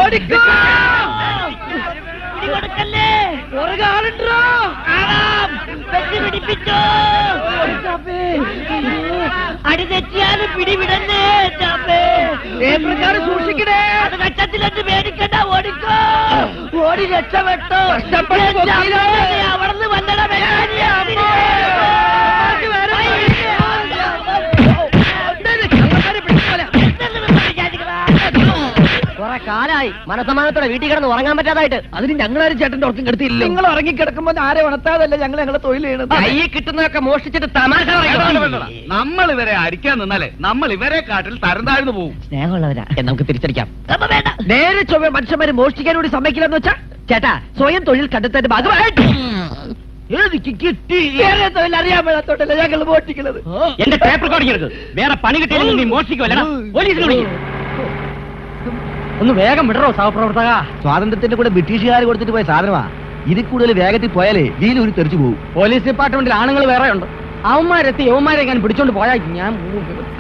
ഓടിക്കോ കൊടുക്കല്ലേ ആളുണ്ടോ പിടിപ്പിച്ചോ അടി തെറ്റിയാലും പിടിവിടന്നേ സൂക്ഷിക്കണേ അത് കച്ചത്തിലെന്ന് പേടിക്കണ്ട ഓടിക്കോ ഓടി രക്ഷപ്പെട്ടോ അവിടുന്ന് വന്നട കുറെ കാലായി മനസമാനത്തോടെ വീട്ടിൽ കിടന്ന് ഉറങ്ങാൻ പറ്റാതായിട്ട്. അതിന് ഞങ്ങളാരും ചേട്ടന്റെ ഉറക്കം കെടുത്തില്ല. നിങ്ങൾ ഉറങ്ങിക്കിടക്കുമ്പോ ആരെ ഉണർത്താതല്ല ഞങ്ങളെ തൊഴിൽ ചെയ്യണത്. കൈ കിട്ടുന്നതൊക്കെ മോഷ്ടിച്ചിട്ട് തമാശ. നമ്മൾ ഇവരെ അടിക്കാൻ നിന്നാലേ നമ്മൾ ഇവരെ കാട്ടിൽ തരം താഴ്ന്നു പോകും. സ്നേഹമുള്ളവരാ നമുക്ക് തിരിച്ചടിക്കാം. നേരെ ചൊവ്വ മനുഷ്യന്മാര് മോഷ്ടിക്കാൻ കൂടി സമ്മതിക്കില്ലെന്ന് വെച്ചാ ചേട്ടാ സ്വയം തൊഴിൽ കണ്ടെത്തേണ്ട ഭാഗമായിട്ട് കിട്ടി. വേറെ തൊഴിൽ അറിയാൻ മേളത്തോട്ടല്ല ഞങ്ങൾ മോഷ്ടിക്കുന്നത്. എന്റെ ടേപ്പ് റെക്കോർഡിംഗ് എടുക്ക്. വേറെ പണി കിട്ടിയില്ലെങ്കിൽ നീ മോഷ്ടിക്കുമല്ല പോലീസിനെ വിളിക്കും. ഒന്ന് വേഗം വിടറോ സഹപ്രവർത്തക. സ്വാതന്ത്ര്യത്തിന്റെ കൂടെ ബ്രിട്ടീഷുകാർ കൊടുത്തിട്ട് പോയ സാധനമാ. ഇതിൽ കൂടുതൽ വേഗത്തിൽ പോയാലേ വീല് ഒരു തെറിച്ചു പോകും. പോലീസ് ഡിപ്പാർട്ട്മെന്റിൽ ആണുങ്ങൾ വേറെ ഉണ്ട്. അവന്മാരെത്തി യവന്മാരെ ഞാൻ പിടിച്ചോണ്ട് പോയാൽ ഞാൻ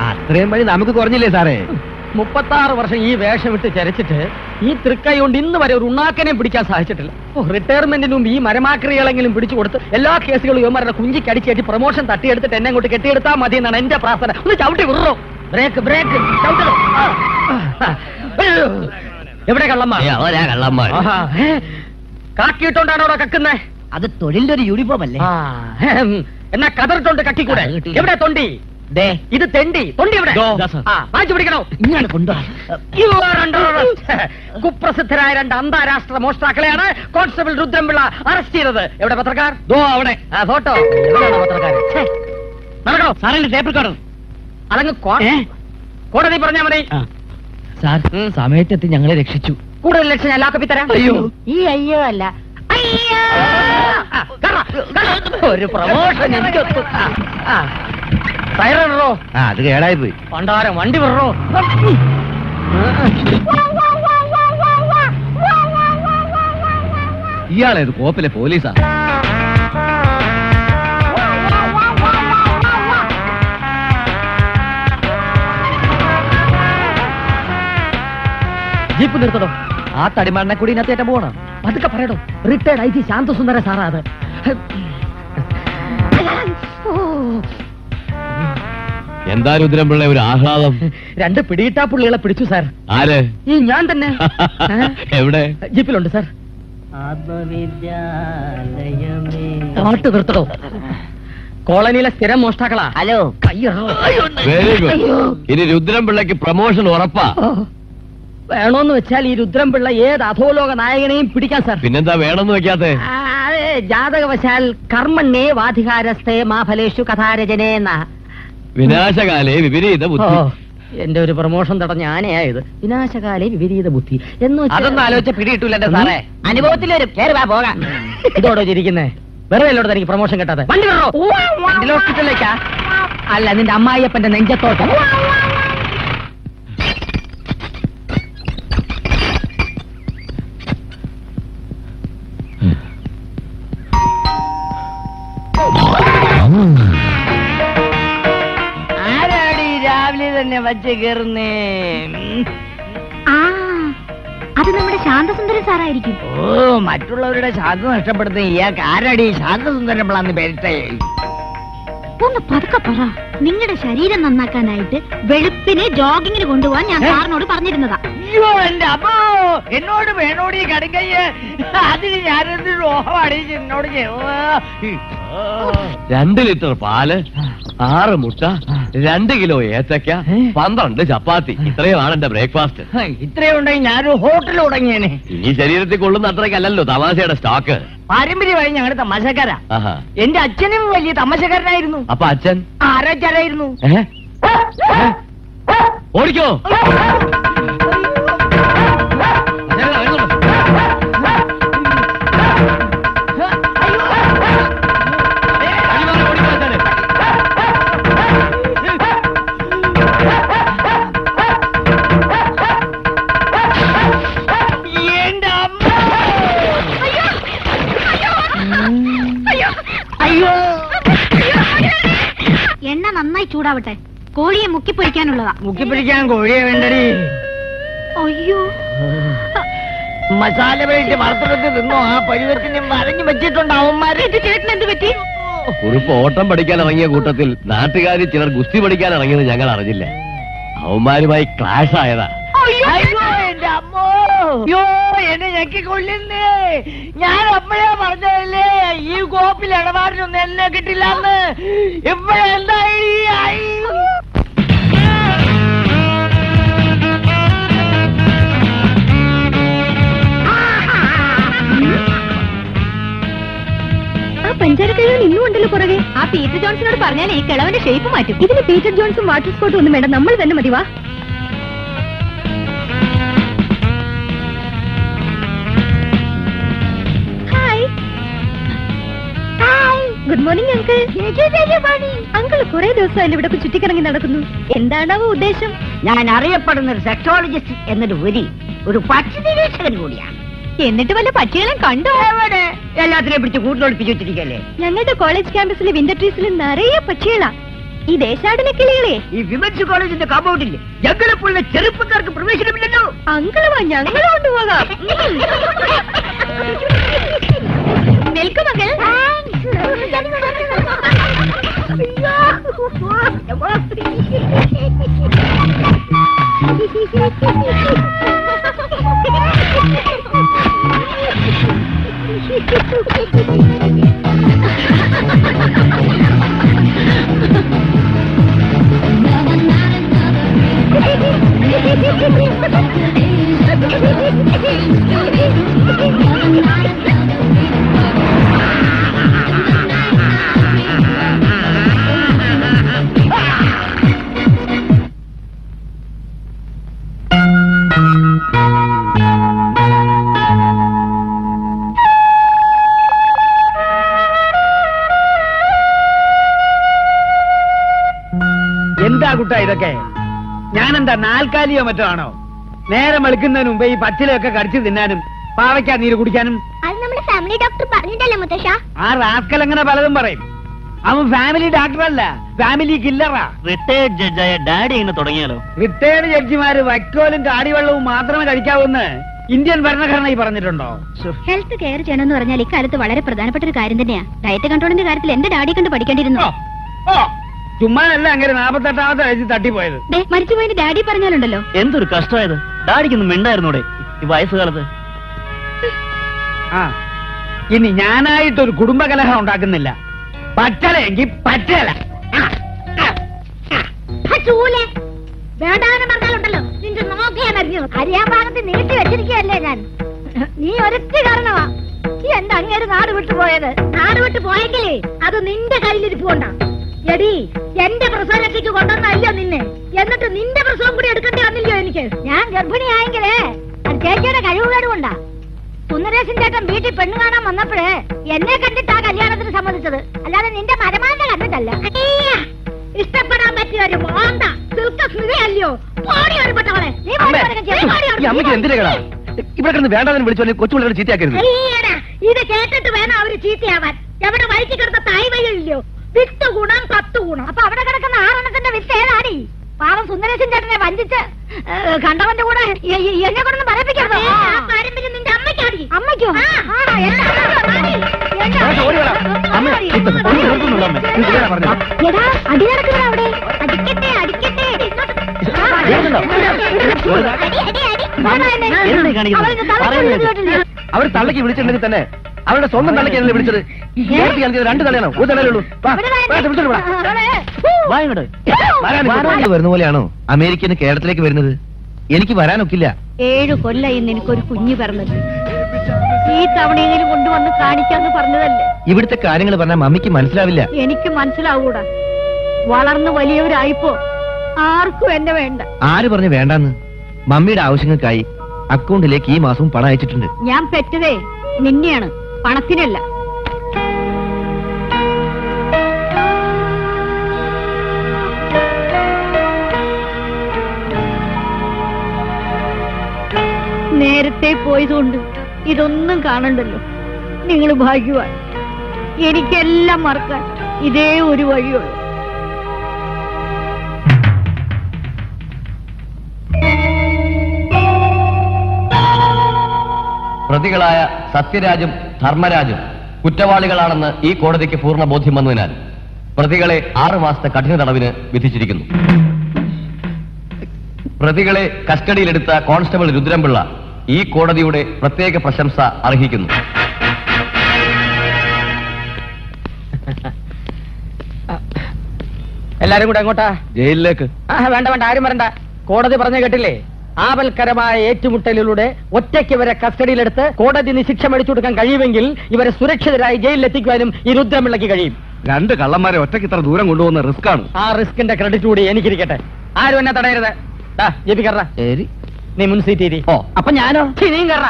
അത്രയും വഴി നമുക്ക് കുറഞ്ഞില്ലേ സാറേ? 36 വർഷം ഈ വേഷം വിട്ട് ചരച്ചിട്ട് ഈ തൃക്കൈ കൊണ്ട് ഇന്ന് വരെ ഒരു ഉണ്ണാക്കനെ പിടിക്കാൻ സാധിച്ചിട്ടില്ല. റിട്ടയർമെന്റിന് മുമ്പ് ഈ മരമാക്രികളെങ്കിലും പിടിച്ചു കൊടുത്ത് എല്ലാ കേസുകളും യവന്മാരുടെ കുഞ്ചിക്കടിച്ചേറ്റി പ്രൊമോഷൻ തട്ടിയെടുത്തിട്ട് എന്നെ കൊണ്ട് കെട്ടിയെടുത്താൽ മതി എന്നാണ് എന്റെ പ്രാർത്ഥന. ഒന്ന് ചവിട്ടി വിടറോ. Break break ചവിട്ടോ. എവിടെ കള്ളന്മാർ? കാക്കിയിട്ടോണ്ടാണോ അവിടെ കക്കുന്നേ? അത് തൊഴിലിന്റെ ഒരു യൂണിഫോം അല്ലേ? എന്നാ കതറിട്ടോണ്ട് കക്കിക്കൂടെ? എവിടെ തൊണ്ടി? ഇത് തെണ്ടി. തൊണ്ടി എവിടെ? വാങ്ങിച്ചു പിടിക്കണോ? ഇങ്ങനെ കുപ്രസിദ്ധരായ 2 അന്താരാഷ്ട്ര മോഷ്ടാക്കളെയാണ് കോൺസ്റ്റബിൾ രുദ്രംപിള്ള അറസ്റ്റ് ചെയ്തത്. എവിടെ പത്രക്കാർ? അവിടെ ഫോട്ടോ. എവിടെയാണ് പത്രക്കാർ? നടക്കണോ സാറിന്റെ ടേപ്പ് റെക്കോർഡർ? അതങ്ങ് കോടതി പറഞ്ഞാ മതി. സാർ സമയത്തെത്തി ഞങ്ങളെ രക്ഷിച്ചു. കൂടുതൽ ലക്ഷം ഞാൻ ലാക്കപ്പി തരാം. അയ്യോ ഈ അയ്യോ അല്ല ഒരു പ്രമോഷൻ എനിക്ക് ടയറോ. അത് കേടായി പോയി. പണ്ടാരം വണ്ടി വിടറോ. ഇയാളേത് കോപ്പിലെ പോലീസാ? ജീപ്പ് നിർത്തണോ? ആ തടിമണ്ണെ കൂടി ഇതിനകത്തേറ്റ പോകണം. അതൊക്കെ പറയണോ? റിട്ടയർഡ് ഐ ജി ശാന്തസുന്ദര സാറാ അത്. എന്താ രുദ്രംപിള്ള ഒരു ആഹ്ലാദം? 2 പിടിയിട്ടാ പുള്ളികളെ പിടിച്ചു സാർ. ആര്? ഈ ഞാൻ തന്നെ. എവിടെ? ജീപ്പിലുണ്ട് സാർ. പാട്ട് നിർത്തണോ? കോളനിയിലെ സ്ഥിരം മോഷ്ടാക്കളാ. Hello very good. ഇനി രുദ്രംപിള്ളക്ക് പ്രമോഷൻ ഉറപ്പാ. വേണോന്ന് വെച്ചാൽ ഈ രുദ്രംപിള്ള ഏത് അധോലോക നായകനെയും പിടിക്കാൻ സാർ. പിന്നെന്താ വേണമെന്ന് വെക്കാത്തെ? ജാതകവശാൽ കർമ്മണ്ണേ വാധികാരസ്ഥേ മാഫലേഷു കഥാരചനേ എന്ന വിനാശകാലേ വിപരീത ബുദ്ധി. എന്റെ ഒരു പ്രമോഷൻ തടഞ്ഞ ആനയായത്. വിനാശകാലേ വിപരീത ബുദ്ധി എന്ന് അതൊന്നും ആലോചിച്ച പിടിയിട്ടില്ല എന്റെ സാറേ. അനുഭവത്തിൽ വരും. പോകാൻ ഇതോടോ ചിരിക്കുന്നേ? വെറുതെ അല്ലോട് തനിക്ക് പ്രമോഷൻ കിട്ടാതെ. വണ്ടി വിടറോ. ഹോസ്പിറ്റലിലേക്കാ? അല്ല നിന്റെ അമ്മായിയപ്പന്റെ നെഞ്ചത്തോട്ട്. ആരാടി രാവിലെ തന്നെ വച്ച് കയറുന്നേ? അത് നമ്മുടെ ശാന്തസുന്ദരൻ സാറായിരിക്കും. ഓ മറ്റുള്ളവരുടെ ശാന്ത നഷ്ടപ്പെടുത്തുന്ന ഇയാൾക്ക് ആരാടി ശാന്തസുന്ദരൻ പിള്ളാന്ന് പേരിട്ടേ? ഒന്ന് പതുക്കെ പറ. നിങ്ങളുടെ ശരീരം നന്നാക്കാനായിട്ട് വെളുപ്പിനെ ജോഗിങ്ങിന് കൊണ്ടുപോകാൻ ഞാൻ സാറിനോട് പറഞ്ഞിരുന്നതാ. അയ്യോ എന്റെ അമ്മോ, എന്നോട് വേണോട് ഈ കടുങ്കയ്യ്. അതിന് ഞാനെന്ത് രോഹം അടിയിച്ച് എന്നോട് 2 ലിറ്റർ പാല്, 6 മുട്ട, 2 കിലോ ഏത്തക്ക, 12 ചപ്പാത്തി. ഇത്രയുമാണ് എന്റെ ബ്രേക്ക്ഫാസ്റ്റ്. ഇത്രയും ഉണ്ടെങ്കിൽ ഞാനൊരു ഹോട്ടൽ തുടങ്ങിയേനെ. ഇനി ശരീരത്തിൽ കൊള്ളുന്ന അത്രയ്ക്കല്ലല്ലോ തമാശയുടെ സ്റ്റോക്ക്. പാരമ്പര്യമായി ഞങ്ങളുടെ തമാശക്കാരാ. എന്റെ അച്ഛനും വലിയ തമാശക്കാരനായിരുന്നു. അപ്പൊ അച്ഛൻ ആരാച്ചാരായിരുന്നു. ഓടിക്കോ. എണ്ണ നന്നായി ചൂടാവട്ടെ. കോഴിയെ മുക്കിപ്പൊരിക്കാനുള്ളതാ. മുക്കിപ്പൊരിക്കാൻ കോഴിയെ വേണ്ടടി. അയ്യോ മസാല വേണ്ടി വറുത്തെടുത്ത് തിന്നോ? ആ പരുവത്തിന് വരഞ്ഞു വെച്ചിട്ടുണ്ട് അവന്മാരെ. ചേട്ടൻ എന്ത് പറ്റി? കുറിപ്പ് ഓട്ടം പഠിക്കാൻ ഇറങ്ങിയ കൂട്ടത്തിൽ നാട്ടുകാർ ചിലർ ഗുസ്തി പഠിക്കാൻ ഇറങ്ങിയത് ഞങ്ങൾ അറിഞ്ഞില്ല. അവന്മാരുമായി ക്ലാഷ് ആയതാ. അയ്യോ എന്റെ അമ്മോ, അയ്യോ എന്നെ ഞെക്കിക്കൊള്ളുന്നേ. ഞാൻ അമ്മയാ പറഞ്ഞതല്ലേ ഈ കോപ്പിൽ ഇടപാടിനൊന്നും എന്നെ കിട്ടില്ലെന്ന്. ഇപ്പോഴെന്തായി? ആ പഞ്ചാരക്കാരൻ ഇന്നും ഉണ്ടല്ലോ പുറകെ. ആ പീറ്റർ ജോൺസണോട് പറഞ്ഞാൽ ഈ കിളവന്റെ ഷേപ്പ് മാറ്റും. ഇതിന് പീറ്റർ ജോൺസും വാട്ടർ സ്പോട്ടും ഒന്നും വേണ്ട, നമ്മൾ തന്നെ മതി. വാ. Good morning uncle. അങ്കിൾ കുറെ ദിവസമായാലും ഇവിടെ ചുറ്റിക്കറങ്ങി നടക്കുന്നു. എന്താണാവോ ഉദ്ദേശം? ഞാൻ അറിയപ്പെടുന്ന ഒരു സെക്സോളജിസ്റ്റ് എന്നൊരു ഒരു പക്ഷി നിരീക്ഷകൻ കൂടിയാണ്. എന്നിട്ട് വല്ല പക്ഷികളെ കണ്ടോ? എവിടെ? എല്ലാത്തിനെയും പിടിച്ച് കൂട്ടിലൊളിപ്പിച്ച് വെച്ചിരിക്കല്ലേ. ഞങ്ങളുടെ കോളേജ് ക്യാമ്പസിലെ വിന്റർ ട്രീസിൽ നിറയെ പക്ഷികളാ. ഈ ദേശാടന കിളികളെ. ഈ വിമൻസ് കോളേജിന്റെ കമ്പൗണ്ടിൽ ജംഗലപ്പുള്ള ചെറുപ്പക്കാർക്ക് പ്രവേശനമില്ലല്ലോ. അങ്കിള് വാ, ഞങ്ങളെ കൊണ്ടുപോകാം. നിൽക്കു മകൾ. എന്താ കുട്ടാ ഇതൊക്കെ? ഞാനെന്താ നാൽക്കാലിയോ മറ്റോ ആണോ? നേരെ വെളുക്കുന്നതിന് മുമ്പ് ഈ പച്ചിലൊക്കെ കടിച്ചു തിന്നാനും പാവയ്ക്കാ നീര് കുടിക്കാനും? അത് നമ്മുടെ ഫാമിലി ഡോക്ടർ പറഞ്ഞിട്ടല്ലേ മുത്തശ്ശ? ആ റാസ്കൽ അങ്ങനെ പലതും പറയും. അവൻ ഫാമിലി ഡോക്ടറല്ല, ഫാമിലി കില്ലറാ. റിട്ടയർഡ് ജഡ്ജായ ഡാഡി ഇങ്ങനെ തുടങ്ങിയാലോ? റിട്ടയർഡ് ജഡ്ജിമാര് വൈക്കോലും കാടിവെള്ളവും മാത്രമേ കഴിക്കാവൂന്ന് ഇന്ത്യൻ ഭരണഘടന പറഞ്ഞിട്ടുണ്ടോ? ഹെൽത്ത് കെയർ ചെയ്യണമെന്ന് പറഞ്ഞാൽ ഇക്കാലത്ത് വളരെ പ്രധാനപ്പെട്ട ഒരു കാര്യം തന്നെയാ. ഡയറ്റ് കൺട്രോളിന്റെ കാര്യത്തിൽ എന്റെ ഡാഡി കണ്ട് പഠിക്കേണ്ടിയിരുന്നു. ചുമ്മാനല്ല അങ്ങനെ 48ാമത്തെ വയസ്സിൽ തട്ടിപ്പോയത്. മരിച്ചുപോയതിന്റെ ഡാഡി പറഞ്ഞാലുണ്ടല്ലോ. എന്തൊരു കഷ്ടമായത്. ഡാഡിക്കൊന്നും മിണ്ടായിരുന്നൂടെ ഈ വയസ്സുകാലത്ത്? ആ ഇനി ഞാനായിട്ടൊരു കുടുംബകലഹം ഉണ്ടാക്കുന്നില്ല. പറ്റലെങ്കിൽ പറ്റല. വേണ്ടാന്ന് പറഞ്ഞാലുണ്ടല്ലോ നിന്റെ നോക്കിയാണറിഞ്ഞു. അറിയാൻ ഭാഗത്ത് നീട്ടി വെച്ചിരിക്കുകയല്ലേ ഞാൻ. നീ ഒരൊറ്റ കാരണമാ എന്റെ അങ്ങേര് നാട് വിട്ടു പോയത്. നാട് വിട്ടു പോയെങ്കിലേ അത് നിന്റെ കയ്യിലിരിപ്പുകൊണ്ടാ. എടി എന്റെ പ്രസവരക്ഷയ്ക്ക് കൊണ്ടുവന്നല്ലോ നിന്നെ. എന്നിട്ട് നിന്റെ പ്രസവം കൂടി എടുക്കേണ്ടി വന്നില്ലയോ എനിക്ക്? ഞാൻ ഗർഭിണിയായെങ്കിലേ അത് ചേച്ചിയുടെ കഴിവുകേട് കൊണ്ടാ. സുന്ദരേശൻ ചേട്ടൻ വീട്ടിൽ പെണ്ണു കാണാൻ വന്നപ്പോഴേ എന്നെ കണ്ടിട്ടാ കല്യാണത്തിന് സമ്മതിച്ചത്, അല്ലാതെ നിന്റെ മരമാണ്ട കണ്ടിട്ടല്ല. ഇഷ്ടപ്പെടാൻ പറ്റിയ ഒരു മോന്ത അല്ലയോ? ഒരു പട്ടവളെ ഇവിടെ വേണ്ടാന്ന് വിളിച്ചോളെ കൊച്ചുപിള്ളേരെ ചീത്തയാക്കരുത്. ഇത് കേട്ടിട്ട് വേണം അവര് ചീത്തയാവാൻ. എവിടെ വയറ്റി കിടന്ന തായ്വയില്ലയോ? 8 ഗുണം 10 ഗുണം. അപ്പൊ അവിടെ കിടക്കുന്ന 6 വിത്ത് ഏതാടി? പാവം സുന്ദരേശൻ ചേട്ടനെ വഞ്ചിച്ച് കണ്ടവന്റെ കൂടെ എന്നെ കൊണ്ടൊന്ന് പറയിപ്പിക്കരുത്. പാരമ്പര്യം നിന്റെ അമ്മയ്ക്കാടി. അമ്മയ്ക്കോ? എടാ അടി നടക്കുന്ന അവിടെ. അടിക്കട്ടെ അടിക്കട്ടെ. അവർ തള്ളക്ക് വിളിച്ചിട്ടുണ്ടെങ്കിൽ തന്നെ അവരുടെ സ്വന്തം തള്ളക്കാണല്ലേ വിളിച്ചത്. 2 തലയാണോ? ഒരു തലയുള്ളൂ. വരുന്ന പോലെയാണോ അമേരിക്കന് കേരളത്തിലേക്ക് വരുന്നത്? എനിക്ക് വരാനൊക്കില്ല. 7 കൊല്ലായി നിനക്കൊരു കുഞ്ഞു പിറന്നത്. ഈ തവണയെങ്കിലും കൊണ്ടുവന്ന് കാണിക്കാന്ന് പറഞ്ഞതല്ലേ. ഇവിടുത്തെ കാര്യങ്ങൾ പറഞ്ഞാൽ മമ്മിക്ക് മനസ്സിലാവില്ല. എനിക്ക് മനസ്സിലാവൂടാ. വളർന്ന് വലിയവരായിപ്പോ ആർക്കും എന്നെ വേണ്ട. ആര് പറഞ്ഞു വേണ്ടാന്ന്? മമ്മിയുടെ ആവശ്യങ്ങൾക്കായി അക്കൗണ്ടിലേക്ക് ഈ മാസവും പണം അയച്ചിട്ടുണ്ട്. ഞാൻ പെറ്റതേ നിന്നെയാണ്, പണത്തിനല്ല. നേരത്തെ പോയതുകൊണ്ട് ഇതൊന്നും കാണണ്ടല്ലോ. നിങ്ങൾ ഭാഗ്യവാൻ. എനിക്കെല്ലാം മറക്കാൻ ഇതേ ഒരു വഴിയുള്ളൂ. പ്രതികളായ സത്യരാജും ധർമ്മരാജും കുറ്റവാളികളാണെന്ന് ഈ കോടതിക്ക് പൂർണ്ണ ബോധ്യം വന്നതിനാൽ പ്രതികളെ 6 മാസത്തെ കഠിന തടവിന് വിധിച്ചിരിക്കുന്നു. പ്രതികളെ കസ്റ്റഡിയിലെടുത്ത കോൺസ്റ്റബിൾ രുദ്രംപിള്ള ഈ കോടതിയുടെ പ്രത്യേക പ്രശംസ അർഹിക്കുന്നു. എല്ലാരും കൂടെ എങ്ങോട്ടാ? ജയിലിലേക്ക്. വേണ്ട വേണ്ട, ആരും വരണ്ട. കോടതി പറഞ്ഞു കേട്ടില്ലേ? ആപൽക്കരമായ ഏറ്റുമുട്ടലിലൂടെ ഒറ്റയ്ക്ക് ഇവരെ കസ്റ്റഡിയിലെടുത്ത് കോടതി ശിക്ഷ മേടിച്ചു കൊടുക്കാൻ കഴിയുമെങ്കിൽ ഇവരെ സുരക്ഷിതരായി ജയിലിലെത്തിക്കുവാനും ഈ രുദ്രംപിള്ളയ്ക്ക് കഴിയും. 2 കള്ളന്മാരെ ഒറ്റയ്ക്ക് ഇത്ര ദൂരം കൊണ്ടുപോകുന്ന റിസ്ക് ആണ്. ആ റിസ്കിന്റെ ക്രെഡിറ്റ് കൂടി എനിക്കിരിക്കട്ടെ. ആരും എന്നെ തടയരുത്. ജെപി കറ, നീ മുൻ സീറ്റ്. ഓ, അപ്പൊ ഞാനോ? നീയും കറ.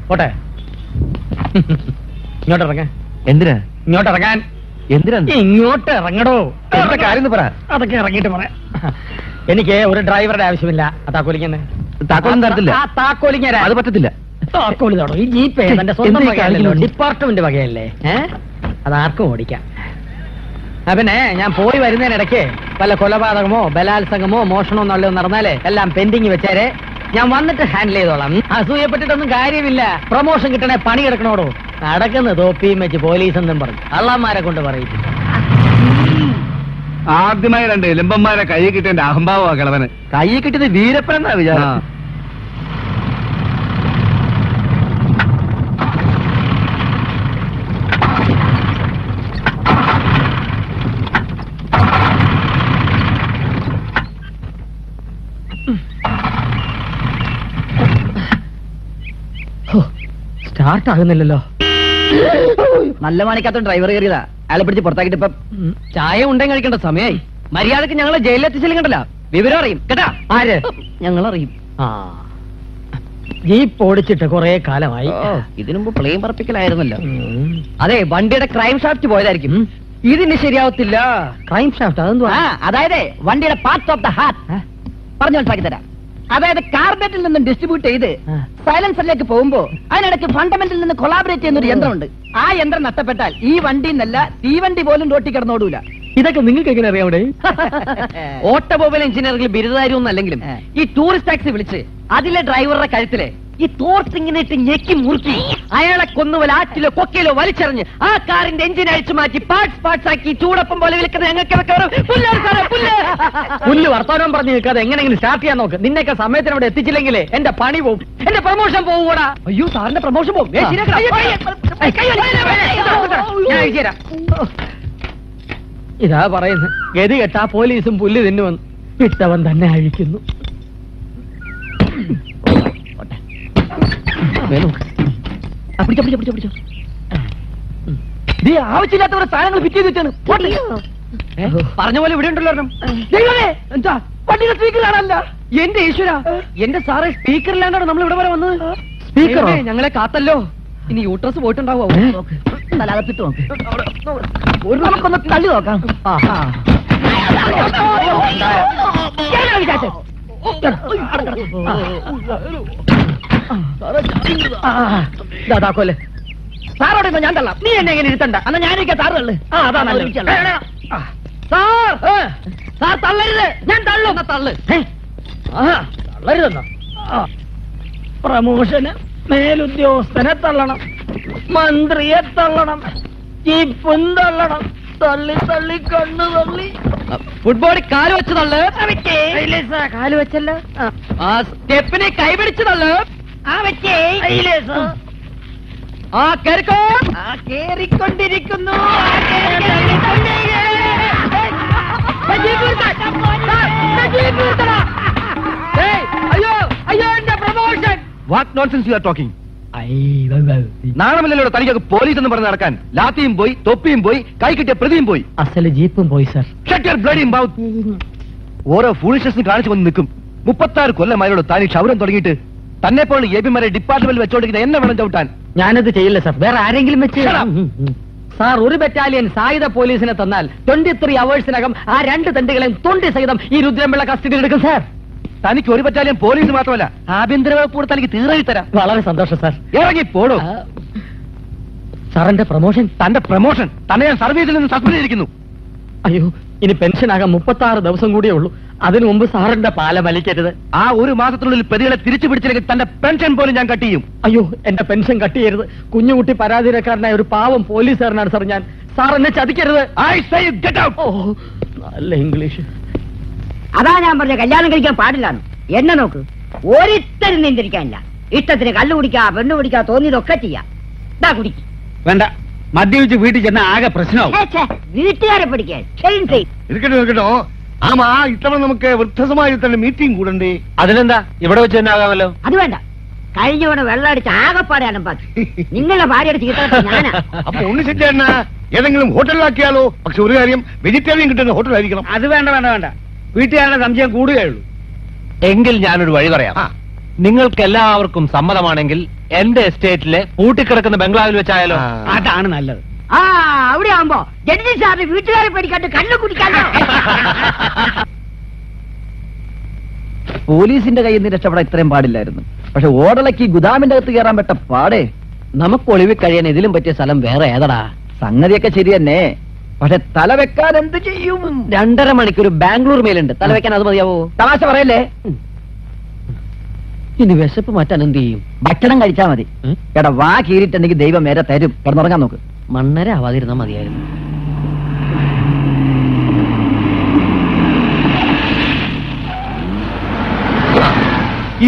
പോട്ടെ. ഇങ്ങോട്ട് ഇറങ്ങ. എന്തിനാ ഇങ്ങോട്ട് ഇറങ്ങാൻ. എന്തിനാ? ഇങ്ങോട്ട് ഇറങ്ങടോ. എന്താ കാര്യം പറ. അതൊക്കെ ഇറങ്ങിയിട്ട് പറയാം. എനിക്ക് ഒരു ഡ്രൈവറുടെ ആവശ്യമില്ല. ആ താക്കോലിങ്ങനെ. താക്കോലും തരത്തില്ല. ആ താക്കോലിങ്ങനെ. അത് പറ്റത്തില്ല. താക്കോലി തൊടോ. ഈ ജീപ്പ് എന്റെ സ്വന്തം വകയല്ലോ, ഡിപ്പാർട്ട്മെന്റ് വകയല്ലേ. അതാർക്കും ഓടിക്കാം. പിന്നെ ഞാൻ പോയി വരുന്നതിനിടയ്ക്ക് വല്ല കൊലപാതകമോ ബലാത്സംഗമോ മോഷണമോ നല്ലതോ നടന്നാലേ എല്ലാം പെൻഡിങ് വെച്ചേരെ. ഞാൻ വന്നിട്ട് ഹാൻഡിൽ ചെയ്തോളാം. അസൂയപ്പെട്ടിട്ടൊന്നും കാര്യമില്ല. പ്രൊമോഷൻ കിട്ടണേ പണി കിടക്കണോടോ. നടക്കുന്ന തോപ്പിയും വെച്ച് പോലീസ് എന്നും പറഞ്ഞു അള്ളാന്മാരെ കൊണ്ട് പറയും. ആദ്യമായി 2 എലുമ്പന്മാരെ കൈ കിട്ടിയ അഹംഭാവ കിളവന്. കൈ കിട്ടിയത് വീരപ്പൻ എന്നാ വിചാരം. സ്റ്റാർട്ട് ആകുന്നില്ലല്ലോ. നല്ല മാണിക്കാത്ത ഡ്രൈവർ കയറിയതാ. അയാളെ പിടിച്ച് പുറത്താക്കിട്ട് ഇപ്പം ചായ ഉണ്ടെങ്കിൽ കഴിക്കേണ്ട സമയമായി. മര്യാദക്ക് ഞങ്ങളെ ജയിലിലെത്തിച്ചില്ലെങ്കിലല്ല വിവരം അറിയും കേട്ടാ. ആര്? ഞങ്ങളറിയും. ജീപ്പ് ഓടിച്ചിട്ട് കുറെ കാലമായി. ഇതിനു മുമ്പ് പ്ലെയിൻ പറപ്പിക്കലായിരുന്നല്ലോ. അതെ, വണ്ടിയുടെ ക്രൈം ഷാഫ്റ്റ് പോയതായിരിക്കും. ഇതിന് ശരിയാവത്തില്ല. ക്രൈം ഷാഫ്റ്റ് അതെന്തുവാ? അതായത് വണ്ടിയുടെ പാർട്സ് ഓഫ് ദ ഹാർട്ട് പറഞ്ഞു മനസ്സിലാക്കി തരാം. അതായത് കാർബറേറ്റിൽ നിന്നും ഡിസ്ട്രിബ്യൂട്ട് ചെയ്ത് സൈലൻസറിലേക്ക് പോകുമ്പോ അതിനിടയ്ക്ക് ഫണ്ടമെന്റിൽ നിന്ന് കൊളാബറേറ്റ് ചെയ്യുന്ന ഒരു യന്ത്രമുണ്ട്. ആ യന്ത്രം നഷ്ടപ്പെട്ടാൽ ഈ വണ്ടി എന്നല്ല തീവണ്ടി പോലും റോട്ടി കിടന്നോടൂല. ഇതൊക്കെ നിങ്ങൾക്ക് എങ്ങനെ അറിയാവിടെ? ഓട്ടോമൊബൈൽ എഞ്ചിനീയറിംഗിൽ ബിരുദധാരിയൊന്നും അല്ലെങ്കിലും ഈ ടൂറിസ്റ്റ് ടാക്സി വിളിച്ച് അതിലെ ഡ്രൈവറുടെ കഴുത്തിലെ ഈ തോർത്തിങ്ങനെ ഇട്ട് ഞെക്കി മുറുക്കി അയാളെ കൊന്നുപോലെ ആറ്റിലോ കൊക്കയിലോ വലിച്ചെറിഞ്ഞ് ആ കാറിന്റെ എഞ്ചിൻ അഴിച്ചു മാറ്റി പാർട്സ് ആക്കി ചൂടപ്പം പോലെ വിളിക്കുന്ന ഞങ്ങൾക്ക് പുല്ല് വർത്തമാനം പറഞ്ഞു നിൽക്കാതെ എങ്ങനെയെങ്കിലും സ്റ്റാർട്ട് ചെയ്യാൻ നോക്ക്. നിന്നൊക്കെ സമയത്തിന് അവിടെ എത്തിച്ചില്ലെങ്കിലേ എന്റെ പണി പോവും, എന്റെ പ്രൊമോഷൻ പോകൂടാ. അയ്യോ സാറിന്റെ പ്രമോഷൻ പോകും. ഇതാ പറയുന്നത്, ഗതി കെട്ടാ പോലീസും പുല്ല് തിന്നുവന്ന് ഇട്ടവൻ തന്നെ അഴിക്കുന്നു. ആവശ്യമില്ലാത്തവരെ സാധനങ്ങൾ ഫിറ്റ് ചെയ്ത് വെച്ചാണ്. പറഞ്ഞ പോലെ ഇവിടെ ഉണ്ടല്ലോ. എന്താ വണ്ടിയുടെ സ്പീക്കർ കാണാനല്ല. എന്റെ ഈശ്വര, എന്റെ സാറ് സ്പീക്കറിലാണ്ടാണ് നമ്മൾ ഇവിടെ വരെ വന്നത്. സ്പീക്കറോ? ഞങ്ങളെ കാത്തല്ലോ. ഇനി യൂട്രസ് പോയിട്ടുണ്ടാവോ? തലകത്തിട്ട് നമുക്കൊന്ന് തള്ളി നോക്കാം. താക്കോല് സാറോടെ ഞാൻ തള്ളാം. നീ എന്നെ എങ്ങനെ ഇരുത്തണ്ട. എന്നാ ഞാനിരിക്കാം. സാറ് തള്ളു. സാർ തള്ളരുത്. ഞാൻ തള്ളും. തള്ളു. തള്ളരുതെന്നോ? പ്രമോഷന് മേലുദ്യോഗസ്ഥനെ തള്ളണം, മന്ത്രിയെ തള്ളണം, ജീപ്പും തള്ളണം. തള്ളി തള്ളി കണ്ണു തള്ളി ഫുട്ബോളിൽ കാല് വെച്ച് തള്ളു. കാല് വെച്ചല്ലോ. സ്റ്റെപ്പിനെ കൈപിടിച്ച് തള്ളു. കേറിക്കോ. കേറിക്കൊണ്ടിരിക്കുന്നു. അയ്യോ അയ്യോ, എന്റെ promotion. What nonsense you are talking? നാണമില്ലല്ലോ തനിക്കൊക്കെ പോലീസ് എന്ന് പറഞ്ഞ് നടക്കാൻ. ലാത്തിയും പോയി, തൊപ്പിയും പോയി, കൈ കിട്ടിയ പ്രതിയും പോയി, അസല് ജീപ്പും പോയി sir. Shut your bloody mouth. ഓരോ ഫൂളിഷ്നസ് കാണിച്ചു വന്ന് നിൽക്കും. 36 കൊല്ലമാരോട് താൻ ഈ ക്ഷൗരം തുടങ്ങിയിട്ട് തന്നെ പോലെ എപിമാരെ ഡിപ്പാർട്ട്മെന്റിൽ വെച്ചോണ്ടിരിക്കുന്ന എന്നെ വേണം ചവിട്ടാൻ. ഞാനത് ചെയ്യില്ല സർ. വേറെ ആരെങ്കിലും വെച്ച് സാർ ഒരു ബറ്റാലിയൻ സായുധ പോലീസിനെ തന്നാൽ 23 അവേഴ്സിനകം ആ 2 തണ്ടുകളെയും തൊണ്ടി സഹിതം ഈ രുദ്രംപിള്ള കസ്റ്റഡിയിൽ എടുക്കും സാർ. തനിക്ക് ഒരു ബറ്റാലിയൻ പോലീസ് മാത്രമല്ല ആഭ്യന്തര വകുപ്പ് തനിക്ക് തീർച്ചയായി തരാം. വളരെ സന്തോഷം സാർ. ഇറങ്ങി പോടോ. സാറിന്റെ പ്രമോഷൻ. തന്റെ പ്രമോഷൻ തന്നെ ഞാൻ സർവീസിൽ നിന്ന് സസ്പെൻഡ് ചെയ്തിരിക്കുന്നു. അയ്യോ, ഇനി പെൻഷനാകാൻ 36 ദിവസം കൂടിയേ ഉള്ളൂ. അതിനു മുമ്പ് സാറിന്റെ പാല വലിക്കരുത്. ആ ഒരു മാസത്തിനുള്ളിൽ പ്രതികളെ തിരിച്ചു പിടിച്ചില്ലെങ്കിൽ തന്റെ പെൻഷൻ പോലും ഞാൻ കട്ട് ചെയ്യും. അയ്യോ, എന്റെ പെൻഷൻ കട്ട് ചെയ്യരുത്. കുഞ്ഞുകുട്ടി പരാതിക്കാരനായ ഒരു പാവം പോലീസുകാരനാണ് സാർ ഞാൻ. സാർ എന്നെ ചതിക്കരുത്. I say you get out. ഓ, നല്ല ഇംഗ്ലീഷ്. അതാ ഞാൻ പറഞ്ഞ കല്യാണം കഴിക്കാൻ പാടില്ലാന്ന്. എന്നെ നോക്ക്, ഒരിത്തരും നിന്തിരിക്കാനില്ല. ഇഷ്ടത്തിന് കള്ളു കുടിക്കാ, പെണ്ണു കുടിക്കാ, തോന്നിയതൊക്കെ ചെയ്യാം. ഇതാ കുടിക്ക്. വേണ്ട, മദ്യപിച്ച് വീട്ടിൽ ചെന്ന ആകെ പ്രശ്നമാവും. വീട്ടുകാരെ പിടിക്കാൻ ഇരിക്കട്ടോ. ആമാ, ഇത്തവണ നമുക്ക് വൃദ്ധസമാജത്തിൽ തന്നെ മീറ്റിംഗ് കൂടണ്ടേ? അതിനെന്താ, ഇവിടെ വെച്ച് തന്നെ ആകാമല്ലോ. അത് വേണ്ട. കഴിഞ്ഞവണ വെള്ളമടിച്ച് ആകപ്പാടെയാണ് പാത്തി. നിങ്ങളുടെ ഭാര്യയുടെ ചീത്ത ഞാനാ. അപ്പൊ ഉണ്ണിശെട്ടിയണ്ണ ഏതെങ്കിലും ഹോട്ടലിലാക്കിയാലോ? പക്ഷെ ഒരു കാര്യം, വെജിറ്റേറിയൻ കിട്ടുന്ന ഹോട്ടലായിരിക്കണം. അത് വേണ്ട വേണ്ട വേണ്ട, വീട്ടുകാരുടെ സംശയം കൂടുകയുള്ളൂ. എങ്കിൽ ഞാനൊരു വഴി പറയാം. നിങ്ങൾക്ക് എല്ലാവർക്കും സമ്മതമാണെങ്കിൽ എന്റെ എസ്റ്റേറ്റിലെ പൂട്ടിക്കിടക്കുന്ന ബംഗ്ലാവിൽ വെച്ചായാലോ? അതാണ് നല്ലത്. ആ, അവിടെ ആവുമ്പോ ജഡ്ജി സാറിന് വീട്ടുകാരെ പേടിക്കാണ്ട് കണ്ണു കുടിക്കാലോ. പോലീസിന്റെ കയ്യിൽ നിന്ന് രക്ഷപ്പെടാൻ ഇത്രയും പാടില്ലായിരുന്നു. പക്ഷെ ഓടലക്ക് ഗുദാമിന്റെ അകത്ത് കയറാൻ പറ്റ പാടേ. നമുക്ക് ഒളിവിൽ കഴിയാൻ ഇതിലും പറ്റിയ സ്ഥലം വേറെ ഏതടാ? സംഗതിയൊക്കെ ശരി തന്നെ, പക്ഷെ തല വെക്കാൻ എന്ത് ചെയ്യും? 2.5 മണിക്കൂർ ബാംഗ്ലൂർ മേലുണ്ട്. തല വെക്കാൻ അത് മതിയാവോ? തമാശ പറയല്ലേ. ഇനി വിശപ്പ് മാറ്റാൻ എന്ത് ചെയ്യും? ഭക്ഷണം കഴിച്ചാ മതി. എടാ, വാ കീറിട്ടുണ്ടെങ്കിൽ ദൈവം നേരെ തരും. കിടന്നുറങ്ങാൻ നോക്ക്. മണ്ണര ആവാതിരുന്നാ മതിയായിരുന്നു.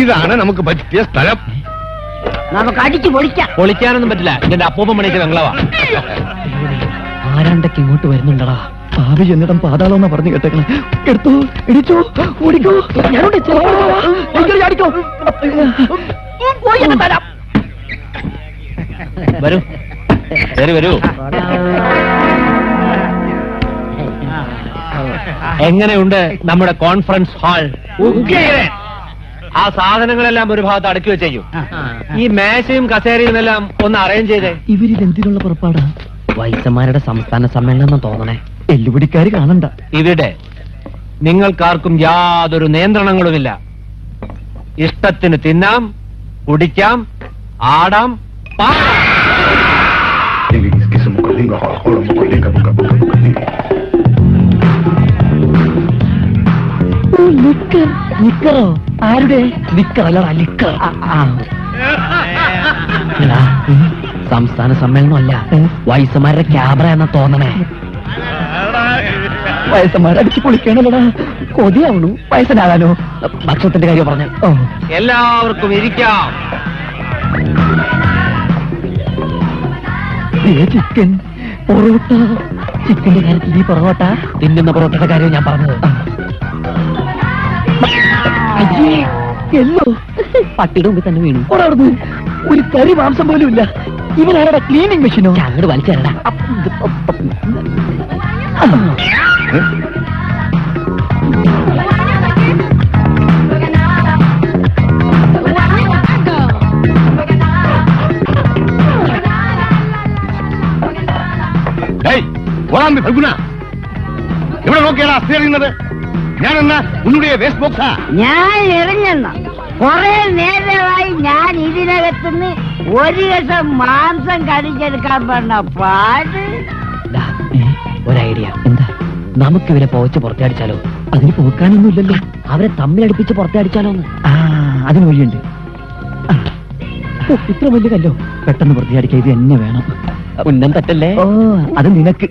ഇതാണ് നമുക്ക് പറ്റിയ സ്ഥലം. നമുക്ക് അടിച്ചു പൊളിക്കാം. പൊളിക്കാനൊന്നും പറ്റില്ല, ഇതിന്റെ അപ്പൂപ്പൻ പണിക്ക് ബംഗ്ലാവാ. ആരാണ്ടൊക്കെ ഇങ്ങോട്ട് വരുന്നുണ്ടടാ. ഭാവി എന്നിടം പാതാളെന്നാ പറഞ്ഞു കേട്ടേക്കണേ. എടുത്തോ, ഇടിച്ചോ, ഓടിക്കോ. ഞാനുണ്ട്, ചാടിക്കോ. വരൂ, വരൂ. എങ്ങനെയുണ്ട് നമ്മുടെ കോൺഫറൻസ് ഹാൾ? ആ സാധനങ്ങളെല്ലാം ഒരു ഭാഗത്ത് അടുക്കി വെച്ചേക്കും. ഈ മേശയും കസേരയും എല്ലാം ഒന്ന് അറേഞ്ച് ചെയ്തേ. ഇവരിതെന്തിനുള്ള പുറപ്പാടാ? വൈസന്മാരുടെ സംസ്ഥാന സമ്മേളനം തോന്നണേ. എല്ലുപിടിക്കാര് കാണണ്ട. ഇവിടെ നിങ്ങൾക്കാർക്കും യാതൊരു നിയന്ത്രണങ്ങളുമില്ല. ഇഷ്ടത്തിന് തിന്നാം, കുടിക്കാം, ആടാം, പാടാം. നിക്കറോ? ആരുടെ നിക്കറല്ലടാ, ലിക്കർ. സംസ്ഥാന സമ്മേളനമല്ല, വൈസന്മാരുടെ ക്യാമറ എന്ന തോന്നണേ. വയസ്സന്മാരടിച്ച് പൊളിക്കണല്ലടാ. കൊതിയാവണു വയസ്സനാകാനോ? ഭക്ഷണത്തിന്റെ കാര്യം പറഞ്ഞു. എല്ലാവർക്കും ഇരിക്കാം. ചിക്കൻ പൊറോട്ട. ചിക്കന്റെ കാര്യത്തിൽ ഈ പൊറോട്ട തിന്നുന്ന പൊറോട്ടയുടെ കാര്യം ഞാൻ പറഞ്ഞത്. എല്ലോ പട്ടിയുടെ മുമ്പിൽ തന്നെ വീണു. ഒരാടുന്ന് ഒരു കറി മാംസം പോലും ഇല്ല. ഇവനാരുടെ ക്ലീനിങ് മെഷീനോ? അങ്ങോട്ട് വലിച്ചേരടാ. ഇവിടെ നോക്കിയാടാ അസ്ഥി അറിയുന്നത്. ഞാനെന്നാ ഉன்னுடைய വേസ്റ്റ് ബോക്സാ. ഞാൻ എറിഞ്ഞെന്ന കുറെ നേരമായി ഞാൻ ഇതിനകത്തുനിന്ന് ഒരു ദിവസം മാംസം കടിച്ചെടുക്കാൻ പറഞ്ഞ പാട്. ഒരു ഐഡിയ. എന്താ? നമുക്കിവരെ പോച്ച് പുറത്തടിച്ചാലോ? അതിന് പോക്കാനൊന്നുമില്ലല്ലോ. അവരെ തമ്മിലടിപ്പിച്ച് പുറത്തടിച്ചാലോന്ന്. അതിന് വഴിയുണ്ട്. ഇത്ര വലിയ കല്ലോ പെട്ടെന്ന് വൃത്തിയാടിക്കാൻ ഇത് എന്നെ വേണം. ഉന്നം തെറ്റല്ലേ? ഓ, അത് നിനക്ക്.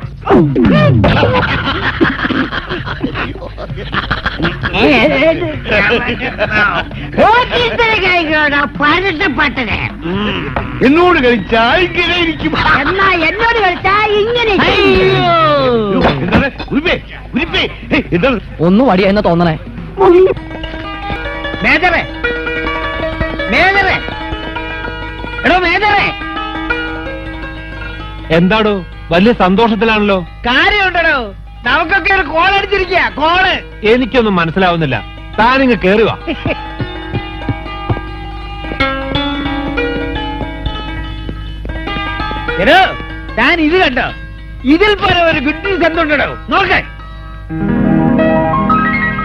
എന്നോട് കളിച്ചാൽ ഇങ്ങനെ ഇരിക്കും. എന്നാ എന്നോട് കളിച്ചാ ഇങ്ങനെ. ഒന്നും വടിയെന്ന് തോന്നണേ. മേജറേ, മേജറേ, എടോ മേജറേ. എന്താടോ, വലിയ സന്തോഷത്തിലാണല്ലോ. കാര്യമുണ്ടോ? നമുക്കൊക്കെ ഒരു കോൾ അടിച്ചിരിക്കുക. കോള് എനിക്കൊന്നും മനസ്സിലാവുന്നില്ല. താനിങ്ങ് കേറി വാ. താൻ ഇത് കണ്ടോ? ഇതിൽ പോലെ ഒരു ഗുഡ് ന്യൂസ് എന്തുണ്ടോ? നോക്കേ.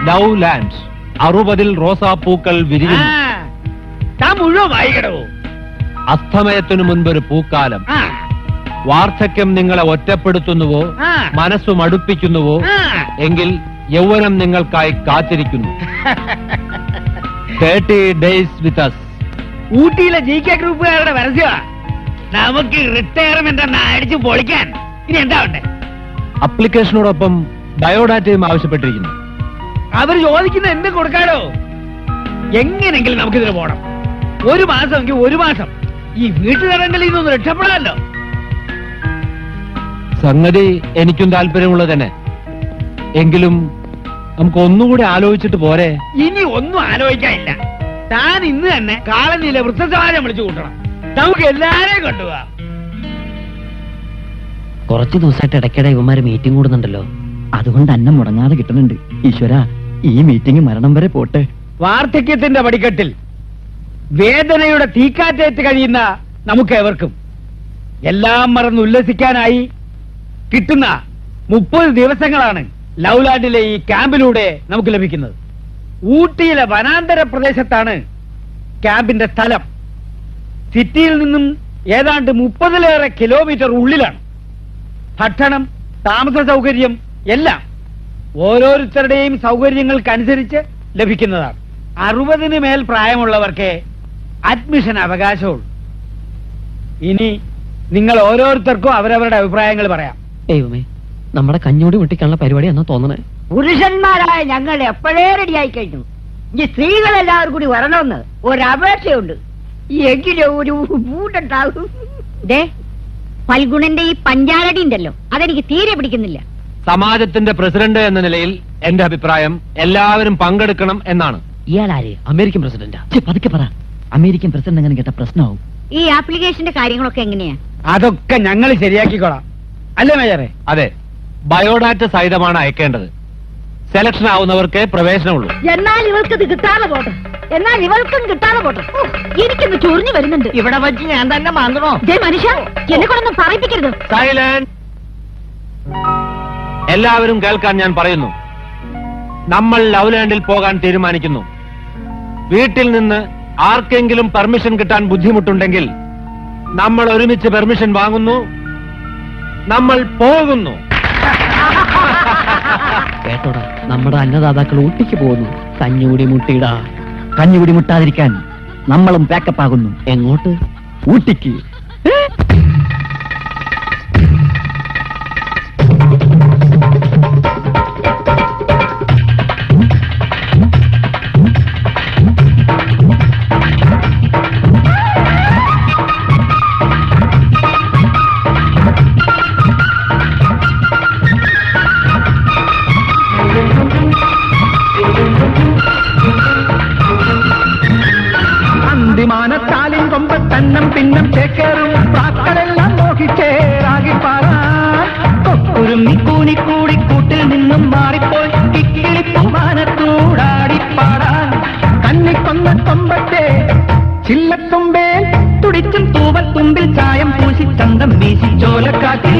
ലവ് ലാൻഡ് 60 റോസാപ്പൂക്കൾ വിരിയുന്നു. താൻ മുഴുവൻ വായിക്കടോ. അസ്തമയത്തിനു മുൻപൊരു പൂക്കാലം. വാർദ്ധക്യം നിങ്ങളെ ഒറ്റപ്പെടുത്തുന്നുവോ ആ. മനസ്സു മടുപ്പിക്കുന്നുവോ ആ. എങ്കിൽ യൗവനം നിങ്ങൾക്കായി കാത്തിരിക്കുന്നു. 30 days with us. ഊട്ടിയിലെ GK ഗ്രൂപ്പുകാരുടെ പരസ്യമാ. നമുക്ക് റിട്ടയർമെന്റ് എന്നാ അടിച്ചു പൊളിക്കാൻ. ഇനി എന്താ വേണ്ടേ? അപ്ലിക്കേഷനോടൊപ്പം ബയോഡാറ്റയും ആവശ്യപ്പെട്ടിരിക്കുന്നു. അവർ ചോദിക്കുന്ന എന്ത് കൊടുക്കാടോ? എങ്ങനെങ്കിലും നമുക്കിതിന് പോണം. ഒരു മാസമെങ്കിൽ ഒരു മാസം ഈ വീട്ടുകാരെങ്കിൽ ഇതൊന്ന് രക്ഷപ്പെടാമല്ലോ. സംഗതി എനിക്കും താല്പര്യമുള്ളത് തന്നെ. എങ്കിലും നമുക്ക് ഒന്നുകൂടി ആലോചിച്ചിട്ട് പോരെ? ഇനി ഒന്നും ആലോചിക്കാനില്ല. താൻ ഇന്ന് തന്നെ കാളനിയിലെ വൃദ്ധസമാജം വിളിച്ചു കൂട്ടണം. നമുക്ക് എല്ലാരെയും കൊണ്ടുപോവാം. കുറച്ചു ദിവസമായിട്ട് ഇടയ്ക്കിടെ ഇവന്മാര് മീറ്റിംഗ് കൂടുന്നുണ്ടല്ലോ. അതുകൊണ്ട് അന്നം മുടങ്ങാതെ കിട്ടുന്നുണ്ട്. ഈശ്വര, ഈ മീറ്റിംഗ് മരണം വരെ പോട്ടെ. വാർദ്ധക്യത്തിന്റെ പടിക്കെട്ടിൽ വേദനയുടെ തീക്കാറ്റേറ്റ് കഴിയുന്ന നമുക്ക് എവർക്കും എല്ലാം മറന്ന് ഉല്ലസിക്കാനായി കിട്ടുന്ന 30 ദിവസങ്ങളാണ് ലൗലാൻഡിലെ ഈ ക്യാമ്പിലൂടെ നമുക്ക് ലഭിക്കുന്നത്. ഊട്ടിയിലെ വനാന്തര പ്രദേശത്താണ് ക്യാമ്പിന്റെ സ്ഥലം. സിറ്റിയിൽ നിന്നും ഏതാണ്ട് 30-ലേറെ കിലോമീറ്റർ ഉള്ളിലാണ്. ഭക്ഷണം, താമസ സൗകര്യം എല്ലാം ഓരോരുത്തരുടെയും സൗകര്യങ്ങൾക്കനുസരിച്ച് ലഭിക്കുന്നതാണ്. 60-ന് മേൽ പ്രായമുള്ളവർക്ക് അഡ്മിഷൻ അവകാശമുള്ളൂ. ഇനി നിങ്ങൾ ഓരോരുത്തർക്കും അവരവരുടെ അഭിപ്രായങ്ങൾ പറയാം. ദൈവമേ, നമ്മുടെ കഞ്ഞോടി മുട്ടിക്കാനുള്ള പരിപാടി എന്നാ തോന്നണേ. പുരുഷന്മാരായ ഞങ്ങൾ എപ്പോഴേ റെഡിയായി കഴിഞ്ഞു. ഈ സ്ത്രീകളെല്ലാവരും കൂടി വരണമെന്ന് ഒരപേക്ഷയുണ്ട്. എങ്കിലും ഒരു ബൂട്ടുണ്ടാകും. ഫൽഗുണന്റെ ഈ പഞ്ചാരടി ഉണ്ടല്ലോ, അതെനിക്ക് തീരെ പിടിക്കുന്നില്ല. സമാജത്തിന്റെ പ്രസിഡന്റ് എന്ന നിലയിൽ എന്റെ അഭിപ്രായം എല്ലാവരും പങ്കെടുക്കണം എന്നാണ്. ഇയാളാര്? അമേരിക്കൻ പ്രസിഡന്റാ? പതുക്കെ പറ. അമേരിക്കൻ പ്രസിഡന്റ് അങ്ങനെ കേട്ട പ്രശ്നമാവും. ഈ ആപ്ലിക്കേഷന്റെ കാര്യങ്ങളൊക്കെ എങ്ങനെയാ? അതൊക്കെ ഞങ്ങൾ ശരിയാക്കിക്കോളാം. അല്ലേ മേജറെ? അതെ, ബയോഡാറ്റ സഹിതമാണ് അയക്കേണ്ടത്. സെലക്ഷൻ ആവുന്നവർക്ക് പ്രവേശനമുള്ളൂ. എന്നാൽ ഇവൾക്കത് കിട്ടാതെ പോട്ടെ. എന്നാൽ ഇവൾക്കും കിട്ടാതെ പോട്ടെ. എനിക്കൊന്ന് ചൊറിഞ്ഞു വരുന്നുണ്ട്. ഇവിടെ വച്ച് ഞാൻ തന്നെ മാന്തണോ? മനുഷ്യ, എന്നെ കൊണ്ടൊന്നും പറയിപ്പിക്കരുത്. സൈലന്റ്. എല്ലാവരും കേൾക്കാൻ ഞാൻ പറയുന്നു. നമ്മൾ ലൗലാൻഡിൽ പോകാൻ തീരുമാനിക്കുന്നു. വീട്ടിൽ നിന്ന് ആർക്കെങ്കിലും പെർമിഷൻ കിട്ടാൻ ബുദ്ധിമുട്ടുണ്ടെങ്കിൽ നമ്മൾ ഒരുമിച്ച് പെർമിഷൻ വാങ്ങുന്നു, നമ്മൾ പോകുന്നു. കേട്ടോടാ, നമ്മുടെ അന്നദാതാക്കൾ ഊട്ടിക്ക് പോകുന്നു. കഞ്ഞൂടി മുട്ടിയിടാ. കഞ്ഞുകുടി മുട്ടാതിരിക്കാൻ നമ്മളും പാക്കപ്പ് ആകുന്നു. എങ്ങോട്ട്? ഊട്ടിക്ക്. അന്തിമാനത്താലിൻ കൊമ്പത്തന്നം പിന്നം ചേക്കേറും പ്രാക്കളെല്ലാം മോഹിച്ചേറാകിപ്പാറാൻ കൊക്കുരുമ്മി കൂനിക്കൂടി കൂട്ടിൽ നിന്നും മാറിപ്പോയി കിക്കിളിപ്പൂമാനത്തൂടാടിപ്പാടാൻ കന്നിക്കൊന്ന കൊമ്പത്തെ ചില്ലത്തുമ്പേൽ തുടിച്ചും തൂവത്തുമ്പിൽ ചായം പൂശി ചന്തം വീശി ചോലക്കാട്ടിൽ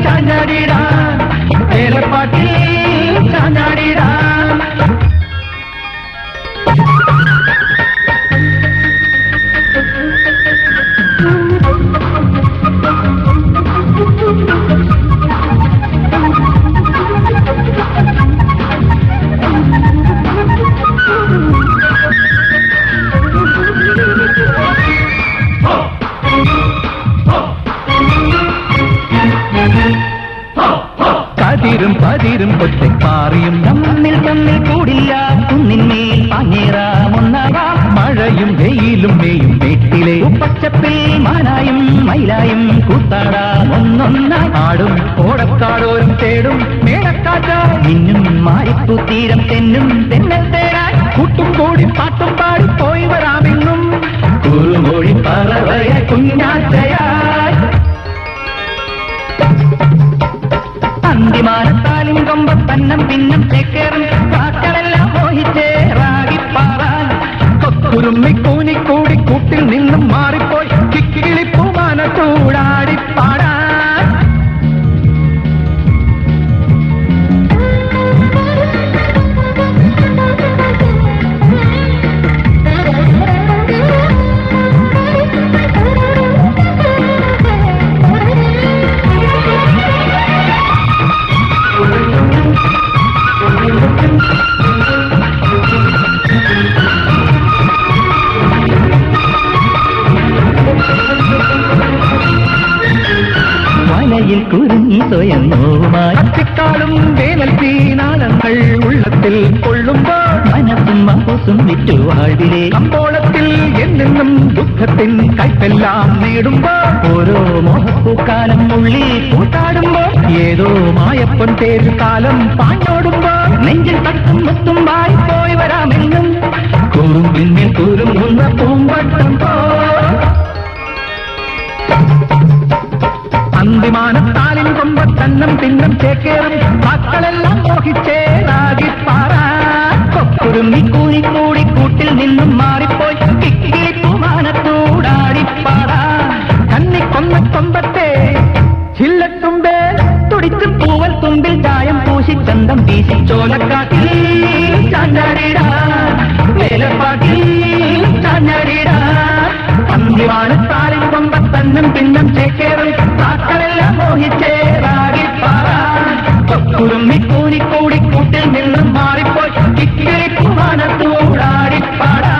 ചാഞ്ഞാടിടാൻ ഏലപ്പാട്ടിൽ ചാഞ്ഞാടിടാൻ. കതിരും പതിരും ഒറ്റപ്പാറിയും തമ്മിൽ തമ്മിൽ കൂടില്ല. കുന്നിന്മേൽ പാഞ്ഞേറാമൊന്നാകാം. മഴയും വെയിലും മെയ്യും വീട്ടിലെ പച്ചപ്പിൽ മാനായും മയിലായും കൂത്താടാം ഒന്നൊന്നായി. ആടും ഓടക്കാടോരും തേടും മേടക്കാറ്റായി ഇന്നും മാറിപ്പൂ തീരം തെന്നും തെന്നൽ തേടാൻ കൂട്ടും കൂടി പാട്ടും പാടി പോയി വരാമെന്നും കുറുമൊഴി പറവയ കുഞ്ഞാറ്റയായി. അന്തിമാനത്താലും കൊമ്പത്തന്നം പിന്നം ചേക്കേറും കാക്കളെല്ലാം മോഹിച്ചേറാകിപ്പാറാൻ കൊക്കുരുമ്മി കൂനിക്കൂടി കൂട്ടിൽ നിന്നും മാറിപ്പോയി കിക്കിളിപ്പൂമാനത്തൂടാടിപ്പാടാൻ. സ്വയം അത്തിക്കാളും വേനൽ തീനാളങ്ങൾ ഉള്ളത്തിൽ കൊള്ളുമ്പോൾ മനസ്സും മഹോസും വിറ്റു വാഴ്വിലെ കമ്പോളത്തിൽ എന്നെന്നും ദുഃഖത്തിൻ കൈപ്പെല്ലാം നേടുമ്പോൾ ഓരോ മോഹപ്പൂക്കാലം ഉള്ളിൽ കൂട്ടാടുമ്പോൾ ഏതോ മായപ്പൊൻ തേരു കാലം പാഞ്ഞോടുമ്പോൾ നെഞ്ചിൽ തട്ടും മുത്തും പോയി വരാമെന്നും കൂറും പിന്നിൽ കൂറും പൂമ്പട്ടം പോ അന്തിമാനത്താലിൻ കൊമ്പത്തന്നം പിന്നം ചേക്കേറും മക്കളെല്ലാം മോഹിച്ചേരാകിപ്പാറാ കൊക്കുരുങ്ങി കൂനിക്കൂടി കൂട്ടിൽ നിന്നും മാറിപ്പോയി കിക്കിളിപ്പൂമാനത്തൂടാടിപ്പാടാ കന്നിക്കൊന്ന കൊമ്പത്തെ ചില്ലത്തുമ്പേ തുടിച്ചും പൂവൽ തുമ്പിൽ ചായം പൂശി ചന്തം വീശി ചോലക്കാട്ടിൽ ചാഞ്ഞാടിടാ വേലപ്പാട്ടിൽ ചാഞ്ഞാടിടാ അന്തിമാനത്താലിൻ കൊമ്പത്തന്നം പിന്നം ചേക്കേറും മക്കളെല്ലാം മോഹിച്ചേരാകിപ്പാറാ കൊക്കുരുങ്ങി കൂനിക്കൂടി കൂട്ടിൽ നിന്നും മാറിപ്പോയി കിക്കിളിപ്പൂമാനത്തൂടാടിപ്പാടാ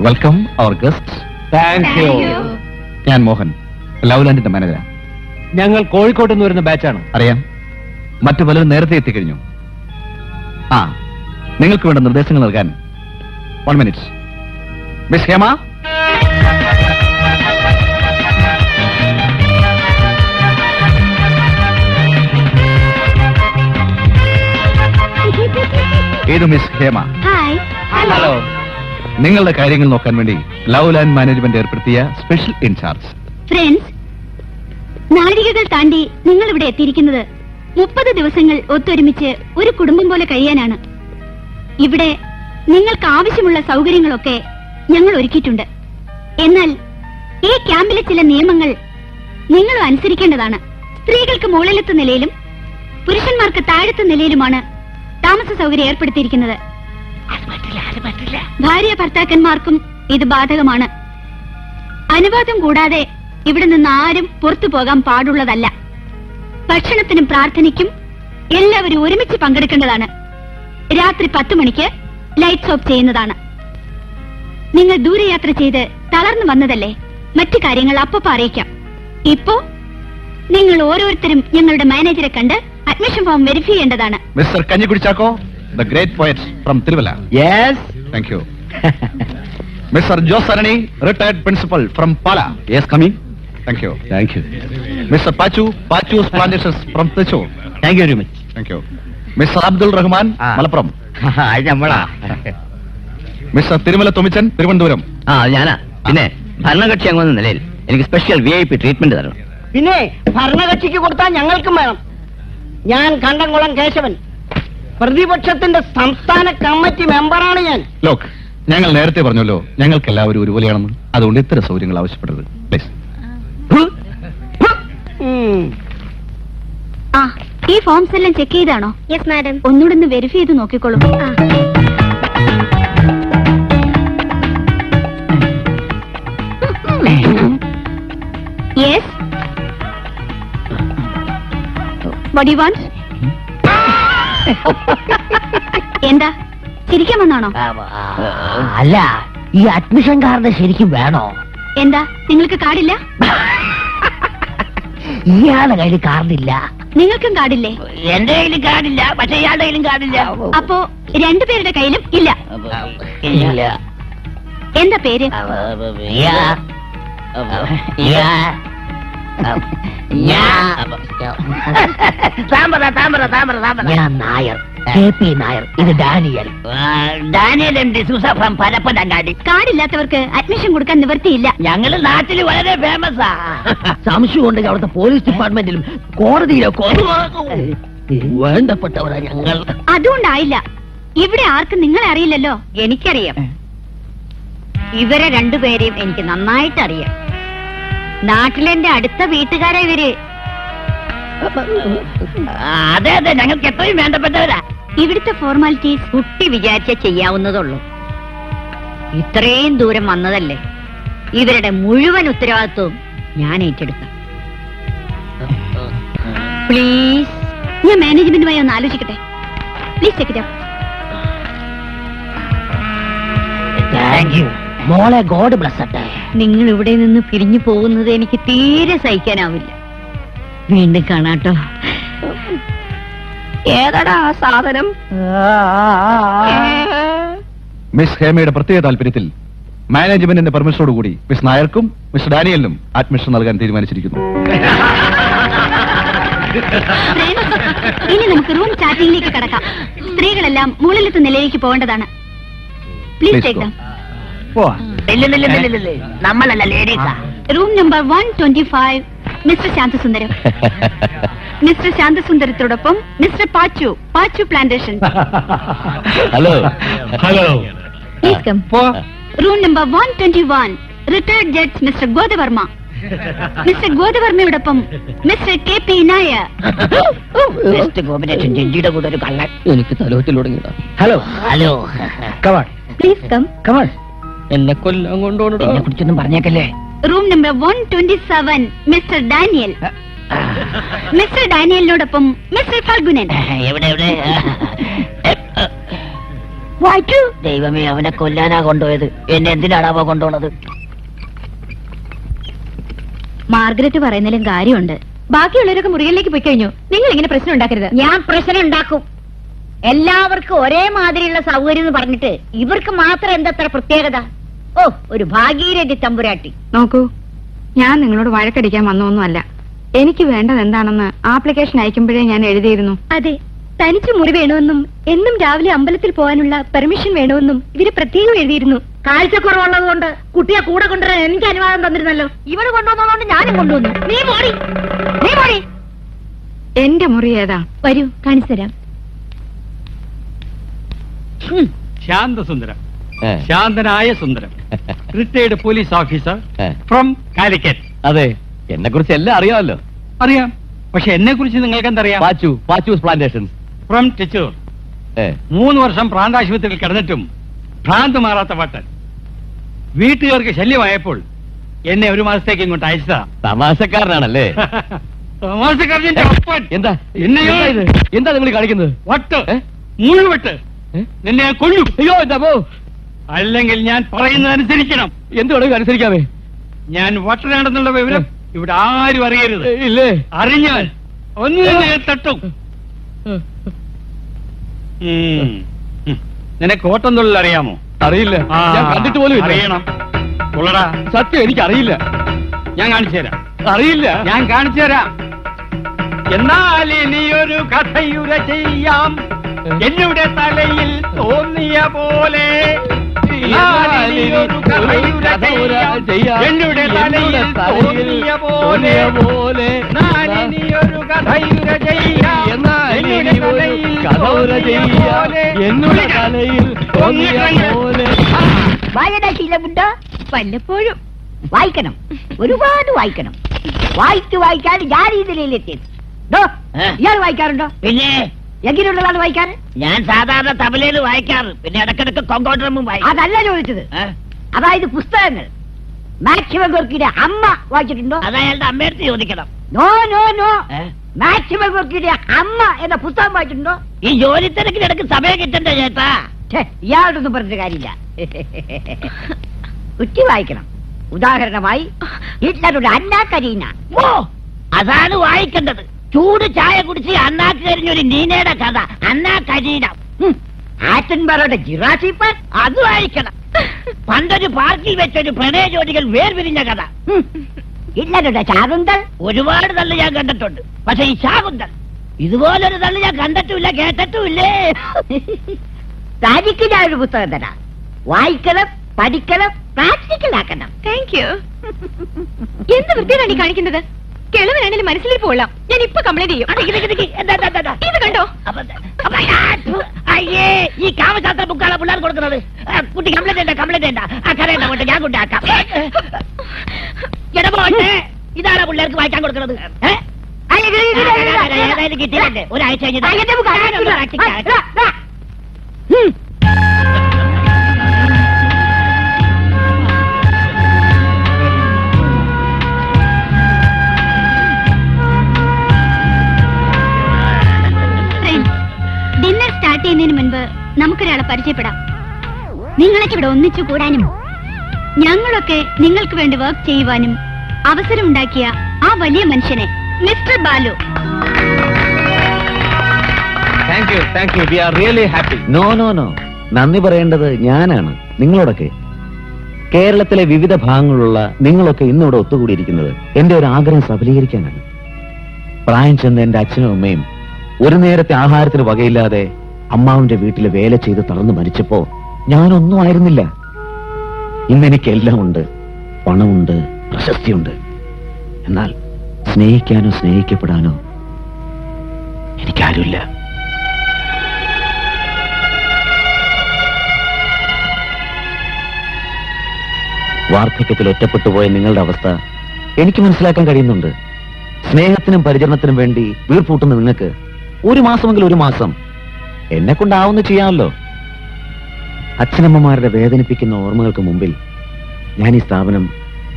welcome our guest. Thank you. ഞാൻ മോഹൻ, ലവ്ലാൻഡിന്റെ മാനേജർ. ഞങ്ങൾ കോഴിക്കോട്ട് നിന്ന് വരുന്ന ബാച്ചാണ്. അറിയാം, മറ്റു പലരും നേരത്തെ എത്തിക്കഴിഞ്ഞു. ആ, നിങ്ങൾക്ക് വേണ്ട നിർദ്ദേശങ്ങൾ നൽകാൻ 1 minute. മിസ് ഹേമ, ഇത് മിസ് ഹേമ. ഹായ്. ഹലോ. നിങ്ങളുടെ കാര്യങ്ങൾ നോക്കാൻ വേണ്ടി ലവ്ലാൻഡ് മാനേജ്മെന്റ് ഏർപ്പെടുത്തിയ സ്പെഷ്യൽ ഇൻചാർജ്. ഫ്രണ്ട്സ്, നാഴികകൾ താണ്ടി നിങ്ങൾ ഇവിടെ എത്തിയിരിക്കുന്നത് 30 ദിവസങ്ങൾ ഒത്തൊരുമിച്ച് ഒരു കുടുംബം പോലെ കഴിയാനാണ്. ഇവിടെ നിങ്ങൾക്ക് ആവശ്യമുള്ള സൗകര്യങ്ങളൊക്കെ ഞങ്ങൾ ഒരുക്കിയിട്ടുണ്ട്. എന്നാൽ ഈ ക്യാമ്പിലെ ചില നിയമങ്ങൾ നിങ്ങൾ അനുസരിക്കേണ്ടതാണ്. സ്ത്രീകൾക്ക് മുകളിലത്തെ നിലയിലും പുരുഷന്മാർക്ക് താഴത്തെ നിലയിലുമാണ് താമസ സൗകര്യം ഏർപ്പെടുത്തിയിരിക്കുന്നത്. ഭാര്യ ഭർത്താക്കന്മാർക്കും ഇത് ബാധകമാണ്. അനുവാദം കൂടാതെ ഇവിടെ നിന്ന് ആരും പുറത്തു പോകാൻ പാടുള്ളതല്ല. ഭക്ഷണത്തിനും പ്രാർത്ഥനയ്ക്കും എല്ലാവരും ഒരുമിച്ച് പങ്കെടുക്കേണ്ടതാണ്. രാത്രി 10 മണിക്ക് ലൈറ്റ്സ് ഓഫ് ചെയ്യുന്നതാണ്. നിങ്ങൾ ദൂരയാത്ര ചെയ്ത് തളർന്നു വന്നതല്ലേ, മറ്റു കാര്യങ്ങൾ അപ്പപ്പോ അറിയിക്കാം. ഇപ്പോ നിങ്ങൾ ഓരോരുത്തരും ഞങ്ങളുടെ മാനേജറെ കണ്ട് അഡ്മിഷൻ ഫോം വെരിഫൈ ചെയ്യേണ്ടതാണ്. മിസ്റ്റർ കഞ്ഞിക്കുടിച്ചാക്കോ, the great poet from Tiruvalla. Yes. Thank you. Mr. Josarani, retired principal from Pala. Yes, coming. Thank you. Thank you. Mr. Pachu's plantations from Thrissur. Thank you very much. Thank you. Mr. Abdul Rahman, Malappuram. നമ്മളാ. Mr. Tirumala Tomichan, Thiruvananthapuram. ഞാനാ. പിന്നെ ഭരണകക്ഷി അംഗമെന്ന നിലയിൽ എനിക്ക് special VIP treatment തരണം. പിന്നെ ഭരണകക്ഷിക്ക് കൊടുത്താൽ ഞങ്ങൾക്കും വേണം. ഞാൻ കണ്ടംകുളം കേശവൻ, പ്രതിപക്ഷത്തിന്റെ സംസ്ഥാന കമ്മിറ്റി മെമ്പറാണ് ഞാൻ. ലോക്ക്, ഞങ്ങൾ നേരത്തെ പറഞ്ഞല്ലോ ഞങ്ങൾക്ക് എല്ലാവരും ഒരുപോലെയാണെന്ന്. അതുകൊണ്ട് ഇത്തരം സൗകര്യങ്ങൾ ആവശ്യപ്പെടരുത് പ്ലീസ്. ആ, ഈ ഫോംസ് എല്ലാം ചെക്ക് ചെയ്താണോ? Yes madam. ഒന്നുകൂടെ ഒന്ന് വെരിഫൈ ചെയ്ത് നോക്കിക്കോളൂ. യെസ്. What you want? എന്താ ചിരിക്കാൻ വന്നാണോ? അല്ല, ഈ അഡ്മിഷൻ കാർഡ് ശരിക്കും വേണോ? എന്താ നിങ്ങൾക്ക് കാർഡില്ല? ഇയാളുടെ കയ്യിൽ കാർഡില്ല. നിങ്ങൾക്കും കാർഡില്ലേ? എന്റെ കയ്യിലും കാർഡില്ല, പക്ഷെ ഇയാളുടെ കയ്യിലും കാർഡില്ല. അപ്പോ രണ്ടുപേരുടെ കയ്യിലും ഇല്ല. ഇല്ല. എന്താ പേര്? ഞാൻ നായർ, KP നായർ. ഇത് Daniel. Daniel m D'Souza from Parappanangadi. കാർഡില്ലാത്തവർക്ക് അഡ്മിഷൻ കൊടുക്കാൻ നിവൃത്തിയില്ല. ഞങ്ങള് നാട്ടില് വളരെ ഫേമസാ. സംശയം ഉണ്ടെങ്കിൽ അവിടുത്തെ പോലീസ് ഡിപ്പാർട്ട്മെന്റിലും കോടതിയിലൊക്കെ വേണ്ടപ്പെട്ടവരാ ഞങ്ങൾ. അതുകൊണ്ടായില്ല. ഇവിടെ ആർക്കും നിങ്ങളെ അറിയില്ലല്ലോ. എനിക്കറിയാം. ഇവരെ രണ്ടുപേരെയും എനിക്ക് നന്നായിട്ട് അറിയാം. നാട്ടിലെന്റെ അടുത്ത വീട്ടുകാരാ ഇവര്. അതെ അതെ, ഞങ്ങൾക്ക് എത്രയും വേണ്ടപ്പെട്ടവരാ. ഇവിടുത്തെ ഫോർമാലിറ്റീസ് കുട്ടി വിചാരിച്ച ചെയ്യാവുന്നതുള്ളൂ. ഇത്രയും ദൂരം വന്നതല്ലേ, ഇവരുടെ മുഴുവൻ ഉത്തരവാദിത്വവും ഞാൻ ഏറ്റെടുക്കാം. പ്ലീസ്. ഞാൻ മാനേജ്മെന്റുമായി ഒന്ന് ആലോചിക്കട്ടെ. Please check it. Thank you മോളെ. God bless. നിങ്ങൾ ഇവിടെ നിന്ന് പിരിഞ്ഞു പോകുന്നത് എനിക്ക് തീരെ സഹിക്കാനാവില്ല. വീണ്ടും കാണാട്ടോ. ഏതാടാ ആ സാധനം? മിസ് ഹേമയുടെ പ്രത്യേക താല്പര്യത്തിൽ മാനേജ്മെന്റിന്റെ പെർമിഷനോടുകൂടി മിസ് നായർക്കും മിസ്റ്റർ ഡാനിയലിനും അഡ്മിഷൻ നൽകാൻ തീരുമാനിച്ചിരിക്കുന്നു. ഇനി നമുക്ക് റൂം ചാറ്റിംഗിലേക്ക് കടക്കാം. സ്ത്രീകളെല്ലാം മുകളിലത്തെ നിലയിലേക്ക് പോകേണ്ടതാണ്. Please take them. നമ്മളല്ല, ലേഡീസാ. Room number 125, mister Santhasundaram. Mister ശാന്തസുന്ദരത്തോടൊപ്പം mister Pachu plantation. Hello. Hello. Please come. Room number 121, retired judge mister Godavarma. Mister ഗോദവർമ്മയോടൊപ്പം mister KP Nair. Best combination. ജഡ്ജിയുടെ കൂടെ ഒരു കള്ളൻ. എനിക്ക് തലോട്ടിൽ തുടങ്ങിയതാ. Hello hello. Please come. എന്നെ കൊല്ലാൻ കൊണ്ടോണോ? എന്നെ കുറിച്ചൊന്നും പറഞ്ഞേക്കല്ലേ. Room number 127, mister Daniel. Mister ഡാനിയലിനോടൊപ്പം മിസ്റ്റർ ഫൽഗുനൻ. എവിടെ എവിടെ? വായിക്കൂ. ദൈവമേ, അവനെ കൊല്ലാനാ കൊണ്ടുപോയത്. എന്നെ എന്തിനാണാവോ കൊണ്ടുപോണത്? മാർഗരറ്റ് പറയുന്നതിലും കാര്യമുണ്ട്. ബാക്കിയുള്ളവരൊക്കെ മുറികളിലേക്ക് പോയി കഴിഞ്ഞു. നിങ്ങൾ ഇങ്ങനെ പ്രശ്നം ഉണ്ടാക്കരുത്. ഞാൻ പ്രശ്നം ഉണ്ടാക്കും. എല്ലാവർക്കും ഒരേ മാതിരിയുള്ള സൗകര്യം എന്ന് പറഞ്ഞിട്ട് ഇവർക്ക് മാത്രം എന്തത്ര പ്രത്യേകത? ഓ, ഒരു ഭാഗീരഥി തമ്പുരാട്ടി. നോക്കൂ, ഞാൻ നിങ്ങളോട് വഴക്കടിക്കാൻ വന്നൊന്നുമല്ല. എനിക്ക് വേണ്ടത് എന്താണെന്ന് ആപ്ലിക്കേഷൻ അയക്കുമ്പോഴേ ഞാൻ എഴുതിയിരുന്നു. അതെ, തനിച്ച് മുറി വേണമെന്നും എന്നും രാവിലെ അമ്പലത്തിൽ പോകാനുള്ള പെർമിഷൻ വേണമെന്നും ഇവര് പ്രത്യേകം എഴുതിയിരുന്നു. കാഴ്ചക്കുറവുള്ളത് കൊണ്ട് കുട്ടിയെ കൂടെ കൊണ്ടുവരാൻ എനിക്ക് അനുവാദം തന്നിരുന്നല്ലോ. ഇവര് കൊണ്ടുവന്നതുകൊണ്ട് ഞാനും കൊണ്ടുവന്നു. നീ മോടി. എന്റെ മുറി ഏതാ? വരൂ, കാണിച്ചു തരാം. ശാന്തസുന്ദരം. ശാന്തനായ Sundaram. Retired police officer from Calicut. അതെ, എന്നെ കുറിച്ച് എല്ലാം അറിയാമല്ലോ. അറിയാം, പക്ഷെ എന്നെ കുറിച്ച് നിങ്ങൾക്ക് എന്തറിയാം? Pachu plantation from ടെച്ചൂർ. 3 വർഷം പ്രാന്താശുപത്രിയിൽ കിടന്നിട്ടും ഭ്രാന്ത് മാറാത്ത പട്ടൻ. വീട്ടുകാർക്ക് ശല്യമായപ്പോൾ എന്നെ 1 മാസത്തേക്ക് ഇങ്ങോട്ട് അയച്ചതാ. തമാശക്കാരനാണല്ലേ? തമാശക്കാരന്റെ ഒപ്പൻ. എന്താ എന്നെയോ എന്താ നിങ്ങൾ കാണിക്കുന്നത്? വട്ട്, മുഴുവട്ട് നിന്നെ ഞാൻ കൊല്ലും. അയ്യോ, എന്താ പോ. അല്ലെങ്കിൽ ഞാൻ പറയുന്നതനുസരിക്കണം. എന്തുവേണമെങ്കിൽ അനുസരിക്കാമേ. ഞാൻ വട്ടനാണെന്നുള്ള വിവരം ഇവിടെ ആരും അറിയരുത്. ഇല്ലേ? അറിഞ്ഞാൽ ഒന്ന് തട്ടും. നിനക്ക് ഓട്ടം തൊഴിൽ അറിയാമോ? അറിയില്ല, ഞാൻ കണ്ടിട്ട് പോലും ഇല്ല. അറിയണം. ഉള്ളടാ, സത്യം എനിക്ക് അറിയില്ല. ഞാൻ കാണിച്ചു തരാം. അറിയില്ല, ഞാൻ കാണിച്ചു തരാം. എന്നാൽ ഇനിയൊരു കഥയുര ചെയ്യാം എന്നുടെ തലയിൽ തോന്നിയ പോലെ. എന്നുടെ തലയിൽ തോന്നിയ പോലെ. ഒരു കഥയുര ചെയ്യാം എന്നുടെ തലയിൽ തോന്നിയ പോലെ. വായന ശീലമുണ്ടോ? വല്ലപ്പോഴും വായിക്കണം, ഒരുപാട് വായിക്കണം. വായിക്കാൻ ഞാൻ ഈ നിലയിലെത്തിയത്. ഇയാൾ വായിക്കാറുണ്ടോ? പിന്നെ എങ്ങനെയുള്ളതാണ് വായിക്കാൻ? ഞാൻ സാധാരണ തബലയിൽ വായിക്കാറ്, പിന്നെ ഇടക്കിടക്ക് കൊങ്കോട്രമും വായിക്കും. അതല്ല ചോദിച്ചത്. അതായത് പുസ്തകങ്ങൾ. മാക്സിമം ഗോർക്കിയുടെ അമ്മ വായിച്ചിട്ടുണ്ടോ? അത് അയാളുടെ അമ്മയടുത്ത് ചോദിക്കണം. നോ നോ നോ, മാക്സിമം ഗോർക്കിയുടെ അമ്മ എന്ന പുസ്തകം വായിച്ചിട്ടുണ്ടോ? ഈ ജോലി തിരക്കിനിടക്ക് സമയം കിട്ടണ്ടേ ചേട്ടാ? ഇയാളോടൊന്നും പറഞ്ഞ കാര്യമില്ല. കുറ്റി വായിക്കണം. ഉദാഹരണമായി ഹിറ്റ്ലറുടെ അന്ന കരീന. ഓ, അതാണ് വായിക്കേണ്ടത്. ചൂട് ചായ കുടിച്ച് അണ്ണാക്ക് കരിഞ്ഞൊരു നീനയുടെ കഥ, അണ്ണാ കരീനം. ആറ്റൻബാറോടെ ജിറാസിപ്പ് അത് വായിക്കണം. പണ്ടൊരു പാർക്കിൽ വെച്ചൊരു പ്രണയ ജോഡികൾ വേർപിരിഞ്ഞ കഥ. ഇല്ലരുടെ ശാകുന്തൾ ഒരുപാട് തള്ളു ഞാൻ കണ്ടിട്ടുണ്ട്. പക്ഷെ ഈ ശാകുന്തൾ ഇതുപോലൊരു തള്ളു ഞാൻ കണ്ടിട്ടുമില്ല, കേട്ടിട്ടുമില്ലേ. താജിക്ക് ഞാൻ ഒരു പുസ്തകം തരാം. വായിക്കണം, പഠിക്കണം, പ്രാക്ടിക്കലാക്കണം. Thank you. എന്ത് വൃത്തിയാണ് കാണിക്കുന്നത്? കിളവനാണെങ്കിലും മനസ്സിലേക്ക് കൊള്ളാം. ഞാൻ ഇപ്പൊ കംപ്ലൈന്റ് ചെയ്യും. ഇത് കണ്ടോ? അയ്യേ, ഈ കാമശാസ്ത്ര ബുക്കാണ് പിള്ളേർ കൊടുക്കുന്നത്. കുട്ടി കംപ്ലൈന്റ് ചെയ്യണ്ട, ആ കരയണ്ട അങ്ങോട്ട്, ഞാൻ കൊണ്ടാക്കാം. ഇടപോട്ടെ, ഇതാണ് പിള്ളേർക്ക് വായിക്കാൻ കൊടുക്കുന്നത്. ഏതായാലും കിട്ടിയില്ലേ, ഒരാഴ്ച കഴിഞ്ഞ് ഡിന്നർ സ്റ്റാർട്ട് ചെയ്യുന്നതിന് മുൻപ് നമുക്കൊരാളെ പരിചയപ്പെടാം. നിങ്ങളൊക്കെ ഇവിടെ ഒന്നിച്ചു കൂടാനും ഞങ്ങളൊക്കെ നിങ്ങൾക്ക് വേണ്ടി വർക്ക് ചെയ്യുവാനും അവസരമുണ്ടാക്കിയ ആ വലിയ മനുഷ്യനെ, Mister Balu. Thank you. We are really happy. No no no, നന്ദി പറയേണ്ടത് ഞാനാണ്, നിങ്ങളോടൊക്കെ. കേരളത്തിലെ വിവിധ ഭാഗങ്ങളിലുള്ള നിങ്ങളൊക്കെ ഇന്നിവിടെ ഒത്തുകൂടിയിരിക്കുന്നത് എന്റെ ഒരു ആഗ്രഹം സഫലീകരിക്കാനാണ്. പ്രായം ചെന്ന എന്റെ അച്ഛനും അമ്മയും ഒരു നേരത്തെ ആഹാരത്തിന് വകയില്ലാതെ അമ്മാവിന്റെ വീട്ടിലെ വേല ചെയ്ത് തളർന്നു മരിച്ചപ്പോ ഞാനൊന്നും ആയിരുന്നില്ല. ഇന്നെനിക്കെല്ലാം ഉണ്ട്, പണമുണ്ട്, പ്രശസ്തിയുണ്ട്. എന്നാൽ സ്നേഹിക്കാനോ സ്നേഹിക്കപ്പെടാനോ എനിക്കാരുമില്ല. വാർദ്ധക്യത്തിൽ ഒറ്റപ്പെട്ടുപോയ നിങ്ങളുടെ അവസ്ഥ എനിക്ക് മനസ്സിലാക്കാൻ കഴിയുന്നുണ്ട്. സ്നേഹത്തിനും പരിചരണത്തിനും വേണ്ടി വീർപ്പൂട്ടുന്ന നിങ്ങൾക്ക് ഒരു മാസമെങ്കിലും ഒരു മാസം എന്നെ കൊണ്ടാവുന്ന ചെയ്യാമല്ലോ. അച്ഛനമ്മമാരുടെ വേദനിപ്പിക്കുന്ന ഓർമ്മകൾക്ക് മുമ്പിൽ ഞാൻ ഈ സ്ഥാപനം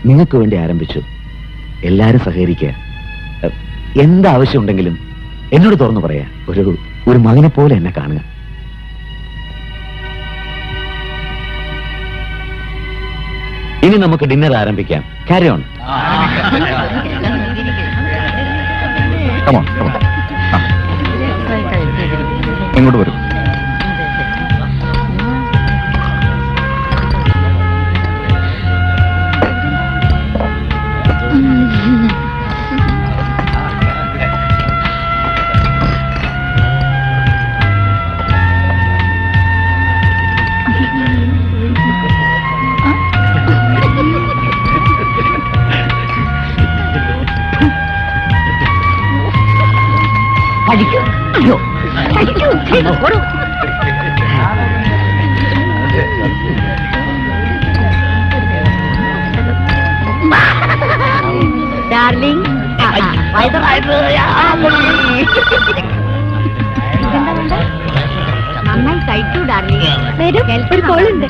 നിങ്ങൾക്ക് വേണ്ടി ആരംഭിച്ചു. എല്ലാരും സഹകരിക്കുക. എന്താവശ്യമുണ്ടെങ്കിലും എന്നോട് തുറന്നു പറയാ. ഒരു മകനെ പോലെ എന്നെ കാണുക. ഇനി നമുക്ക് ഡിന്നർ ആരംഭിക്കാം. Carry on. Come on, come on. ഇങ്ങോട്ട് വരും. പഠിക്കൂ. അയ്യോ, പഠിക്കൂ. ഓടൂ. ഡാർലിംഗ്, നന്നായി കഴിക്കൂ ഡാർലിംഗ്. ഒരു കോളുണ്ട്.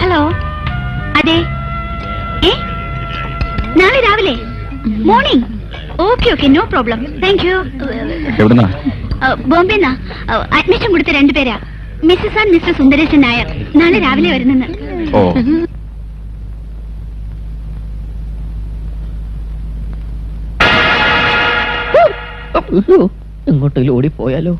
ഹലോ, അതെ. നാളെ രാവിലെ morning. Okay, no problem. Thank you. എവിടുന്നാ? ബോംബെന്നാ. അഡ്മിഷൻ കൊടുത്ത രണ്ടുപേരാ, missus and mister Sundaresan Nair. നാളെ രാവിലെ വരുന്നെന്ന്. ഓ, എങ്ങോട്ടെങ്കിലും ഓടിപ്പോയാലോ?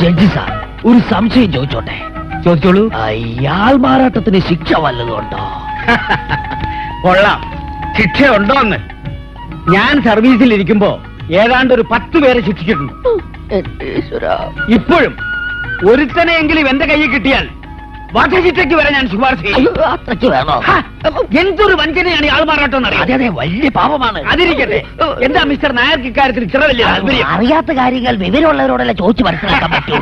ജഡ്ജി സാർ, ഒരു സംശയം ചോദിച്ചോട്ടെ? ചോദിച്ചോളൂ. ഇയാൾ മാറാട്ടത്തിന് ശിക്ഷ വല്ലതുണ്ടോ? കൊള്ളാം. ശിക്ഷയുണ്ടോന്ന് ഞാൻ സർവീസിൽ ഇരിക്കുമ്പോ ഏതാണ്ട് ഒരു 10 പേരെ ശിക്ഷിച്ചിട്ടുണ്ട്. ഇപ്പോഴും ഒരുത്തനെയെങ്കിലും എന്റെ കയ്യിൽ കിട്ടിയാൽ വധശിക്ഷയ്ക്ക് വരെ ഞാൻ ശുപാർശ ചെയ്യും. അത്രയ്ക്ക് വേണോ? എന്തൊരു വഞ്ചനയാണ് ആൾ മാറാട്ടം. അതെ, വലിയ പാപമാണ്. അതിരിക്കട്ടെ, എന്താ മിസ്റ്റർ നായർക്ക് ഇക്കാര്യത്തിൽ ഇത്ര വലിയ താല്പര്യം? അറിയാത്ത കാര്യങ്ങൾ വിവരമുള്ളവരോടല്ല ചോദിച്ചു മനസ്സിലാക്കാൻ പറ്റൂ.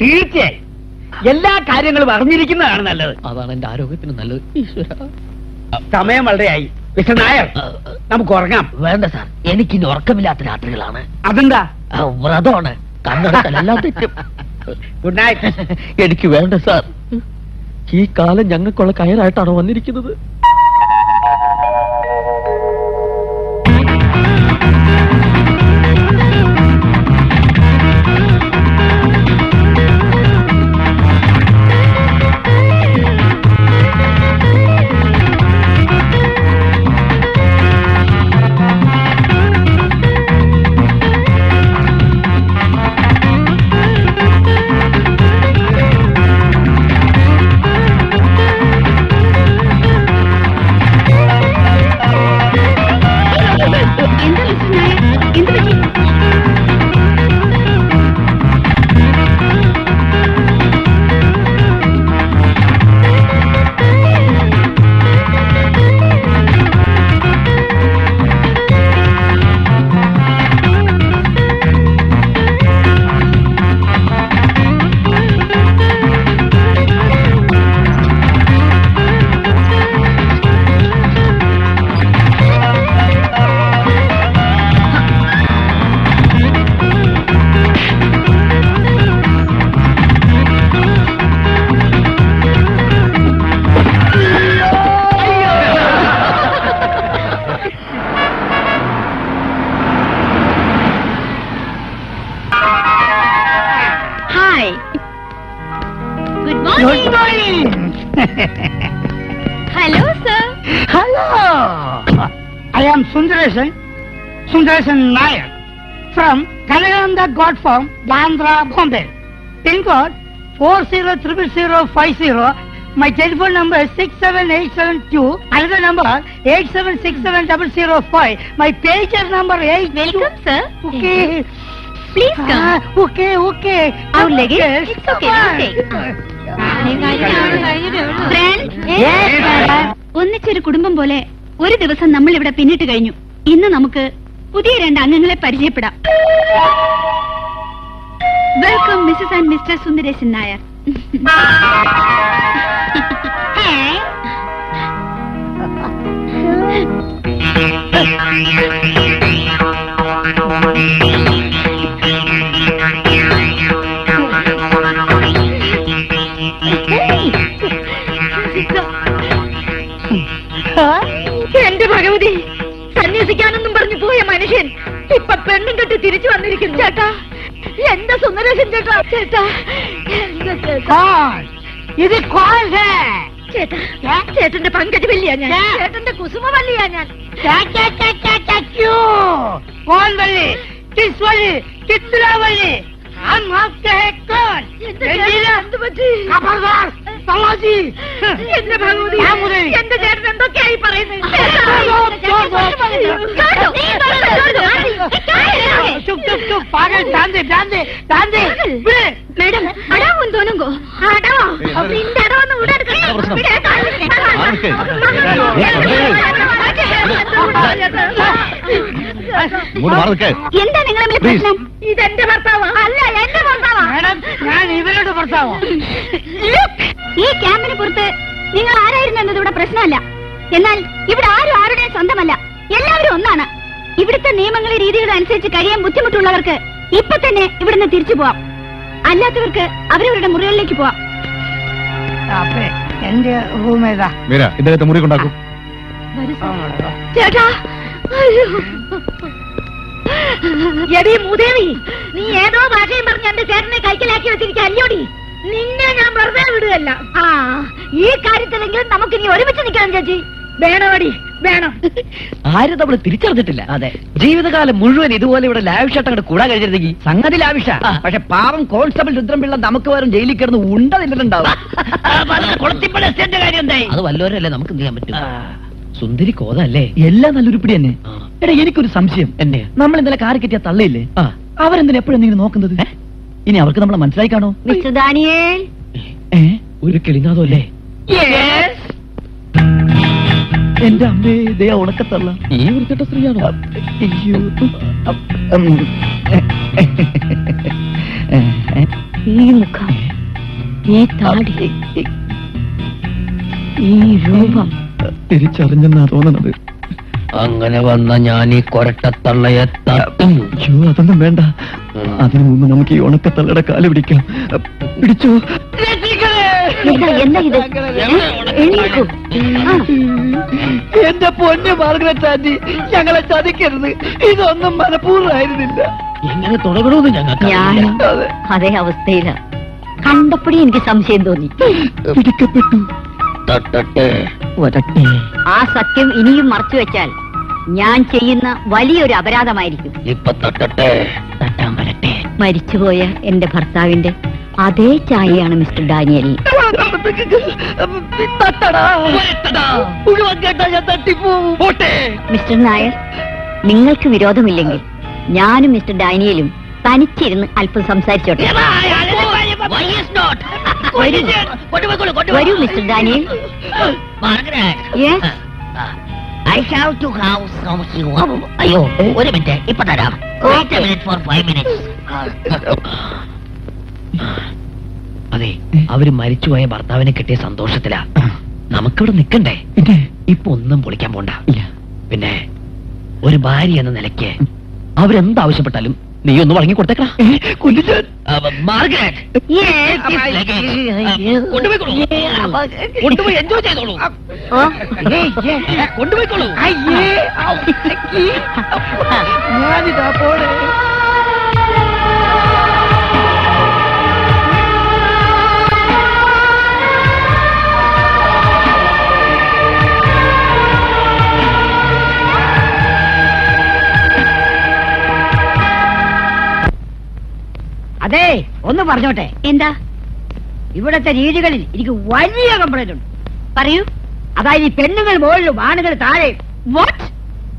തീർച്ചയായും എല്ലാ കാര്യങ്ങളും അറിഞ്ഞിരിക്കുന്നതാണ് നല്ലത്. അതാണ് എന്റെ ആരോഗ്യത്തിന് നല്ലത്. സമയം വളരെയായി. മിസ്റ്റർ നായർ, നമുക്ക് ഉറങ്ങാം. വേണ്ട സാർ, എനിക്കിനി ഉറക്കമില്ലാത്ത രാത്രികളാണ്. അതെന്താ? വ്രതമാണ്. കണ്ണെടുക്കലെല്ലാം തെറ്റും. Good night. എനിക്ക് വേണ്ട സാർ. ഈ കാലം ഞങ്ങൾക്കുള്ള കയറായിട്ടാണോ വന്നിരിക്കുന്നത്? Good Good morning morning. Hello sir Hello. I am Sundaresan Nair from Kalagananda God Farm, Bandra, Bombay. Pin code 400050. My telephone number is 67872. Another number 8767005. My pager number 8. Welcome sir Okay. Please come Okay. Our luggage? Yes, It's okay, come we'll on. Yes, madam. ഒന്നിച്ചൊരു കുടുംബം പോലെ ഒരു ദിവസം നമ്മൾ ഇവിടെ പിന്നിട്ട് കഴിഞ്ഞു. ഇന്ന് നമുക്ക് പുതിയ 2 അംഗങ്ങളെ പരിചയപ്പെടാം. Welcome Missus and mister Sundaresan Nair. എന്റെ ഭഗവതി, സന്യസിക്കാനെന്നും പറഞ്ഞു പോയ മനുഷ്യൻ ഇപ്പൊ പെണ്ണും കെട്ടി തിരിച്ചു വന്നിരിക്കുന്നു. ചേട്ടാ, എന്റെ സുന്ദരേശൻ ചേട്ടാ, ചേട്ടാ, എന്റെ ചേട്ടാ. ഇത് कौन है? ചേട്ടാ, ചേട്ടന്റെ പങ്കജവല്ലിയാ ഞാൻ, ചേട്ടന്റെ കുസുമവല്ലിയാ ഞാൻ. क्यों? कौन वाली? किस वाली? कितना वाली? हम आपके हैं कौन? എന്റെ ചേട്ടന് എന്ത് പറ്റി? खबरदार तलाशी. എന്റെ ഭഗവതി, ഞാൻ മുതൽ. എന്റെ ചേട്ടൻ എന്തൊക്കെയായി പറയുന്നത്? चुप पागल ध्यान दे മേഡം അടാവും തോന്നുങ്കോ അടവോ? നിന്റെ അടവൊന്നും ഇവിടെ എന്താ നിങ്ങളെ പ്രശ്നം? ഇതെന്റെ ഭർത്താവാ? അല്ല, എന്റെ ഭർത്താവാ. मैडम ഞാൻ ഇവരുടെ ഭർത്താവോ? ഈ ക്യാമ്പിന് പുറത്ത് നിങ്ങൾ ആരായിരുന്നു എന്നത് ഇവിടെ പ്രശ്നമല്ല. എന്നാൽ ഇവിടെ ആരും ആരുടെയും സ്വന്തമല്ല, എല്ലാവരും ഒന്നാണ്. ഇവിടുത്തെ നിയമങ്ങളും രീതികളും അനുസരിച്ച് കഴിയാൻ ബുദ്ധിമുട്ടുള്ളവർക്ക് ഇപ്പൊ തന്നെ ഇവിടുന്ന് തിരിച്ചു പോവാം. അല്ലാത്തവർക്ക് അവരവരുടെ മുറികളിലേക്ക് പോവാം. എന്റെ റൂം ഏതാ? ഇദ്ദേഹത്തെ മുറി കൊണ്ടാക്കും. ചേട്ടാ, അയ്യോ. എടീ മൂദേവി, നീ ഏതോ ഭാഷയും പറഞ്ഞ് എന്റെ ചേട്ടനെ കൈക്കലാക്കി വെച്ചിരിക്കുക അല്ലോടി. നിന്നെ ഞാൻ വെറുതെ വിടുകയല്ല. ആ, ഈ കാര്യത്തിലെങ്കിലും നമുക്ക് ഇനി ഒരുമിച്ച് നിൽക്കണം ചേച്ചി. വേണോടി, വേണം. ആരും നമ്മൾ തിരിച്ചറിഞ്ഞിട്ടില്ല. അതെ, ജീവിതകാലം മുഴുവൻ ഇതുപോലെ ഇവിടെ ലാവിഷായിട്ട് അങ്ങോട്ട് കൂടാൻ കഴിഞ്ഞിരുന്നെങ്കിൽ സംഗതി ലാവിഷ. പക്ഷെ പാവം കോൺസ്റ്റബിൾ രുദ്രംപിള്ള നമുക്ക് വരും ജയിലിൽ കിടന്ന് ഉണ്ട നിന്നിട്ടുണ്ടാവും. അത് വല്ലവരല്ലേ നമുക്ക് എന്ത് ചെയ്യാൻ പറ്റും? സുന്ദരി കോതല്ലേ, എല്ലാം നല്ലൊരുപ്പിടി തന്നെ. എടാ, എനിക്കൊരു സംശയം. എന്നെ നമ്മൾ ഇന്നലെ കാറി കെട്ടിയ തള്ളയില്ലേ, അവരെന്തിനാ എപ്പോഴെന്തെങ്കിലും നോക്കുന്നത്? ഇനി അവർക്ക് നമ്മളെ മനസ്സിലായി കാണോ? മിസ്റ്റർ ദാനിയേൽ, ഒരു കിളിനാഥോ അല്ലേ? എന്റെ അമ്മേ, ഇതേ ഉണക്കത്തള്ള ഈ വൃത്തിട്ട സ്ത്രീയാണോ? അയ്യോ. ഈ മുഖം, ഈ താടി, ഈ രൂപം തിരിച്ചറിഞ്ഞെന്നാ തോന്നണത്. അങ്ങനെ വന്ന ഞാൻ ഈ കൊരട്ടത്തള്ളയെ തട്ടും. അയ്യോ, അതൊന്നും വേണ്ട. അതിനു മുമ്പ് നമുക്ക് ഈ ഉണക്കത്തള്ളയുടെ കാല് പിടിക്കാം. പിടിച്ചോ. എന്താ ഇത്? എണീക്കൂ. എന്റെ പൊന്നു മാർഗരറ്റ് ആന്റി, ഞങ്ങളെ ചതിക്കരുത്. ഇതൊന്നും മനഃപൂർവ്വമായിരുന്നില്ല. എങ്ങനെ തുടങ്ങണമെന്ന് ഞങ്ങൾക്ക് ഞാനും അതേ അവസ്ഥയില. കണ്ടപ്പോഴേ എനിക്ക് സംശയം തോന്നി. പിടിക്കപ്പെട്ടു. തട്ടട്ടെ വരട്ടെ. ആ സത്യം ഇനിയും മറച്ചു വെച്ചാൽ ഞാൻ ചെയ്യുന്ന വലിയൊരു അപരാധമായിരിക്കും. ഇപ്പൊ തട്ടട്ടെ. തട്ടാൻ വരട്ടെ. മരിച്ചുപോയ എന്റെ ഭർത്താവിന്റെ അതേ ചായയാണ് മിസ്റ്റർ ഡാനിയൽ. മിസ്റ്റർ നായർ, നിങ്ങൾക്ക് വിരോധമില്ലെങ്കിൽ ഞാനും മിസ്റ്റർ ഡാനിയലും തനിച്ചിരുന്ന് അല്പം സംസാരിച്ചോട്ടെ. വരൂ mister Daniel. Yes. I have to have some you. അയ്യോ, ഒരു മിനിറ്റ്, ഇപ്പൊ തരാം. Wait a minute for 5 minutes. അതെ, അവര് മരിച്ചുപോയ ഭർത്താവിനെ കിട്ടിയ സന്തോഷത്തിലാ. നമുക്കിവിടെ നിക്കണ്ടേ? ഇപ്പൊ ഒന്നും പൊളിക്കാൻ പോണ്ട. പിന്നെ ഒരു ഭാര്യ എന്ന നിലയ്ക്ക് അവരെന്താവശ്യപ്പെട്ടാലും നീ ഒന്ന് വഴങ്ങി കൊടുത്തേക്കടാ. കൊണ്ടുപോയി എൻജോയ് ചെയ്തോളൂ. കൊണ്ടുപോയിക്കോളൂ. ഞാനിതാ പോണേ. ഒന്ന് പറഞ്ഞോട്ടെ. എന്താ? ഇവിടത്തെ രീതികളിൽ എനിക്ക് വലിയ കംപ്ലൈന്റ് ഉണ്ട്. പറയൂ. അതായത് ഈ പെണ്ണുങ്ങൾ മുകളിലും ആണുങ്ങൾ താഴെ. വാട്ട്?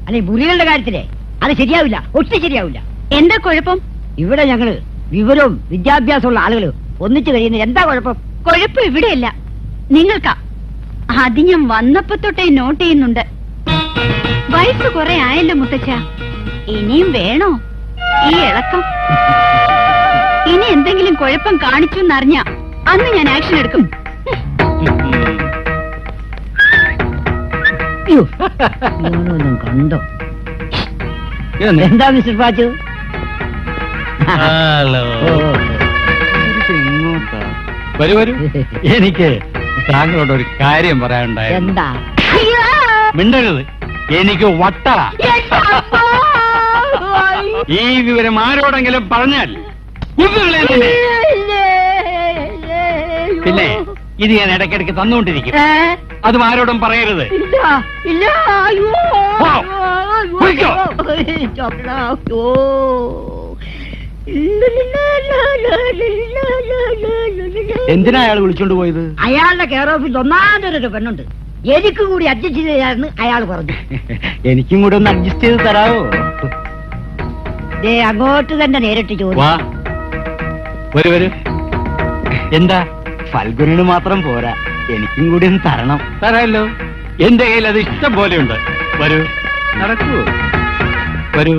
അല്ലെ മുറികളുടെ കാര്യത്തിലെ അത് ശരിയാവില്ല, ഒട്ടും ശരിയാവില്ല. എന്താ കുഴപ്പം? ഇവിടെ ഞങ്ങള് വിവരവും വിദ്യാഭ്യാസമുള്ള ആളുകൾ ഒന്നിച്ചു കഴിയുന്നത് എന്താ കുഴപ്പം? കുഴപ്പം ഇവിടെയല്ല, നിങ്ങൾക്കാ. അത് ഞാൻ വന്നപ്പോ തൊട്ടേ നോട്ട് ചെയ്യുന്നുണ്ട്. വയസ്സ് കുറെ ആയല്ലോ മുത്തച്ഛ, ഇനിയും വേണോ ഈ ഇളക്കം? ഇനി എന്തെങ്കിലും കുഴപ്പം കാണിച്ചു എന്നറിഞ്ഞ അന്ന് ഞാൻ ആക്ഷൻ എടുക്കും. കണ്ടോ? എന്താ മിസ്റ്റർ പാച്ചു? വരൂ വരൂ. എനിക്ക് താങ്കളോട് ഒരു കാര്യം പറയാനുണ്ടായിരുന്നു. എന്താ? മിണ്ടരുത്, എനിക്ക് വട്ട. ഈ വിവരം ആരോടെങ്കിലും പറഞ്ഞാൽ കുന്നുകളെ പിന്നെ ഇത് ഞാൻ ഇടയ്ക്കിടയ്ക്ക് തന്നുകൊണ്ടിരിക്കും. അതും ആരോടും പറയരുത്. പോ, പോയിക്കോ. എന്തിനാ അയാൾ വിളിച്ചോണ്ട് പോയത്? അയാളുടെ കെയർ ഓഫീസിൽ ഒന്നാമതൊരു പെണ്ണുണ്ട്, എനിക്ക് കൂടി അഡ്ജസ്റ്റ് ചെയ്യാന്ന് അയാൾ പറഞ്ഞു. എനിക്കും കൂടെ ഒന്ന് അഡ്ജസ്റ്റ് ചെയ്ത് തരാവോ? അങ്ങോട്ട് തന്നെ നേരിട്ട് ചോദിച്ചു. വാ, വരൂ വരൂ. എന്താ? ഫൽഗുനിന് മാത്രം പോരാ, എനിക്കും കൂടി ഒന്ന് തരണം. തരാമല്ലോ, എന്റെ കയ്യിൽ അത് ഇഷ്ടം പോലെയുണ്ട്. വരൂ, നടക്കൂ, വരൂ.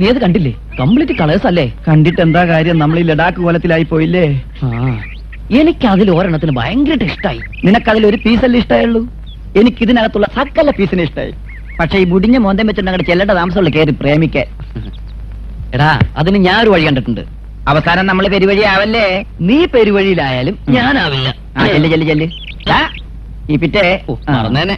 നീ അത് കണ്ടില്ലേ? കംപ്ലീറ്റ് കളേഴ്സ് അല്ലേ? കണ്ടിട്ട് എന്താ കാര്യം, നമ്മൾ ഈ ലഡാക്ക് കോലത്തിലായി പോയില്ലേ? എനിക്ക് അതിൽ ഒരെണ്ണത്തിന് ഭയങ്കര ഇഷ്ടായി. നിനക്കതിൽ ഒരു പീസല്ലേ ഇഷ്ടമായുള്ളൂ? എനിക്ക് ഇതിനകത്തുള്ള സകല പീസിനെ ഇഷ്ടമായി. പക്ഷെ ഈ മുടിഞ്ഞ മോന്തം വെച്ചിട്ട് അങ്ങോട്ട് ചെല്ലേണ്ട താമസമുള്ള കയറി പ്രേമിക്കാൻ. എടാ, അതിന് ഞാൻ ഒരു വഴി കണ്ടിട്ടുണ്ട്. അവസാനം നമ്മൾ പെരുവഴിയാവല്ലേ? നീ പെരുവഴിയിലായാലും ഞാനാവില്ല. ചെല്ല് ചെല്ല് ചെല്ല്. ഈ പിറ്റേ മറന്നേനെ.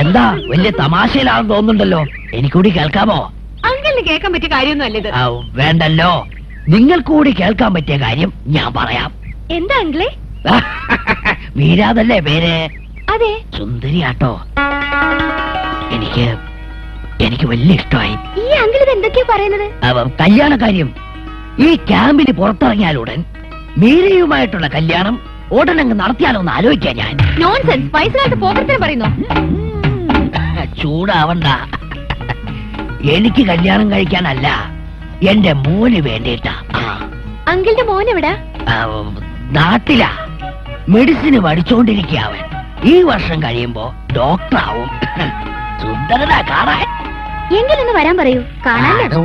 എന്താ വലിയ തമാശയിലാണെന്ന് തോന്നുന്നുണ്ടല്ലോ? എനിക്കൂടി കേൾക്കാമോ? അങ്കിളിന് കേൾക്കാൻ പറ്റിയ കാര്യമൊന്നും ഇത്. വേണ്ടല്ലോ, നിങ്ങൾ കൂടി കേൾക്കാൻ പറ്റിയ കാര്യം ഞാൻ പറയാം. എന്താ അങ്കിളെ? വീരാതല്ലേ പേര്? അതെ. സുന്ദരിയാട്ടോ. എനിക്ക് വലിയ ഇഷ്ടമായി. ഈ അങ്കിൾ ഇത് എന്തൊക്കെയാ പറയുന്നത്? കല്യാണ കാര്യം ഈ ക്യാമ്പിന് പുറത്തിറങ്ങിയാലുടൻ മീരയുമായിട്ടുള്ള കല്യാണം ഉടനങ്ങ് നടത്തിയാലോ എന്ന് ആലോചിക്കാൻ ഞാൻ. നോൺസെൻസ്. വയസ്സുകാലത്ത് പോകത്തിന് പറയുന്നു. ചൂടാവണ്ട. എനിക്ക് കല്യാണം കഴിക്കാനല്ല, എന്റെ മോന് വേണ്ടിയിട്ടാ. അങ്കിളിന്റെ മോൻ എവിടാ? നാട്ടിലാ. മെഡിസിന് പഠിച്ചോണ്ടിരിക്കുക അവൻ. ഈ വർഷം കഴിയുമ്പോ ഡോക്ടറാവും. സുന്ദരനാ കാണാൻ. എങ്കിലൊന്ന് വരാൻ പറയൂ, കാണാനോ?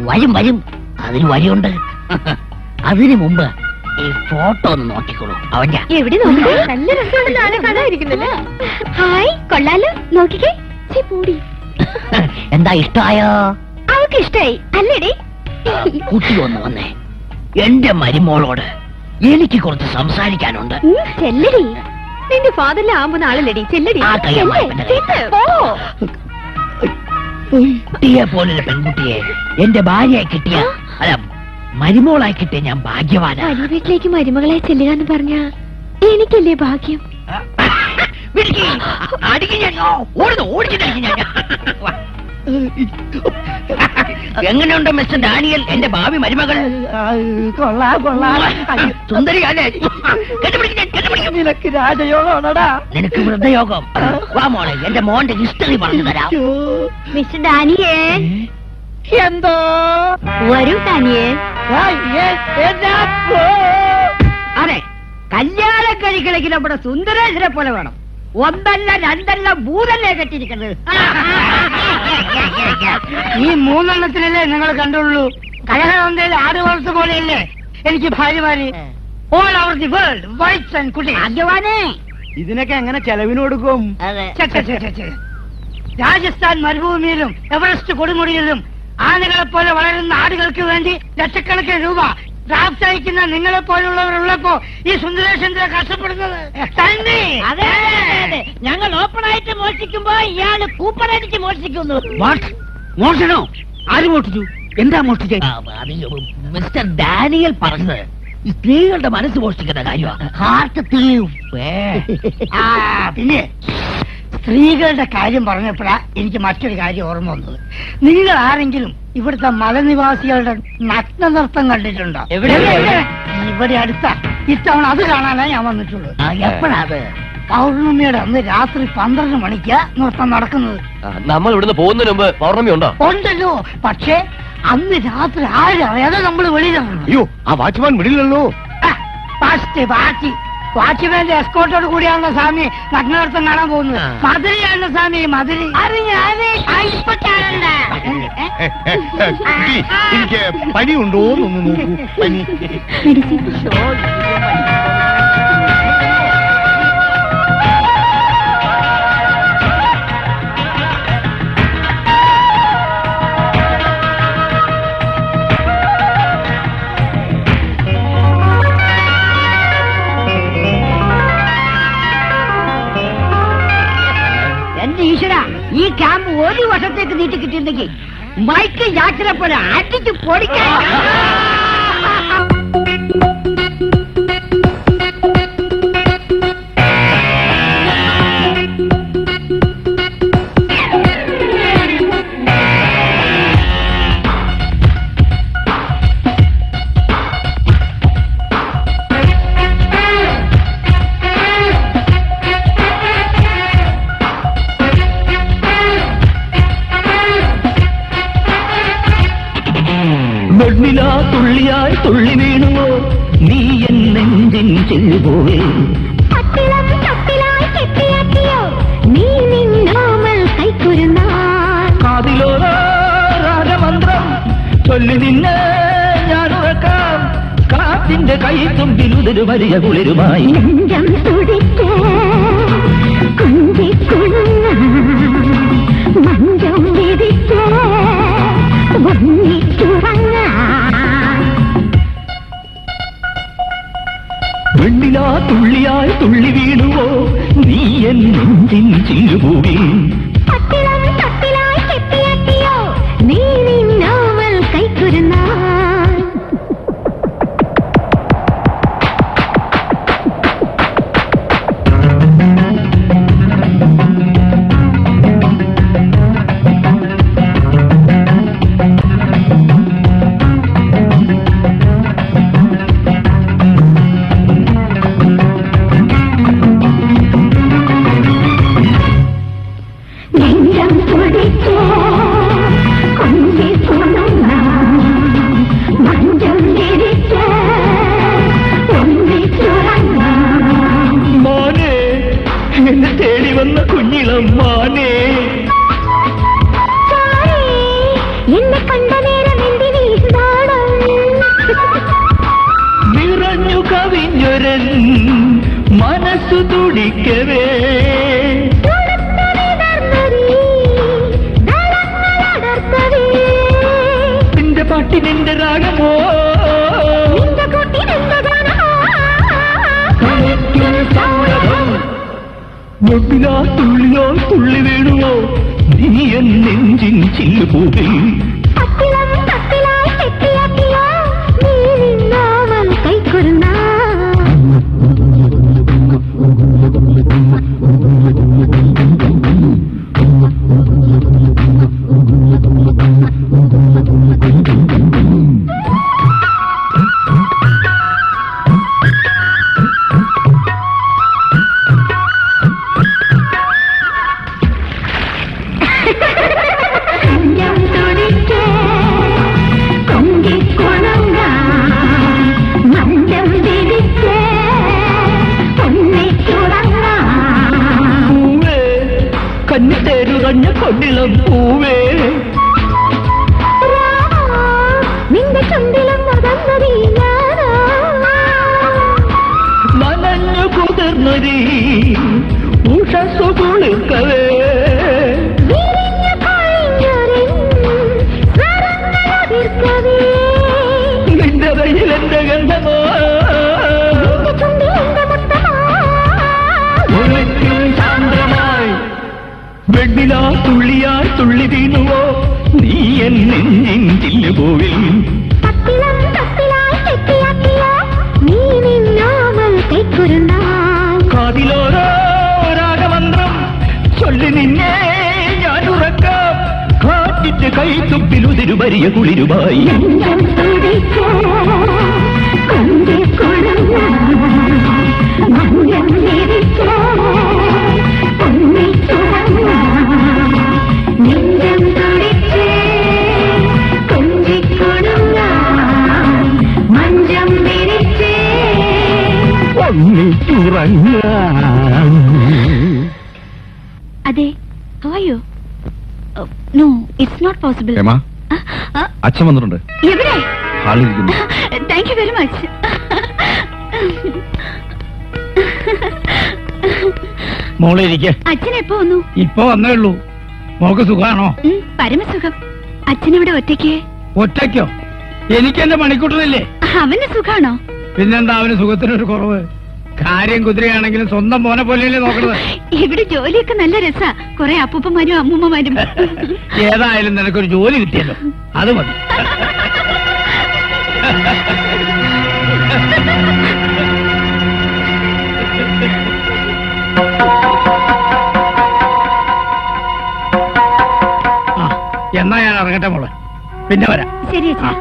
വരും വരും, അതിന് വഴിയുണ്ട്. അതിനു മുമ്പ് ഈ ഫോട്ടോ ഒന്ന് നോക്കിക്കോളൂ. അവൻ എവിടെ നോക്കി? നല്ല രസമുണ്ടല്ലോ. ഹായ്, കൊള്ളാലോ. നോക്കിക്കേ. പൂടി. എന്താ, ഇഷ്ടായോ? അവൾക്ക് ഇഷ്ടായി അല്ലേടി? കുട്ടി ഒന്ന് വന്നേ. എന്റെ മരുമോളോട് എനിക്ക് കുറച്ച് സംസാരിക്കാനുണ്ട്. ചെല്ലടി. നിന്റെ ഫാദറിലെ ആവുന്ന ആളല്ലടി. ചെല്ലടി. കുട്ടിയെ പോലൊരു പെൺകുട്ടിയെ എന്റെ ഭാര്യയായി കിട്ടിയ, അല്ല മരുമോളായി കിട്ടിയ ഞാൻ ഭാഗ്യവാനാ. വലിയ വീട്ടിലേക്ക് മരുമകളെ ചെല്ലുക എന്ന് പറഞ്ഞ എനിക്കല്ലേ ഭാഗ്യം? എങ്ങനെയുണ്ട് മിസ്റ്റർ ഡാനിയൽ, എന്റെ ഭാവി മരുമകൾ? സുന്ദരിയല്ലേ? നിനക്ക് രാജയോഗമാണോടാ? നിനക്ക് വൃദ്ധയോഗം. വാ മോളെ, എന്റെ മോന്റെ ഹിസ്റ്ററി പറഞ്ഞു തരാം. Mister Daniel. എന്തോ? വരൂ ഡാനിയൽ. അതെ, കല്യാണം കഴിക്കണമെങ്കിൽ നമ്മുടെ സുന്ദരേശ്വരെ പോലെ വേണം. ഒന്നല്ല രണ്ടല്ല മൂന്നല്ലേ കെട്ടിയിരിക്കുന്നത്. ഈ മൂന്നെണ്ണത്തിനല്ലേ നിങ്ങൾ കണ്ടുള്ളൂ. കലഹനന്ദയിൽ 6 വർഷം പോലെയല്ലേ എനിക്ക് ഭാര്യമാര്. All over the world, whites and കുട്ടി. ഭാഗ്യവാനേ. ഇതിനൊക്കെ എങ്ങനെ ചെലവിന് കൊടുക്കും? രാജസ്ഥാൻ മരുഭൂമിയിലും എവറസ്റ്റ് കൊടുമുടിയിലും ആനകളെ പോലെ വളരുന്ന ആടുകൾക്ക് വേണ്ടി ലക്ഷക്കണക്കിന് രൂപ ഡ്രാഫ്റ്റ് അയക്കുന്ന നിങ്ങളെ പോലുള്ളവരുള്ളപ്പോ ഈ സുന്ദരേശ്വര കഷ്ടപ്പെടുന്നത് അതെ, ഞങ്ങൾ ഓപ്പൺ ആയിട്ട് മോഷ്ടിക്കുമ്പോ ഇയാള് കൂപ്പൺ അടിച്ച് മോഷ്ടിക്കുന്നു. മോഷണോ? ആര് മോഷ്ടിച്ചു? എന്താ മോഷ്ടിച്ചത്? മിസ്റ്റർ ഡാനിയൽ പറഞ്ഞത് സ്ത്രീകളുടെ മനസ്സ് മോഷ്ടിക്കുന്ന കാര്യമാണ്. ഹാർട്ട് പിന്നെ സ്ത്രീകളുടെ കാര്യം പറഞ്ഞപ്പോഴാ എനിക്ക് മറ്റൊരു കാര്യം ഓർമ്മ വന്നത്. നിങ്ങൾ ആരെങ്കിലും ഇവിടുത്തെ മലനിവാസികളുടെ നഗ്ന നൃത്തം കണ്ടിട്ടുണ്ടോ? ഇവിടെ അടുത്ത ഇത്തവണ അത് കാണാനാ ഞാൻ വന്നിട്ടുള്ളൂ. എപ്പോഴാ അത്? പൗർണമിയുടെ അന്ന് രാത്രി 12 മണിക്കാ നൃത്തം നടക്കുന്നത്. നമ്മൾ ഇവിടുന്ന് പോകുന്നതിന് മുമ്പ് പൗർണമി ഉണ്ടോ? ഉണ്ടല്ലോ, പക്ഷേ അന്ന് രാത്രി ആരും അറിയാതെ നമ്മൾ വെളിയിലിറങ്ങണം. അയ്യോ, ആ വാച്ച്മാൻ വിടില്ലല്ലോ. വാച്ച്മാന്റെ എസ്കോട്ടോട് കൂടിയാണല്ലോ സ്വാമി നഗ്നനൃത്തം കാണാൻ പോകുന്നത്. മധുരയാണല്ലോ സ്വാമി, മധുര. എനിക്ക് പനി ഉണ്ടോ എന്നൊന്ന് നോക്കൂ. പനി എന്റെ ഈശ്വര, ഈ ക്യാമ്പ് 1 വർഷത്തേക്ക് നീട്ടി കിട്ടിയിരുന്നെങ്കിൽ മൈക്ക് ജാക്സനെ പോലെ അടിച്ച് പൊടിക്കാൻ. വെണ്ണിലാ തുള്ളിയായി തുള്ളി വീണുവോ നീ എന്നെഞ്ചിൻ ചെല്ലുപോവേ. കാതിലോരോ രാഗമന്ത്രം ചൊല്ലി നിന്നെ ഞാൻ ഉറക്കാം. കാറ്റിന്റെ കൈ തുമ്പിലുതൊരു വലിയ കുളിരുമായി. വെണ്ണിലാ തുള്ളിയായി തുള്ളി വീണുവോ നീ എൻ നെഞ്ചിൻ ചില്ലുപൂവി. മാനേ, എന്നെ തേടി വന്ന കുഞ്ഞിളം മാനേ, നിറഞ്ഞു കവിഞ്ഞൊരൻ മനസ്സു തുടിക്കവേ. നിന്റെ പാട്ടി നിന്റെ രാഗമോ, വെണ്ണിലാ തുള്ളിയോ തുള്ളി വീണുവോ നീ എൻ നെഞ്ചിൻ ചില്ലുപൂവിൽ. കന്നിത്തേരുറഞ്ഞ കൊണ്ടിളം പൂവേ, നനഞ്ഞു കുതിർന്നൊരീ ഉഷസ്സു കുളിർക്കവേ. നിന്റെ കയ്യിലെന്റെ ഗന്ധമോ, വെണ്ണിലാ തുള്ളിയായി തുള്ളി വീണുവോ നീ എൻ നെഞ്ചിൻ ചില്ലുപൂവിൽ. കാതിലോരോ രാഗമന്ത്രം ചൊല്ലി കുളിച്ച് കൈത്തുപ്പിലുതിരു വരിയ കുളിരുമായി അതെ, ഹോയോ? No, it's not possible. അച്ഛൻ വന്നിട്ടുണ്ട്. എവിടെ? ഹാളിലിരിക്കുന്നു. Thank you very much. മോളെ ഇരിക്കെ. അച്ഛൻ എപ്പോ വന്നു? ഇപ്പൊ വന്നേ ഉള്ളൂ. മോക്ക് സുഖാണോ? പരമസുഖം. അച്ഛനിവിടെ ഒറ്റയ്ക്ക്? ഒറ്റയ്ക്കോ? എനിക്കെന്റെ മണിക്കൂട്ടനില്ലേ? അവന് സുഖാണോ? പിന്നെന്താ അവന് സുഖത്തിനൊരു കുറവ്? കാര്യം കുതിരയാണെങ്കിലും സ്വന്തം മോനെ പോലെയല്ലേ നോക്കുന്നത്. ഇവിടെ ജോലിയൊക്കെ നല്ല രസാ. കുറെ അപ്പൂപ്പന്മാരും അമ്മൂമ്മമാരും. ഏതായാലും നിനക്കൊരു ജോലി കിട്ടിയല്ലോ, അത് മതി. എന്നാ ഞാൻ ഇറങ്ങട്ടെ മോളെ, പിന്നെ വരാം. ശരി അച്ഛാ.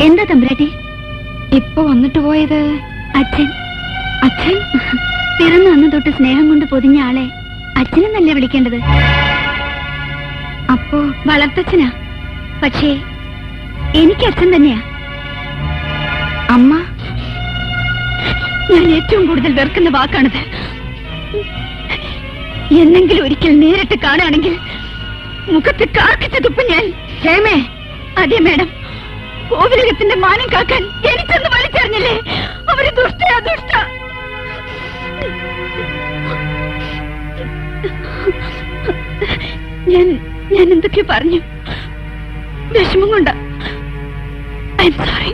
എന്താ തമ്പുരാട്ടി ഇപ്പൊ വന്നിട്ട് പോയത്? അച്ഛൻ. അച്ഛൻ പിറന്നു അന്ന് തൊട്ട് സ്നേഹം കൊണ്ട് പൊതിഞ്ഞ ആളെ അച്ഛനെന്നല്ലേ വിളിക്കേണ്ടത്? അപ്പോ വളർത്തച്ഛനാ. പക്ഷേ എനിക്ക് അച്ഛൻ തന്നെയാ. അമ്മ, ഞാൻ ഏറ്റവും കൂടുതൽ വെറുക്കുന്ന വാക്കാണിത്. എന്നെങ്കിലും ഒരിക്കൽ നേരിട്ട് കാണുകയാണെങ്കിൽ മുഖത്ത് കാർക്കിച്ചു തുപ്പും ഞാൻ. ക്ഷേമേ? അതെ മേഡം. കോവിലകത്തിന്റെ മാനം കാക്കാൻ എനിക്കൊന്ന് വലിച്ചെറിഞ്ഞില്ലേ? അവര് ദുഷ്ടയാ, ദുഷ്ട. ഞാൻ എന്തൊക്കെ പറഞ്ഞു? വിഷമം കൊണ്ടാ. I am sorry.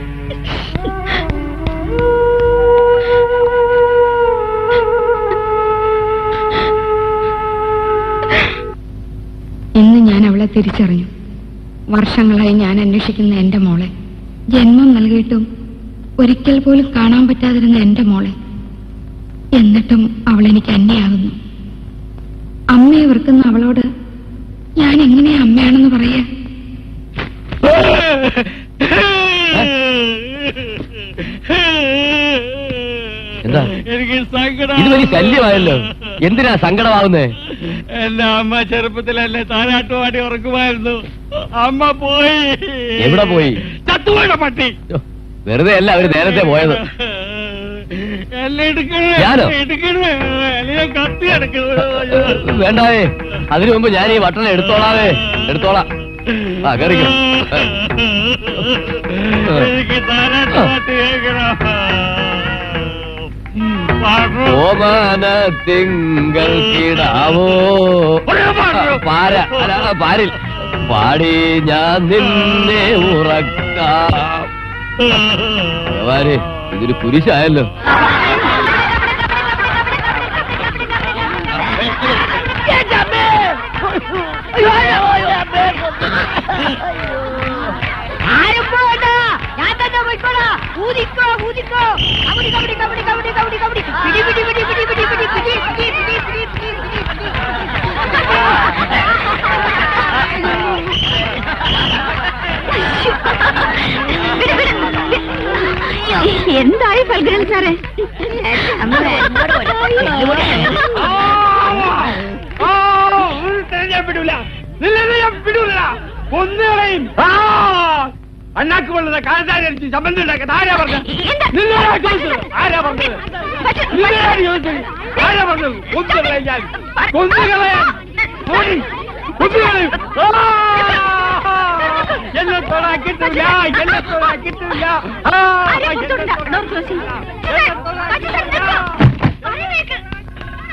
ഇന്ന് ഞാൻ അവളെ തിരിച്ചറിഞ്ഞു. വർഷങ്ങളായി ഞാൻ അന്വേഷിക്കുന്ന എന്റെ മോളെ, ജന്മം നൽകിയിട്ടും ഒരിക്കൽ പോലും കാണാൻ പറ്റാതിരുന്ന എന്റെ മോളെ, എന്നിട്ടും അവൾ എനിക്ക് അന്യയാകുന്നു. അമ്മയെ വെറുക്കുന്ന അവളോട് ഞാൻ എങ്ങനെയാ അമ്മയാണെന്ന് പറയാ? എന്താ എനിക്ക് സങ്കടം. ഇത് വലിയ ശല്യമായല്ലോ. എന്തിനാ സങ്കടമാവുന്നേ? എന്റെ അമ്മ ചെറുപ്പത്തിലല്ലേ താരാട്ടുപാടി ഉറക്കുമായിരുന്നു. അമ്മ പോയി. എവിടെ പോയി? ചത്തുപോയുടെ പട്ടി. വെറുതെ അല്ല അവര് നേരത്തെ പോയത്. എന്നെ എടുക്കണേ, ഞാനോ? എടുക്കണേ, എന്നെ കത്തി എടുക്കണേ. വേണ്ടാവേ, അതിനു മുമ്പ് ഞാൻ ഈ വട്ടനെ എടുത്തോളാവേ. എടുത്തോളാം. ആ കയറിക്കോ. എനിക്ക് താരാട്ടുപാട്ട് കേൾക്കണം. ഓമാന തിങ്കൾ കിടാവോ പാര അല്ല പാരിൽ പാടി ഞാൻ നിന്നെ ഉറക്കാം. ഭഗവാനെ, ഇതൊരു കുരിശായല്ലോ. ആരും പോകണ്ട, ഞാൻ തന്നെ പോയിക്കോളാ. ഊതിക്കോ, ഊതിക്കോ. കബഡി, കബഡി, കബഡി, കബഡി, കബഡി, കബഡി. പിടി, പിടി, പിടി, പിടി, പിടി, പിടി, പിടി, പിടി, പിടി, പിടി, പിടി, പിടി. എന്തായി ഫൽഗുനൻ സാറേ? അണ്ണാക്ക് കൊള്ളുന്ന കാലത്താരടിച്ച് സംബന്ധം ഉണ്ടാക്കാൻ ആരാ പറഞ്ഞത്? ആരാ പറഞ്ഞത്? ആരാ പറഞ്ഞത്? കൊന്നുകളയാൻ, കൊന്നുകളയാൻ, കൊന്നുകളയും. എന്നെ തൊടാൻ കിട്ടില്ല, എന്നെ തൊടാൻ കിട്ടില്ല. ആരെയും പുറത്തോട്ടില്ല. ഡോർ ക്ലോസ് ചെയ്യ്. മാറ്റി സാർ, നിൽക്കൂ. പറയുന്നേക്ക്.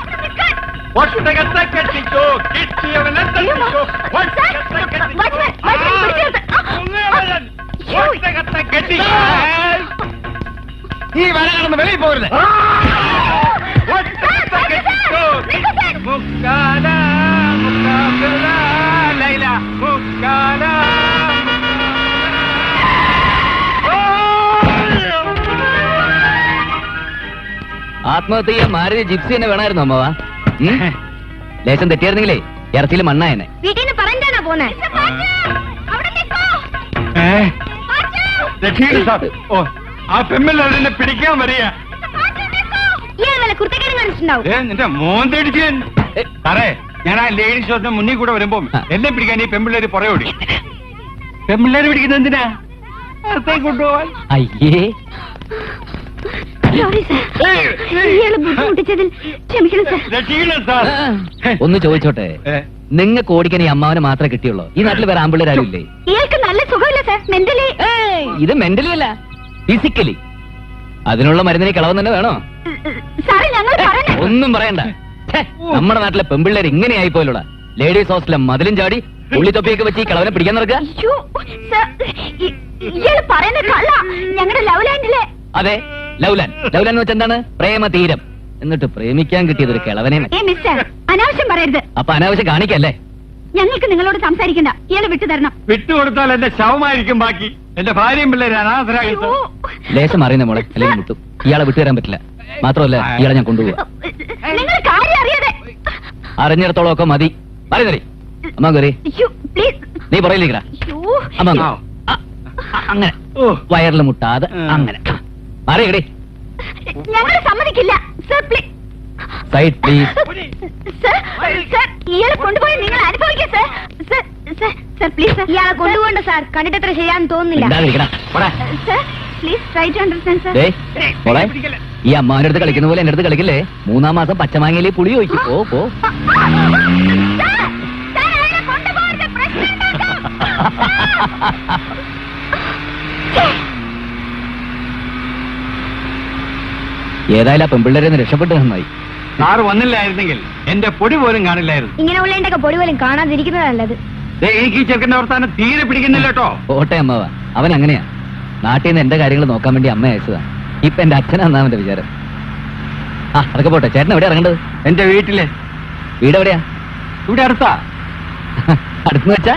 അവിടെ നിൽക്കാൻ. ഒട്ടകത്തെ കെട്ടിക്കോ, കിട്ടിയവനെ തട്ടിക്കോ. ഒട്ടകത്തെ കെട്ടിക്കോ. ഒട്ടകത്തെ കെട്ടിക്കോ. നീ വര കടന്ന് വെളിയിൽ പോരുത്. ഒട്ടകത്തെ കെട്ടിക്കോ. മുക്കാല മുക്കാല ലൈല മുക്കാല. ആത്മഹത്യ ചെയ്യാൻ മാരുതി ജിപ്സി തന്നെ വേണമായിരുന്നു അമ്മവാ. ലേശം തെറ്റിയായിരുന്നെങ്കിലേ ഇറച്ചിയിൽ മണ്ണായനെ. വീട്ടിൽ നിന്ന് പറഞ്ഞാണോ പോന്നെ? അവിടെ നിൽക്കൂ. രക്ഷയില്ല സാർ. ഓ, ആ പെമ്മിനെ പിടിക്കാൻ വരിക. ഇയാൾ വല്ല കുർത്തക്കേടും കാണിച്ചിട്ടുണ്ടാവും. നിന്റെ മോൻ തേടിച്ച് സാറേ, ഞാൻ ആ ലേഡീസ് ഷോപ്പിന്റെ മുന്നിൽ കൂടെ വരുമ്പോ എന്നെ പിടിക്കാൻ ഈ പെമ്പിള്ളേര് പുറയോടി. പെമ്പിള്ളേര് പിടിക്കുന്നത് എന്തിനാ? കൊണ്ടുപോവാൻ. അയ്യേ, സോറി സാർ, ഇയാള് ബുദ്ധിമുട്ടിച്ചതിൽ ക്ഷമിക്കണം സാർ. രക്ഷിക്കണം സാർ. ഒന്ന് ചോദിച്ചോട്ടെ, നിങ്ങൾക്ക് ഓടിക്കാൻ ഈ അമ്മാവനെ മാത്രമേ കിട്ടിയുള്ളൂ? ഈ നാട്ടിൽ വേറെ ആമ്പിള്ളേരും ഇല്ലേ? ഇയാൾക്ക് നല്ല സുഖമില്ല സാർ, മെന്റലി. ഇത് മെന്റലി അല്ല, ഫിസിക്കലി. അതിനുള്ള മരുന്നിനെ കളവ് തന്നെ വേണോ? സാറേ ഞങ്ങൾ പറഞ്ഞു. ഒന്നും പറയണ്ട. ഛെ, നമ്മുടെ നാട്ടിലെ പെമ്പിള്ളേർ ഇങ്ങനെയായി പോലുള്ള ലേഡീസ് ഹോസ്റ്റലിലെ മതിലും ചാടി ഉള്ളിത്തൊപ്പിയൊക്കെ വെച്ച് ഈ കളവനെ പിടിക്കാൻ നടക്കുക. അയ്യോ, സാർ, ഇയാള് പറയുന്നത് കള്ള. ഞങ്ങളുടെ ലവ് ലാൻഡിലെ. അതെ, ലൗലാൻ. ലൗലാൻ എന്ന് വെച്ചാൽ എന്താണ്? പ്രേമ തീരം. എന്നിട്ട് പ്രേമിക്കാൻ കിട്ടിയത് ഒരു കിളവനെ. മിസ്റ്റർ, അനാവശ്യം പറയരുത്. അപ്പൊ അനാവശ്യം കാണിക്കല്ലേ? ഞങ്ങൾക്ക് നിങ്ങളോട് സംസാരിക്കണ്ട. ഇയാളെ വിട്ടു തരണം. വിട്ടുകൊടുത്താൽ എന്റെ ശവമായിരിക്കും ബാക്കി. എന്റെ ഭാര്യയും പിള്ളേര് അനാഥരായിട്ട്. ലേശം അറിയുന്ന മോളെ, അല്ലെങ്കിൽ മുട്ടും. ഇയാളെ വിട്ടുതരാൻ പറ്റില്ല. മാത്രമല്ല, ഇയാളെ ഞാൻ കൊണ്ടുപോവാ. നിങ്ങൾ കാര്യം അറിയാതെ. അറിഞ്ഞിടത്തോളം ഒക്കെ മതി. പറയുന്നേ അമ്മ കയറി. അയ്യോ, പ്ലീസ്. നീ പറയില്ലേക്കടാ. അയ്യോ, അമ്മ അങ്ങനെ വയറിൽ മുട്ടാതെ അങ്ങനെ അറിയടേ. ഞങ്ങൾ സമ്മതിക്കില്ല. Sir, please. Side please. Sir, sir, ഇയാളെ കൊണ്ടുപോയി നിങ്ങൾ അനുഭവിക്കുക. Sir, sir, sir, sir, please. Sir, ഇയാളെ കൊണ്ടുപോകണ്ട സാർ. കണ്ടിട്ട് അത്ര ചെയ്യാൻ തോന്നുന്നില്ല. Sir, please try to understand sir. മോളെ, ഈ അമ്മാവന്റെ അടുത്ത് കളിക്കുന്ന പോലെ എന്റെ അടുത്ത് കളിക്കില്ലേ? 3-ാം മാസം പച്ചമാങ്ങയിലെ പുളി ചോദിക്കും. പോ പോ. ഏതായാലും ആ പെമ്പിള്ളേരെ രക്ഷപ്പെട്ട് നന്നായി. സാറ് വന്നില്ലായിരുന്നെങ്കിൽ എന്റെ പൊടി പോലും കാണില്ലായിരുന്നു. ഇങ്ങനെ ഉള്ളതിന്റെ പൊടി പോലും കാണാതിരിക്കുന്നത് നല്ലത്. എനിക്ക് ഈ ചെറുക്കന്റെ വർത്താനം തീരെ പിടിക്കുന്നില്ല കേട്ടോ. ഓട്ടെ അമ്മാവ, അവൻ അങ്ങനെയാ. നാട്ടിൽ നിന്ന് എന്റെ കാര്യങ്ങൾ നോക്കാൻ വേണ്ടി അമ്മ അയച്ചതാ. ഇപ്പൊ എന്റെ അച്ഛനാന്നാ അവന്റെ വിചാരം. ആ, അതൊക്കെ പോട്ടെ. ചേട്ടൻ എവിടെയാ ഇറങ്ങേണ്ടത്? എന്റെ വീട്ടില്. വീട് എവിടെയാ? ഇവിടെ അടുത്താ. അടുത്തെന്ന് വെച്ചാ?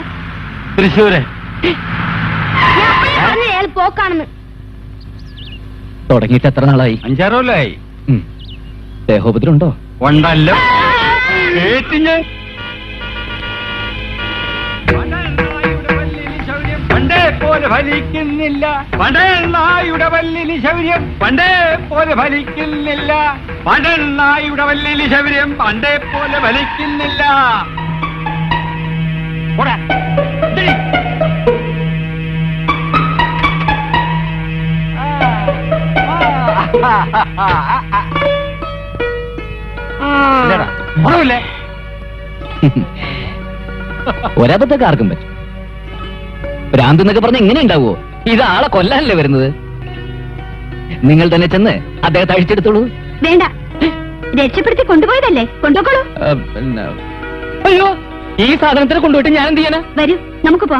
തൃശ്ശൂര്. അയാൾ പോക്കാണെന്ന്. തുടങ്ങിയിട്ട് എത്ര നാളായി? 5-6 കൊല്ലമായി. ദേഹോപദ്രം ഉണ്ടോ? ഉണ്ടല്ലോ. കേട്ടിഞ്ഞ് പണ്ടേ പോലെ ഫലിക്കുന്നില്ല. പണ്ടെണ്ണായുടെ വല്ലിന് ശൗര്യം പണ്ടേ പോലെ ഫലിക്കുന്നില്ല. പണ്ടെണ്ണായുടെ വല്ലിന് ശൗര്യം പണ്ടേ പോലെ ഫലിക്കുന്നില്ല. പോടാ. ഇതടി. ഇല്ലടാ, ഉറവില്ലേ? ഒരബദ്ധമൊക്കെ ആർക്കും പറ്റും. ഭ്രാന്ത് എന്നൊക്കെ പറഞ്ഞ എങ്ങനെ ഉണ്ടാവുമോ? ഇത് ആളെ കൊല്ലാനല്ലേ വരുന്നത്. നിങ്ങൾ തന്നെ ചെന്ന് അദ്ദേഹത്തെ അഴിച്ചെടുത്തോളൂ. വേണ്ട, രക്ഷപ്പെടുത്തി കൊണ്ടുപോയതല്ലേ, കൊണ്ടുപോക്കോളൂ. അയ്യോ, ഈ സാധനത്തിനെ കൊണ്ടുപോയിട്ട് ഞാൻ എന്ത് ചെയ്യാനാ? വരൂ, നമുക്ക് പോ.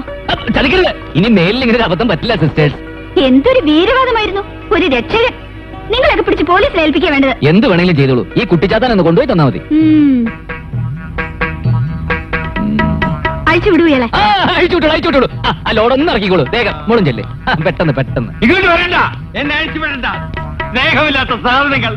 ചതിക്കരുത്. ഇനി മേലിൽ ഇങ്ങനെ ഒരു അബദ്ധം പറ്റില്ല സിസ്റ്റേഴ്സ്. എന്തൊരു വീരവാദമായിരുന്നു. ഒരു രക്ഷകൻ. നിങ്ങളൊക്കെ പിടിച്ച് പോലീസിൽ ഏൽപ്പിക്കാൻ വേണ്ടത്. എന്ത് വേണമെങ്കിലും ചെയ്തോളൂ. ഈ കുട്ടിച്ചാത്താൻ ഒന്ന് കൊണ്ടുപോയി തന്നാ മതി. അഴിച്ചു വിടുകയല്ലേ? അഴിച്ചുവിട്ടോളൂ. ആ ലോഡൊന്നും ഇറക്കിക്കോളൂ. വേഗം മോളും ചെല്ലേ. പെട്ടെന്ന് പെട്ടെന്ന്. ഇങ്ങോട്ട് വരണ്ട, എന്നെ അഴിച്ചു വിടണ്ട. സ്നേഹമില്ലാത്ത സാധനങ്ങൾ.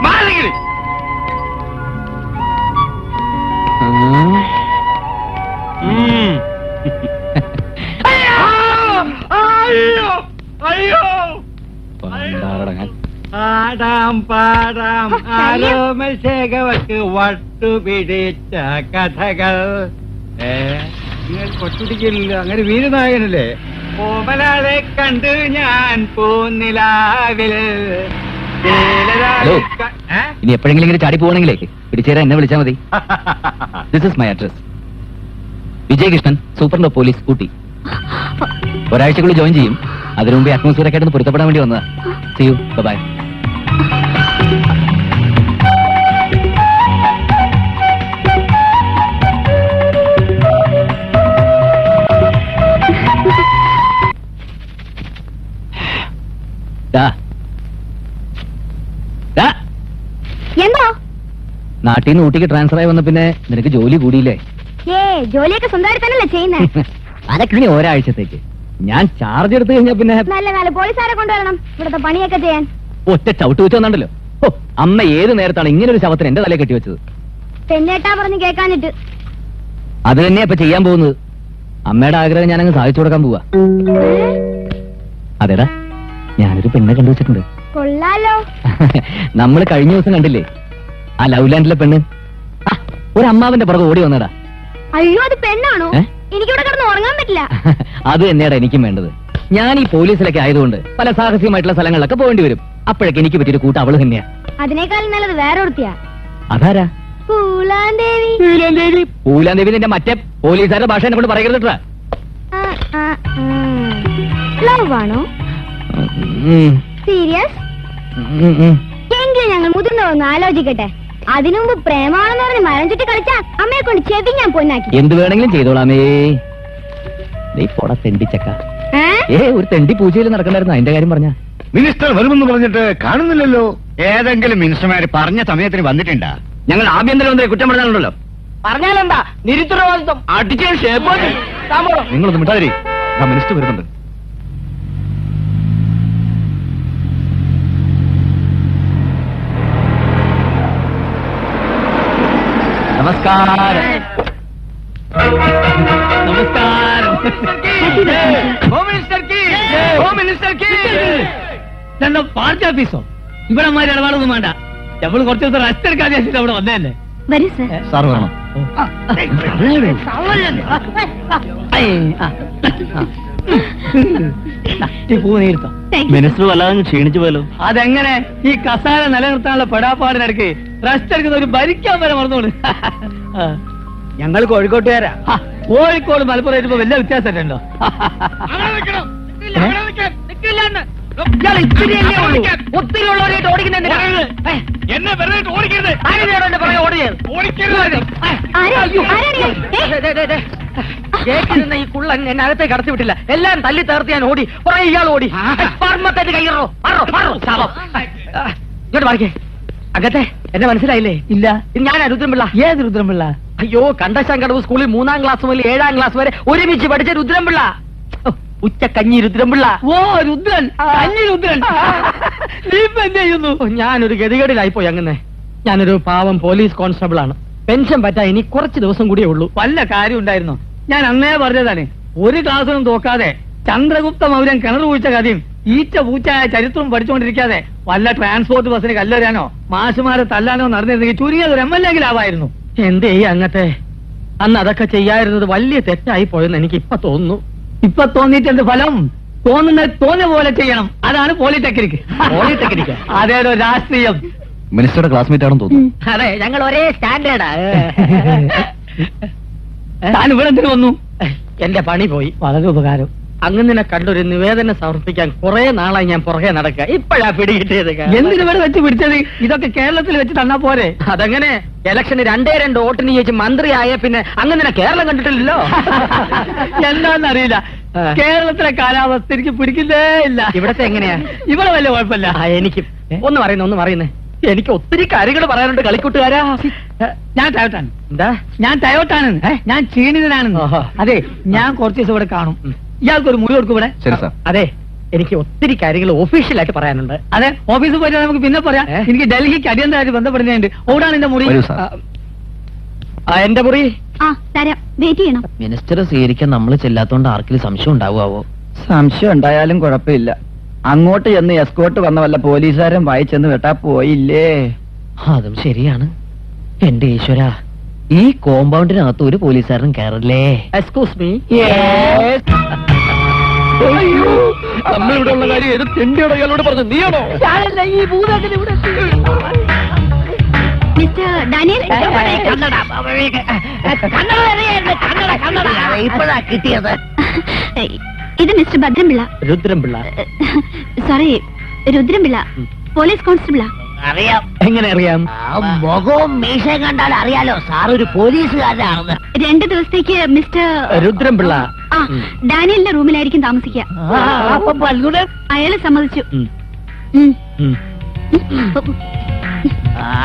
മാറിക്കിടി. അയ്യോ അയ്യോ. പാടാം പാടാം ആരോമശേഖവക്ക് വട്ടുപിടിച്ച കഥകൾ. നിങ്ങൾ കൊട്ടുപിടിക്കില്ല. അങ്ങനെ വീരനായകനല്ലേ? ഓമലാളെ കണ്ടു ഞാൻ പൂനിലാവിൽ. ഹലോ. ഇനി എപ്പോഴെങ്കിലും ഇങ്ങനെ ചാടി പോകണമെങ്കിലേ പിടിച്ചേരാൻ എന്നെ വിളിച്ചാൽ മതി. This is my address. Vijayakrishnan, superintendent of police, Ooty. ഒരാഴ്ചക്കുള്ളിൽ ജോയിൻ ചെയ്യും. അതിനു മുമ്പ് അറ്റ്മോസ്ഫിയർ ഒക്കെ ആയിട്ടൊന്ന് പൊരുത്തപ്പെടാൻ വേണ്ടി വന്നതാ. See you, bye. എന്തോ നാട്ടിൽ നിന്ന് ഊട്ടിക്ക് ട്രാൻസ്ഫർ ആയി വന്ന പിന്നെ നിനക്ക് ജോലി കൂടിയില്ലേ? ജോലിയൊക്കെ സ്വന്തമായിട്ട് തന്നെയല്ലേ ചെയ്യുന്നേ? അതൊക്കെ ഇനി ഒരാഴ്ചത്തേക്ക്. ഞാൻ ചാർജ് എടുത്തു കഴിഞ്ഞാ പിന്നെ നല്ല കാലം പോലീസുകാരെ കൊണ്ടുവരണം ഇവിടുത്തെ പണിയൊക്കെ ചെയ്യാൻ. ഒറ്റ ചവിട്ട് വെച്ച് വന്നിട്ടുണ്ടല്ലോ. ഓ, അമ്മ ഏത് നേരത്താണ് ഇങ്ങനെ ഒരു ശവത്തിന് എന്റെ തലയിൽ കെട്ടിവെച്ചത്? പെണ്ണേട്ടാ പറഞ്ഞ് കേൾക്കാനിട്ട്. അത് തന്നെയാ ഇപ്പൊ ചെയ്യാൻ പോകുന്നത്. അമ്മയുടെ ആഗ്രഹം ഞാനങ്ങ് സാധിച്ചു കൊടുക്കാൻ പോവാ. അതെടാ, ഞാനൊരു പെണ്ണെ കണ്ടുവച്ചിട്ടുണ്ട്. കൊള്ളാലോ. നമ്മൾ കഴിഞ്ഞ ദിവസം കണ്ടില്ലേ ആ ലവ് ലാൻഡിലെ പെണ്ണ്? ഒരു അമ്മാവന്റെ പുറകെ ഓടി വന്നടാ. അയ്യോ, അത് പെണ്ണാണോ? എനിക്കിവിടെ കിടന്ന് ഉറങ്ങാൻ പറ്റില്ല. അത് തന്നെയാടാ എനിക്കും വേണ്ടത്. ഞാൻ ഈ പോലീസിലൊക്കെ ആയതുകൊണ്ട് പല സാഹസികമായിട്ടുള്ള സ്ഥലങ്ങളിലൊക്കെ പോകേണ്ടി വരും. അപ്പോഴൊക്കെ എനിക്ക് പറ്റിയൊരു കൂട്ട് അവള് തന്നെയാ. അതിനേക്കാൾ നല്ലത് വേറെ ഒരുത്തിയാ. അതാരാ? പൂലാന്തേവി. പൂലാന്തേവി നിന്റെ മറ്റേ പോലീസുകാരുടെ ഭാഷ എന്നെ കൊണ്ട് പറയരുതട്ടാ. ലവ് ആണോ? സീരിയസ്? എങ്കിലും ഞങ്ങൾ മുതിർന്നവന്ന് ആലോചിക്കട്ടെ. അതിനുമുമ്പ് പ്രേമാണെന്ന് പറഞ്ഞ് മരം ചുറ്റി കളിച്ചാ അമ്മയെ കൊണ്ട് ചെവി ഞാൻ പൊന്നാക്കി. എന്ത് വേണമെങ്കിലും ചെയ്തോളാമേ. തെണ്ടിച്ചക്ക. ഒരു തെണ്ടി പൂജയിൽ നടക്കണ്ടായിരുന്നു. അതിന്റെ കാര്യം പറഞ്ഞ മിനിസ്റ്റർ വരുമെന്ന് പറഞ്ഞിട്ട് കാണുന്നില്ലല്ലോ. ഏതെങ്കിലും മിനിസ്റ്റർമാര് പറഞ്ഞ സമയത്തിന് വന്നിട്ടുണ്ടാ? ഞങ്ങൾ ആഭ്യന്തരമന്ത്രി കുറ്റം പറഞ്ഞാലുണ്ടല്ലോ. പറഞ്ഞാലെന്താ നിരുത്തരവാദിത്വം? അടിച്ച നിങ്ങളൊന്ന് മിണ്ടാതിരി. മിനിസ്റ്റർ വരുന്നുണ്ട്. നമസ്കാരം. നമസ്കാരം. പാർട്ടി ഓഫീസോ? ഇവിടെ മാതിരി ഇടപാടൊന്നും വേണ്ട. നമ്മൾ കുറച്ച് ദിവസം റെസ്റ്റ് എടുക്കാൻ വെച്ചിട്ട് അവിടെ വന്നതന്നെ. വരൂ സർ. സാർ വേണം. മിനിസ്റ്റർ വല്ലാതെ ക്ഷീണിച്ചു പോയല്ലോ. അതെങ്ങനെ? ഈ കസാര നിലനിർത്താനുള്ള പെടാപ്പാടിനിടയ്ക്ക് റെസ്റ്റ് എടുക്കുന്ന ഒരു ഭരിക്കാൻ വരെ മറന്നോളൂ. ഞങ്ങൾ കോഴിക്കോട്ടുകാരാ. കോഴിക്കോട് മലപ്പുറം വരുമ്പോ വലിയ വ്യത്യാസമുണ്ടോ? ഒത്തിരി ഉള്ളവരായിട്ട് ഓടിക്കുന്ന എന്നെ വെറുതെ ഓടിക്കരുത്. കേട്ടിരുന്ന ഈ കുള്ളൻ എന്നെ അകത്തേക്ക് കടത്തി വിട്ടില്ല. എല്ലാം തല്ലി തേർത്ത് ഞാൻ ഓടി. കുറെ ഇയാൾ ഓടി. പർമ്മത്തേക്ക് കയ്യറോ. ഇങ്ങോട്ട് മാറിക്കേ. അകത്തെ എന്നെ മനസ്സിലായില്ലേ? ഇല്ല. ഞാനാ രുദ്രൻപിള്ള. ഏത് രുദ്രൻപിള്ള? അയ്യോ, കണ്ടശങ്കടവ് സ്കൂളിൽ 3ാം ക്ലാസ് മുതൽ 7ാം ക്ലാസ് വരെ ഒരുമിച്ച് പഠിച്ച രുദ്രൻപിള്ള. ഉച്ചക്കഞ്ഞി രുദ്രൻപിള്ള. ഓ, രുദ്രൻ. കഞ്ഞി രുദ്രൻ. നീ ഇപ്പൊ എന്ത് ചെയ്യുന്നു? ഞാനൊരു ഗതികേടിലായിപ്പോയി. അങ്ങനെ ഞാനൊരു പാവം പോലീസ് കോൺസ്റ്റബിൾ ആണ്. പെൻഷൻ പറ്റാ ഇനി കുറച്ച് ദിവസം കൂടിയേ ഉള്ളൂ. വല്ല കാര്യം ഉണ്ടായിരുന്നു? ഞാൻ അന്നേ പറഞ്ഞതാണ്, ഒരു ക്ലാസ്സിനും തോക്കാതെ ചന്ദ്രഗുപ്ത മൗര്യൻ കിണർ കുഴിച്ച കഥയും ഈച്ച പൂച്ചായ ചരിത്രവും പഠിച്ചുകൊണ്ടിരിക്കാതെ വല്ല ട്രാൻസ്പോർട്ട് ബസ്സിന് കല്ലെറിയാനോ മാഷുമാരെ തല്ലാനോ നടന്നിരുന്നെങ്കിൽ ചുരുങ്ങിയത് ഒരു MLA ആവായിരുന്നു. എന്തേ അങ്ങത്തെ? അന്ന് അതൊക്കെ ചെയ്യാതിരുന്നത് വലിയ തെറ്റായി പോയെന്ന് എനിക്ക് ഇപ്പൊ തോന്നുന്നു. ഇപ്പൊ തോന്നിയിട്ട് എന്ത് ഫലം? തോന്നുന്നത് തോന്നിയ പോലെ ചെയ്യണം. അതാണ് പോളിടെക്നിക്. പോളിടെക്നിക് അതേടോ രാഷ്ട്രീയം. മിനിസ്റ്ററുടെ ക്ലാസ്മേറ്റ് ആണെന്ന് തോന്നുന്നു. അതെ, ഞങ്ങൾ ഒരേ സ്റ്റാൻഡേർഡാ. താൻ ഇവിടെ എന്തിനു വന്നു? എന്റെ പണി പോയി. വളരെ ഉപകാരം. അങ്ങനെ കണ്ടൊരു നിവേദനം സമർപ്പിക്കാൻ കുറെ നാളായി ഞാൻ പുറകെ നടക്കുക. ഇപ്പോഴാ പിടികിട്ടിയത്. എന്തിനു ഇവിടെ വെച്ച് പിടിച്ചത്? ഇതൊക്കെ കേരളത്തിൽ വെച്ച് തന്നാ പോരെ? അതങ്ങനെ ഇലക്ഷന് 2 വോട്ടിന് ചോദിച്ച് മന്ത്രിയായ പിന്നെ അങ്ങനെ കേരളം കണ്ടിട്ടില്ലല്ലോ. എന്താന്നറിയില്ല. കേരളത്തിലെ കാലാവസ്ഥ എനിക്ക് പിടിക്കുന്നേ ഇല്ല. ഇവിടത്തെ എങ്ങനെയാ? ഇവിടെ വലിയ കുഴപ്പമില്ല. എനിക്കും ഒന്ന് പറയുന്നേ. എനിക്ക് ഒത്തിരി കാര്യങ്ങൾ പറയാനുണ്ട് കളിക്കൂട്ടുകാരാ. ഞാൻ ടയോട്ടാണ്. എന്താ? ഞാൻ ടയോട്ടാണ്. ഞാൻ ക്ഷീണിതനാണെന്ന്. അതെ, ഞാൻ കുറച്ച് ദിവസം ഇവിടെ കാണും. ഇയാൾക്കൊരു മുറി കൊടുക്കും ഇവിടെ. അതെ, എനിക്ക് ഒത്തിരി കാര്യങ്ങൾ ഒഫീഷ്യലായിട്ട് പറയാനുണ്ട്. അതെ, ഓഫീസിൽ പോയിട്ട് നമുക്ക് പിന്നെ പറയാം. എനിക്ക് ഡൽഹിക്ക് അടിയന്തരമായിട്ട് ബന്ധപ്പെടുന്നുണ്ട്. ഓടാണ് എന്റെ മുറി. എന്റെ മുറി വെയിറ്റ് ചെയ്യണം. മിനിസ്റ്റർ സ്വീകരിക്കാൻ നമ്മൾ ചെല്ലാത്തോണ്ട് ആർക്കെങ്കിലും സംശയം ഉണ്ടാവുമോ? സംശയം ഉണ്ടായാലും കുഴപ്പമില്ല. അങ്ങോട്ട് ചെന്ന് എസ്കോട്ട് വന്ന വല്ല പോലീസുകാരൻ വായിച്ചെന്ന് വെട്ടാ പോയില്ലേ? അതും ശരിയാണ്. എന്റെ ഈശ്വര, ഈ കോമ്പൗണ്ടിനകത്ത് ഒരു പോലീസുകാരനും കയറില്ലേ? Excuse me. നമ്മളിവിടെ ഉള്ള കാര്യം ഏത് തെണ്ടിയുടെ അയാളോട് പറഞ്ഞു നീയാണോ? ഞാനല്ല, ഈ ഭൂതത്തിന് ഇവിടെ മിസ്റ്റർ ഡാനിയൽ കന്നഡ ഇപ്പോഴാ കിട്ടിയത്. ഇത് mister Bhadrampillai. Rudrampillai. Sorry, Rudrampillai, police കോൺസ്റ്റബിളാ. അറിയാം. എങ്ങനെ അറിയാം? മുഖവും മീശയും കണ്ടാൽ അറിയാലോ സാർ ഒരു പോലീസുകാരനാണെന്ന്. 2 ദിവസത്തേക്ക് മിസ്റ്റർ രുദ്രംപിള്ള. ആ ഡാനിയലിന്റെ റൂമിലായിരിക്കും താമസിക്കുക. അപ്പൊ പൽഗുണൻ അയാള് സമ്മതിച്ചു. ഉം. ഉം.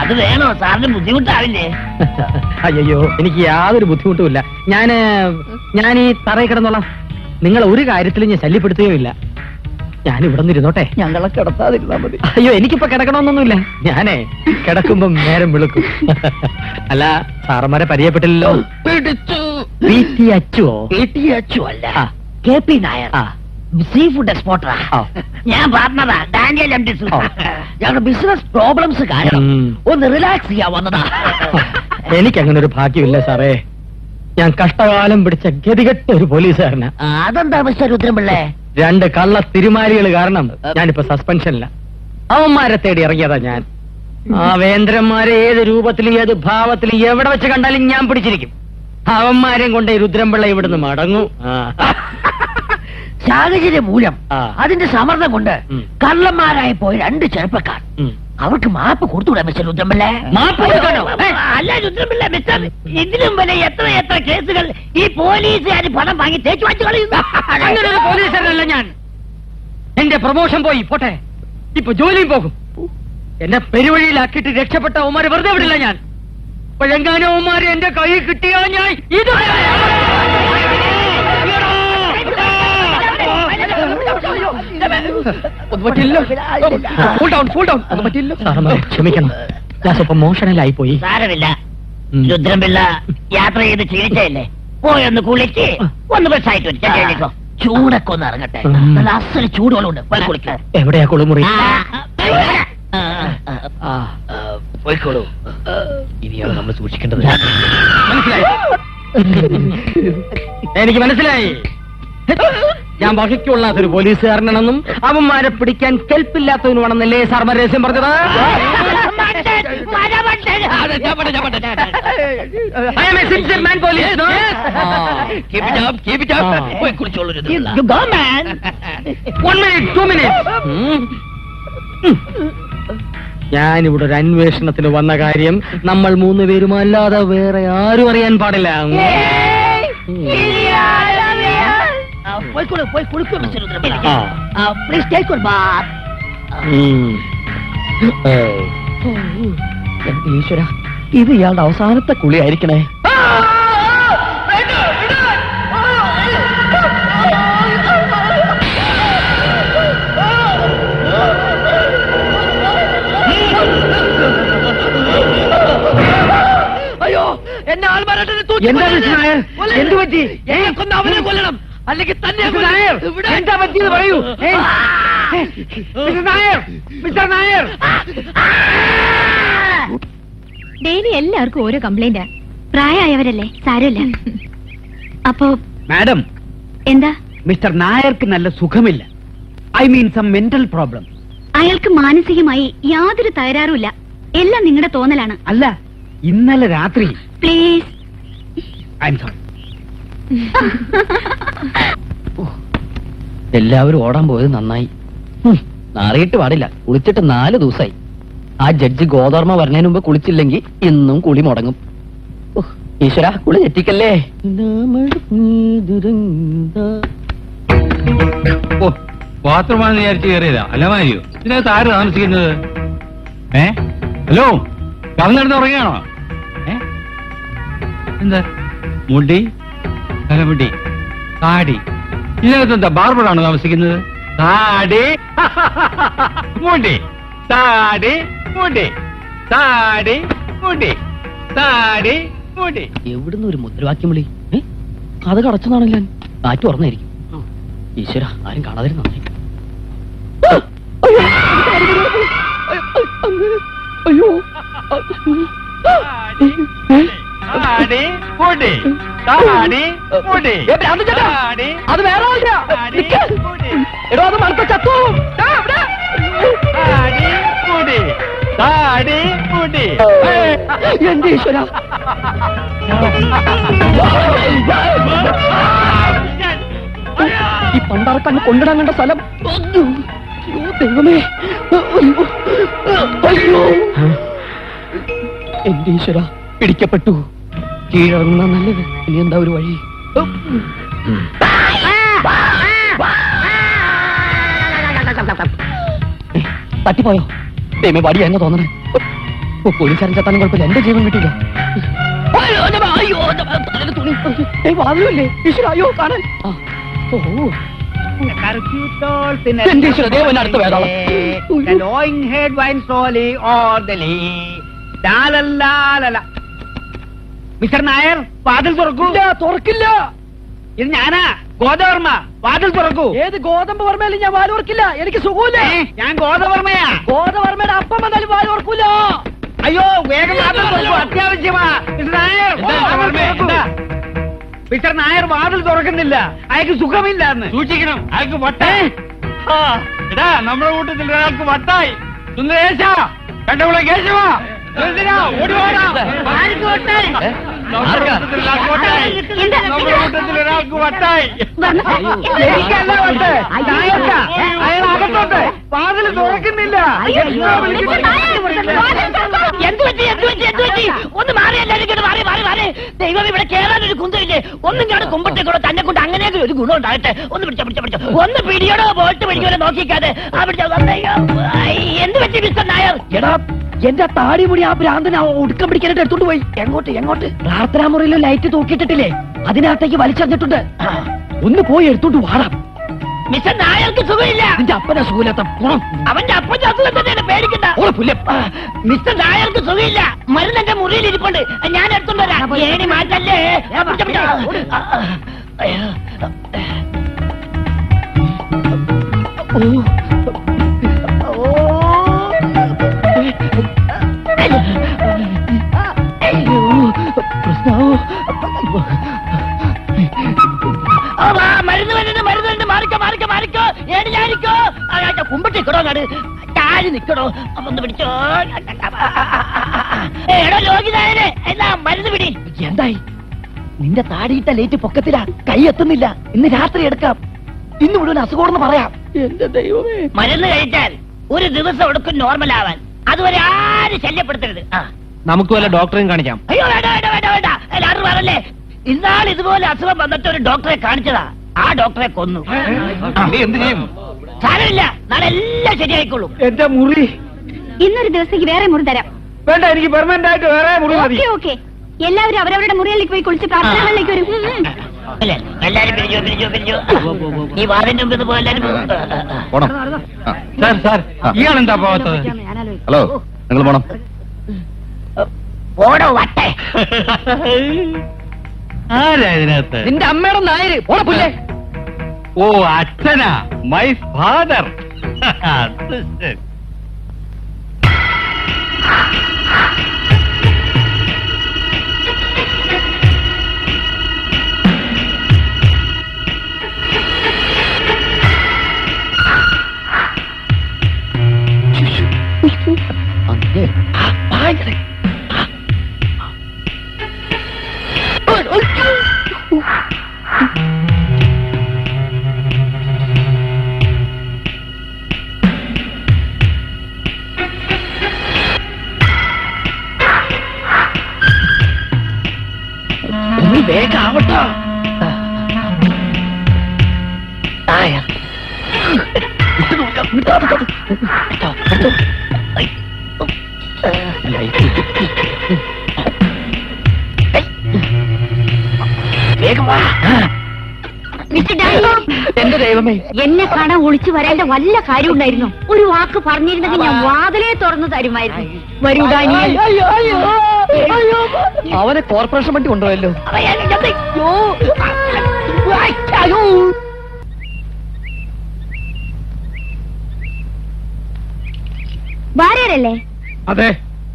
അത് വേണോ സാറിന് ബുദ്ധിമുട്ടാവില്ലേ? അയ്യോ, എനിക്ക് യാതൊരു ബുദ്ധിമുട്ടുമില്ല. ഞാൻ ഈ തറയിൽ കിടന്നോളാം. നിങ്ങൾ ഒരു കാര്യത്തിലും ഞാൻ ശല്യപ്പെടുത്തുകയില്ല. ഞാൻ ഇവിടെ നിന്നിരുന്നോട്ടെ. ഞങ്ങളെ കിടത്താതിരുന്നാ മതി. അയ്യോ, എനിക്കിപ്പോ കിടക്കണമെന്നൊന്നുമില്ല. ഞാനേ കിടക്കുമ്പം നേരം വെളുക്കും. അല്ല, സാറന്മാരെ പരിചയപ്പെട്ടില്ലല്ലോ. PT അച്ചുവോ? അല്ല KP നായർ, സീ ഫുഡ് എക്സ്പോർട്ടറാ. ഞാൻ പാർട്ണറാ ഡാനിയൽ എം ഡി. ഞങ്ങളുടെ ബിസിനസ് പ്രോബ്ലംസ് കാരണം ഒന്ന് റിലാക്സ് ചെയ്യാൻ വന്നതാ. എനിക്കങ്ങനെ ഒരു ഭാഗ്യമില്ല സാറേ. ഞാൻ കഷ്ടകാലം പിടിച്ച ഗതികെട്ട ഒരു പോലീസുകാരനാ. അതെന്താ മിസ്റ്റർ രുദ്രംപിള്ളേ? 2 കള്ള തിരുമാലികൾ കാരണം ഞാനിപ്പോ സസ്പെൻഷനില്ല. അവന്മാരെ തേടി ഇറങ്ങിയതാ ഞാൻ. ആ വേന്ദ്രന്മാരെ ഏത് രൂപത്തിലും ഏത് ഭാവത്തിലും എവിടെ വെച്ച് കണ്ടാലും ഞാൻ പിടിച്ചിരിക്കും. അവന്മാരെയും കൊണ്ട് ഈ രുദ്രംപിള്ള ഇവിടുന്ന് മടങ്ങും. സാഹചര്യം മൂലം അതിന്റെ സമ്മർദ്ദം കൊണ്ട് ഉം. കള്ളന്മാരായി പോയി 2 ചെറുപ്പക്കാർ. അവർക്ക് മാപ്പ് കൊടുത്തുകൂടാ മിസ്റ്റർ രുദ്രംപിള്ളേ? മാപ്പ് കൊടുക്കാനോ? അല്ല രുദ്രംപിള്ള മിസ്റ്റർ, ഇതിനും വരെ എത്ര കേസുകൾ ഈ പോലീസുകാർ പണം വാങ്ങി തേച്ചു വാച്ചു കളയുന്നു. അങ്ങനെ ഒരു പോലീസുകാരനല്ല ഞാൻ. എന്റെ പ്രമോഷൻ പോയി പോട്ടെ, ഇപ്പൊ ജോലിയും പോകും. എന്നെ പെരുവഴിയിലാക്കിയിട്ട് രക്ഷപ്പെട്ട അവന്മാരെ വെറുതെ വിടില്ല ഞാൻ. അപ്പോഴെങ്ങാനും അവന്മാരെ എന്റെ കൈ കിട്ടിയാ ഞാൻ ഇത് ക്ഷമിക്കണം, ഞാൻ സ്വപ്പം മോഷണലായി പോയി. സാരമില്ല രുദ്രംപിള്ള, യാത്ര ചെയ്ത് ക്ഷീണിച്ചല്ലേ, പോയൊന്ന് കുളിച്ച് ഒന്ന് ബസ്സായിട്ട് വരും. ചൂടൊക്കെ ഒന്ന് ഇറങ്ങട്ടെ. നല്ല അസല് ചൂടുകളുണ്ട്, പോയി കുളിക്കാം. എവിടെയാ കുളിമുറി? പോയിക്കോളൂ. ഇനിയാണ് നമ്മൾ സൂക്ഷിക്കേണ്ടത്. എനിക്ക് മനസ്സിലായി. ഞാൻ വഹിക്കൊള്ളാത്തൊരു പോലീസുകാരനാണെന്നും അവന്മാരെ പിടിക്കാൻ കെൽപ്പില്ലാത്തവനുമാണെന്നല്ലേ സാർ രഹസ്യം പറഞ്ഞത്? I am a sincere man, police, no? Keep it up, keep it up. പോയി കുളിച്ചോളൂ Rudram Pillai. You go, man. 1 minute, 2 minutes. ഞാനിവിടെ ഒരു അന്വേഷണത്തിന് വന്ന കാര്യം നമ്മൾ 3 പേരും അല്ലാതെ വേറെ ആരും അറിയാൻ പാടില്ല. പോയിക്കോളൂ, പോയി കുളിക്കൂ mister Rudrampillai. Please take your bath. ഈശ്വര, ഇത് ഇയാളുടെ അവസാനത്തെ കുളിയായിരിക്കണേ. അയ്യോ, എന്നെ ആൾമാരാട്ടെ എന്ത് പറ്റി? കൊന്ന് അവനെ കൊല്ലണം, അല്ലെങ്കിൽ തന്നെ എന്താ പറ്റിയത് പറയൂ. മിസ്റ്റർ നായർ, ഡെയിലി എല്ലാവർക്കും ഓരോ കംപ്ലൈന്റാ. പ്രായമായവരല്ലേ, സാരമില്ല. അപ്പോ മാഡം, എന്താ? മിസ്റ്റർ നായർക്ക് നല്ല സുഖമില്ല. I mean some mental problem. അയാൾക്ക് മാനസികമായി യാതൊരു തകരാറുമില്ല. എല്ലാം നിങ്ങളുടെ തോന്നലാണ്. അല്ല, ഇന്നലെ രാത്രി. പ്ലീസ്. I am sorry. എല്ലാവരും ഓടാൻ പോയത് നന്നായി. നാറിയിട്ട് പാടില്ല. കുളിച്ചിട്ട് 4 ദിവസമായി. ആ ജഡ്ജി ഗോതർമ്മ വരുന്നതിന് മുമ്പ് കുളിച്ചില്ലെങ്കിൽ ഇന്നും കുളി മുടങ്ങും. ഈശ്വര, കുളി തെറ്റിക്കല്ലേ. ബാത്റൂമാണെന്ന് വിചാരിച്ച് കയറിയതാ. അല്ല മാരിയോ, ഇതിനകത്ത് ആര് താമസിക്കുന്നത്? ഹലോ, കവന്നെടുത്ത് ഉറങ്ങിയാണോ? എന്താ മുടി, തലമുടി, താടി, ഇതിനകത്ത് എന്താ ബാർബറാണോ താമസിക്കുന്നത്? താടി, മുടി, താടി, മുടി, താടി, മുടി, താടി, മുടി. എവിടുന്ന് ഒരു മുദ്രാവാക്യം വിളി? അത് കടച്ചതാണല്ലോ. കാറ്റ് തുറന്നായിരിക്കും. ഈശ്വര, ആരും കാണാതിരുന്ന അയ്യോ, താടി മുടി താടി മുടി ഏ, ഭ്രാന്തൻ ചേട്ടാ. താടി അത് വേറെ ആളില്ല. താടി നിക്ക്. മുടി എടോ അത് മറുത്ത ചത്തു. ദാ, ഇവിടെ. താടി മുടി താടി മുടി എന്റെ ഈശ്വര. ഈ പണ്ടാർക്കണ്ണ് കൊണ്ടിടാൻ കണ്ട സ്ഥലം. അയ്യോ, ദൈവമേ. അയ്യോ, എന്റെ ഈശ്വര, പിടിക്കപ്പെട്ടു. കീഴടങ്ങുന്ന നല്ലത്. ഇനി എന്താ ഒരു വഴി? തട്ടിപ്പോയോ? ദൈവമേ, വടിയാ എന്നെ തോന്നണേ. പോലീസുകാരൻ ചത്താനും കുഴപ്പമില്ല, എന്റെ ജീവൻ കിട്ടില്ല. അയ്യോ, തുണി. വാതിലല്ലേ ഈശ്വര. അയ്യോ, കാണാൻ. ഓ, എന്റെ ഈശ്വര, ദേവൻ അടുത്ത വേദാളം. മിസ്റ്റർ നായർ, വാതിൽ തുറക്കൂ. തുറക്കില്ല. ഇത് ഞാനാ, ഗോദവർമ്മ. വാതിൽ തുറക്കൂ. ഏത് ഗോതമ്പ് വർമ്മയിലും ഞാൻ വാല് ഓർക്കില്ല. എനിക്ക് സുഖമില്ല. ഞാൻ ഗോദവർമ്മയാ. ഗോതവർമ്മയുടെ അപ്പം വന്നാലും വാല് ഓർക്കൂല. അയ്യോ, വേഗം വാതിൽ തുറക്കൂ, അത്യാവശ്യമാ. മിസ്റ്റർ നായർ, വാതിൽ തുറക്കൂ. മിസ്റ്റർ നായർ വാതിൽ തുറക്കുന്നില്ല. അയാൾക്ക് സുഖമില്ല എന്ന്. സൂക്ഷിക്കണം, അയാൾക്ക് വട്ടായി. എടാ, നമ്മുടെ കൂട്ടത്തിൽ ഒരാൾക്ക് വട്ടായി. സുന്ദരേശ, കണ്ടവളെ കേശവ, ഓടിവാടാ. ആർക്ക് വട്ടായി? നമ്മുടെ കൂട്ടത്തിൽ ഒരാൾക്ക് വട്ടായി. നമ്മുടെ കൂട്ടത്തിൽ ഒരാൾക്ക് വട്ടായി. എനിക്കല്ല വട്ട്, നായർക്കാ. അയാൾ അകത്തോട്ട്. വാതിൽ തുറക്കുന്നില്ല. ഒന്ന് മാറി, എല്ലാവരും മാറി മാറി മാറി. ദൈവം, ഇവിടെ കേറാനൊരു കുന്തമില്ലേ? ഒന്നും ഞാൻ കുമ്പട്ടേക്കൂടെ തന്നെ കൊണ്ട് അങ്ങനെയൊക്കെ ഒരു ഗുണം ഉണ്ടാകട്ടെ. ഒന്ന് പിടിച്ചോ. ഒന്ന് പിടിയോടോ ബോട്ട് പിടിക്കോടെ നോക്കിക്കാതെ. എന്ത് പറ്റി മിസ്റ്റർ നായർ? എടാ, എന്റെ താടി മുടി ആ ഭ്രാന്തൻ ഒടുക്കം പിടിക്കാനായിട്ട് എടുത്തോണ്ട് പോയി. എങ്ങോട്ട്? പ്രാർത്ഥനാ മുറിയിലും ലൈറ്റ് തൂക്കിയിട്ടിട്ടില്ലേ, അതിനകത്തേക്ക് വലിച്ചെറിഞ്ഞിട്ടുണ്ട്. ഒന്ന് പോയി എടുത്തോണ്ട് വാടാം. മിസ്റ്റർ നായർക്ക് സുഖമില്ല. നിന്റെ അപ്പനെ സുഖമില്ലാത്ത പുറം. അവന്റെ അപ്പന്റെ അസുഖം തന്നെയാണ്, പേടിക്കണ്ട. മിസ്റ്റർ നായർക്ക് സുഖമില്ല. മരുന്ന് എന്റെ മുറിയിൽ ഇരിപ്പുണ്ട്, ഞാൻ എടുത്തോണ്ട് വരാം. ഏണി മാറ്റല്ലേ. മരുന്ന് മാറിക്കോ. ഏണിയായിരിക്കോ കുമ്പട്ടിക്കടോ, നാട് ചാരി നിക്കടോ. ഒന്ന് പിടിച്ചോ. എടോ ലോകിതായനെ, എന്നാ മരുന്ന് പിടി. എന്തായി? നിന്റെ താടിയിട്ട ലേറ്റ് പൊക്കത്തിലാ, കൈ എത്തുന്നില്ല. ഇന്ന് രാത്രി എടുക്കാം. ഇന്ന് മുഴുവൻ അസുഖമെന്ന് പറയാം. എന്റെ ദൈവമേ. മരുന്ന് കഴിച്ചാൽ ഒരു ദിവസം എടുക്കും നോർമൽ ആവാൻ. അതുവരെ ആരും ശല്യപ്പെടുത്തരുത്. നമുക്ക് വല്ല ഡോക്ടറെയും കാണിക്കാം. അയ്യോ, വേണ്ട. എല്ലാവരും പറഞ്ഞല്ലേ, ഇന്നാൾ ഇതുപോലെ അസുഖം വന്നിട്ട് ഒരു ഡോക്ടറെ കാണിച്ചതാ. ആ ഡോക്ടറെ കൊന്നു. നീ എന്ത് ചെയ്യും? സാരമില്ല, നാളെ എല്ലാം ശരിയായിക്കോളും. എന്റെ മുറി ഇന്നൊരു ദിവസത്തേക്ക് വേറെ മുറി തരാം. വേണ്ട, എനിക്ക് പെർമനന്റ് ആയിട്ട് വേറെ മുറി മതി. ഓക്കെ. എല്ലാവരും അവരവരുടെ മുറിയിലേക്ക് പോയി കുളിച്ച് പ്രാർത്ഥനകളിലേക്ക് വരും. അല്ലേ, എല്ലാരും പിരിഞ്ഞു. ഈ വാതിന്റെ മുമ്പ് ഇത് പോലെ എല്ലാരും പോണം. സാർ, ഇയാളെന്താ പോകാത്തത്? ഹലോ, നിങ്ങൾ പോണം. ഓടോ വട്ടെ. ആരാ ഇതിനകത്ത്? നിന്റെ അമ്മയുടെ നായര്. ഓടപ്പുല്ലേ. ഓ, അച്ഛനാ, മൈ ഫാദർ. വേഗം ആവട്ടോ. വേഗം വാ. എന്റെ ദൈവമേ, എന്നെ കാണാൻ ഒളിച്ചു വരേണ്ട വല്ല കാര്യം ഉണ്ടായിരുന്നു. ഒരു വാക്ക് പറഞ്ഞിരുന്നെങ്കിൽ ഞാൻ വാതിലേ തുറന്നു തരുമായിരുന്നു. വരൂ ഡാനിയൽ. അവനെ കോർപ്പറേഷൻ വണ്ടി കൊണ്ടുപോയല്ലോ. ഭാര്യരല്ലേ? അതെ.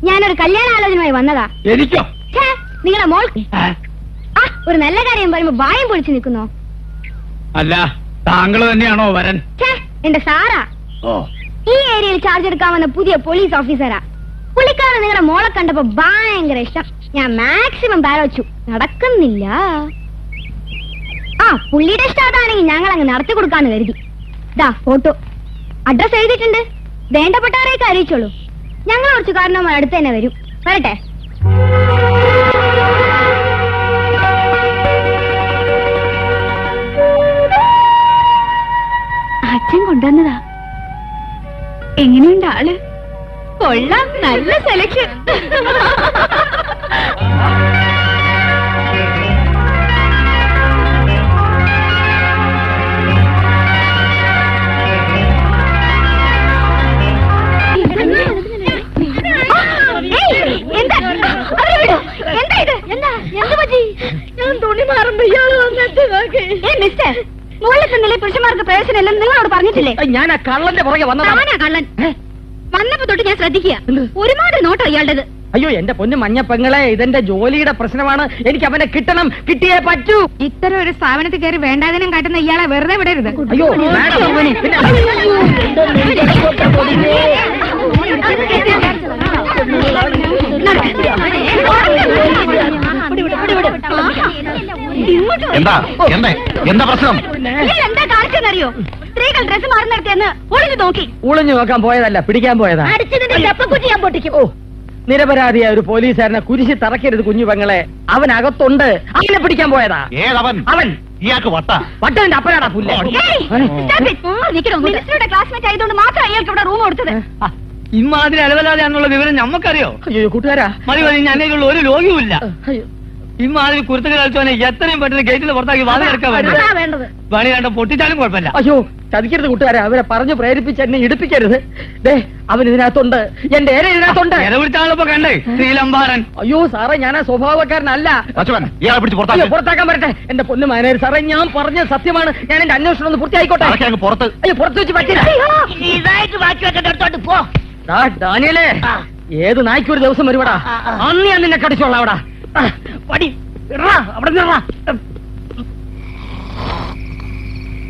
ഞാനൊരു കല്യാണാലോചനയുമായി വന്നതാ. എനിക്കോ? നിങ്ങളുടെ മോൾ ഒരു നല്ല കാര്യം പറയുമ്പോ വായം പൊളിച്ചു നിൽക്കുന്നോ? അല്ല, താങ്കൾ തന്നെയാണോ വരൻ? എന്റെ സാറാ. ഈ ഏരിയയിൽ ചാർജ് എടുക്കാൻ വന്ന പുതിയ പോലീസ് ഓഫീസറാ. പുള്ളിക്കാരൻ നിങ്ങളുടെ മോളെ കണ്ടപ്പോ ഭയങ്കര ഇഷ്ടം. ഞാൻ മാക്സിമം പാലോച്ചു, നടക്കുന്നില്ല. പുള്ളിയുടെ ഇഷ്ടം അതാണെങ്കിൽ ഞങ്ങൾ അങ്ങ് നടത്തി കൊടുക്കാന്ന് കരുതി. ദാ ഫോട്ടോ, അഡ്രസ് എഴുതിയിട്ടുണ്ട്. വേണ്ടപ്പെട്ടവരെയൊക്കെ അറിയിച്ചോളൂ. ഞങ്ങൾ കുറച്ച് കാരണവന്മാർ അടുത്ത് തന്നെ വരും. വരട്ടെ. അച്ഛൻ കൊണ്ടുവന്നതാ. എങ്ങനെയുണ്ട് ആള്? കൊള്ളാം, നല്ല സെലക്ഷൻ. പുരുഷന്മാർക്ക് പ്രവേശനമില്ലെന്ന് നിങ്ങളോട് പറഞ്ഞിട്ടില്ലേ? ഞാൻ ആ കള്ളന്റെ പുറകെ വന്നതാണ്. കള്ളൻ വന്നപ്പോ തൊട്ട് ഞാൻ ശ്രദ്ധിക്കുക. ഒരുപാട് നോട്ടോ ഇയാളുടേത്. അയ്യോ എന്റെ പൊന്നു മഞ്ഞപ്പെങ്ങളെ, ഇതെന്റെ ജോലിയുടെ പ്രശ്നമാണ്. എനിക്ക് അവനെ കിട്ടണം, കിട്ടിയേ പറ്റൂ. ഇത്തരം ഒരു സ്ഥാപനത്തിൽ കയറി വേണ്ടാതിനും കാട്ടുന്ന ഇയാളെ വെറുതെ വിടരുത്. അയ്യോ മാഡം, എന്താ എന്താ പ്രശ്നം? എന്താ കാണിച്ചെന്നറിയോ? സ്ത്രീകൾ ഡ്രസ് മാറുന്നിടത്തെന്ന് ഒളിഞ്ഞു നോക്കി. ഒളിഞ്ഞു നോക്കാൻ പോയതല്ല, പിടിക്കാൻ പോയതാ. ഞാൻ പൊട്ടിക്കും. ഓ, നിരപരാധിയായ ഒരു പോലീസുകാരനെ കുരിശി തറക്കരുത് കുഞ്ഞു പെങ്ങളെ. അവൻ അകത്തുണ്ട്, അവനെ പിടിക്കാൻ പോയതാ. അവൻ ഇയാൾക്ക് വട്ടന്റെ അപ്പനാടാ പുല്ല. മിനിസ്റ്ററുടെ ക്ലാസ്മേറ്റ് ആയതുകൊണ്ട് മാത്രം അയാൾക്ക് ഇവിടെ റൂം കൊടുത്തത്. ഇമ്മാതിരി അലവലാതെയാണെന്നുള്ള വിവരം ഞമ്മക്കറിയോ? അയ്യോ കൂട്ടുകാരാ, മതി മതി, ഞാനുള്ള ഒരു രോഗിയുമില്ല. ഇമ്മാതിരി കുരുത്തകൾ കളിച്ചവനെ എത്രയും പെട്ടെന്ന് ഗേറ്റിൽ പുറത്താക്കി വാതിൽ എടുക്കാൻ വേണ്ടത്. പണി കണ്ട പൊട്ടിച്ചാലും കുഴപ്പമില്ല. അയ്യോ ചതിക്കരുത് കൂട്ടുകാരെ, അവരെ പറഞ്ഞു പ്രേരിപ്പിച്ച് എന്നെ ഇടിപ്പിക്കരുത്. ദേ അവൻ ഇതിനകത്തുണ്ട്, എന്റെ ഏര ഇതിനകത്തുണ്ട്. ഇര പിടിച്ചാളിപ്പോ കണ്ടേ ശ്രീലംബാരൻ. അയ്യോ സാറേ, ഞാൻ ആ സ്വഭാവക്കാരനല്ല. ഇയാളെ പിടിച്ച് പുറത്താക്കാൻ പറ്റട്ടെ. എന്റെ പൊന്നു മാനേജർ സാറേ, ഞാൻ പറഞ്ഞ സത്യമാണ്. ഞാൻ എന്റെ അന്വേഷണം ഒന്ന് പൂർത്തിയായിക്കോട്ടെ. പുറത്ത്. അയ്യോ പുറത്ത് വെച്ച് പറ്റില്ല. ഇതായിട്ട് ബാക്കി വെച്ചിട്ട് പോ. ഡാനിയലേ, ഏത് നായ്ക്ക് ഒരു ദിവസം വരുവടാ. അന്ന് ഞാൻ നിന്നെ കടിച്ചോളാം. അവിടെ പടി അവിടെ നിറ.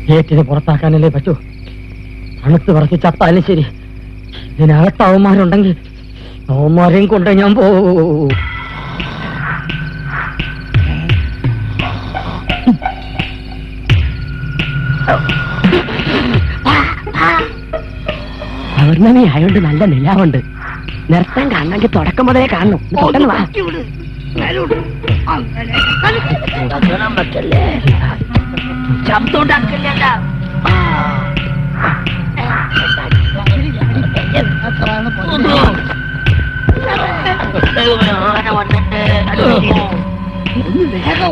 ഗേറ്റിന് പുറത്താക്കാനല്ലേ പറ്റൂ. തണുത്ത് പറച്ച് ചത്താലും ശരി, ഇതിനകത്ത് അവന്മാരുണ്ടെങ്കിൽ അവന്മാരെയും കൊണ്ട് ഞാൻ പോവും. പൗർണമി ആയോണ്ട് നല്ല നിലാവുണ്ട്. നിർത്താൻ കാണണമെങ്കിൽ തുടക്കം മുതലേ കാണണം. തുടങ്ങി വാ. ശബ്ദം ഉണ്ടാക്കില്ല.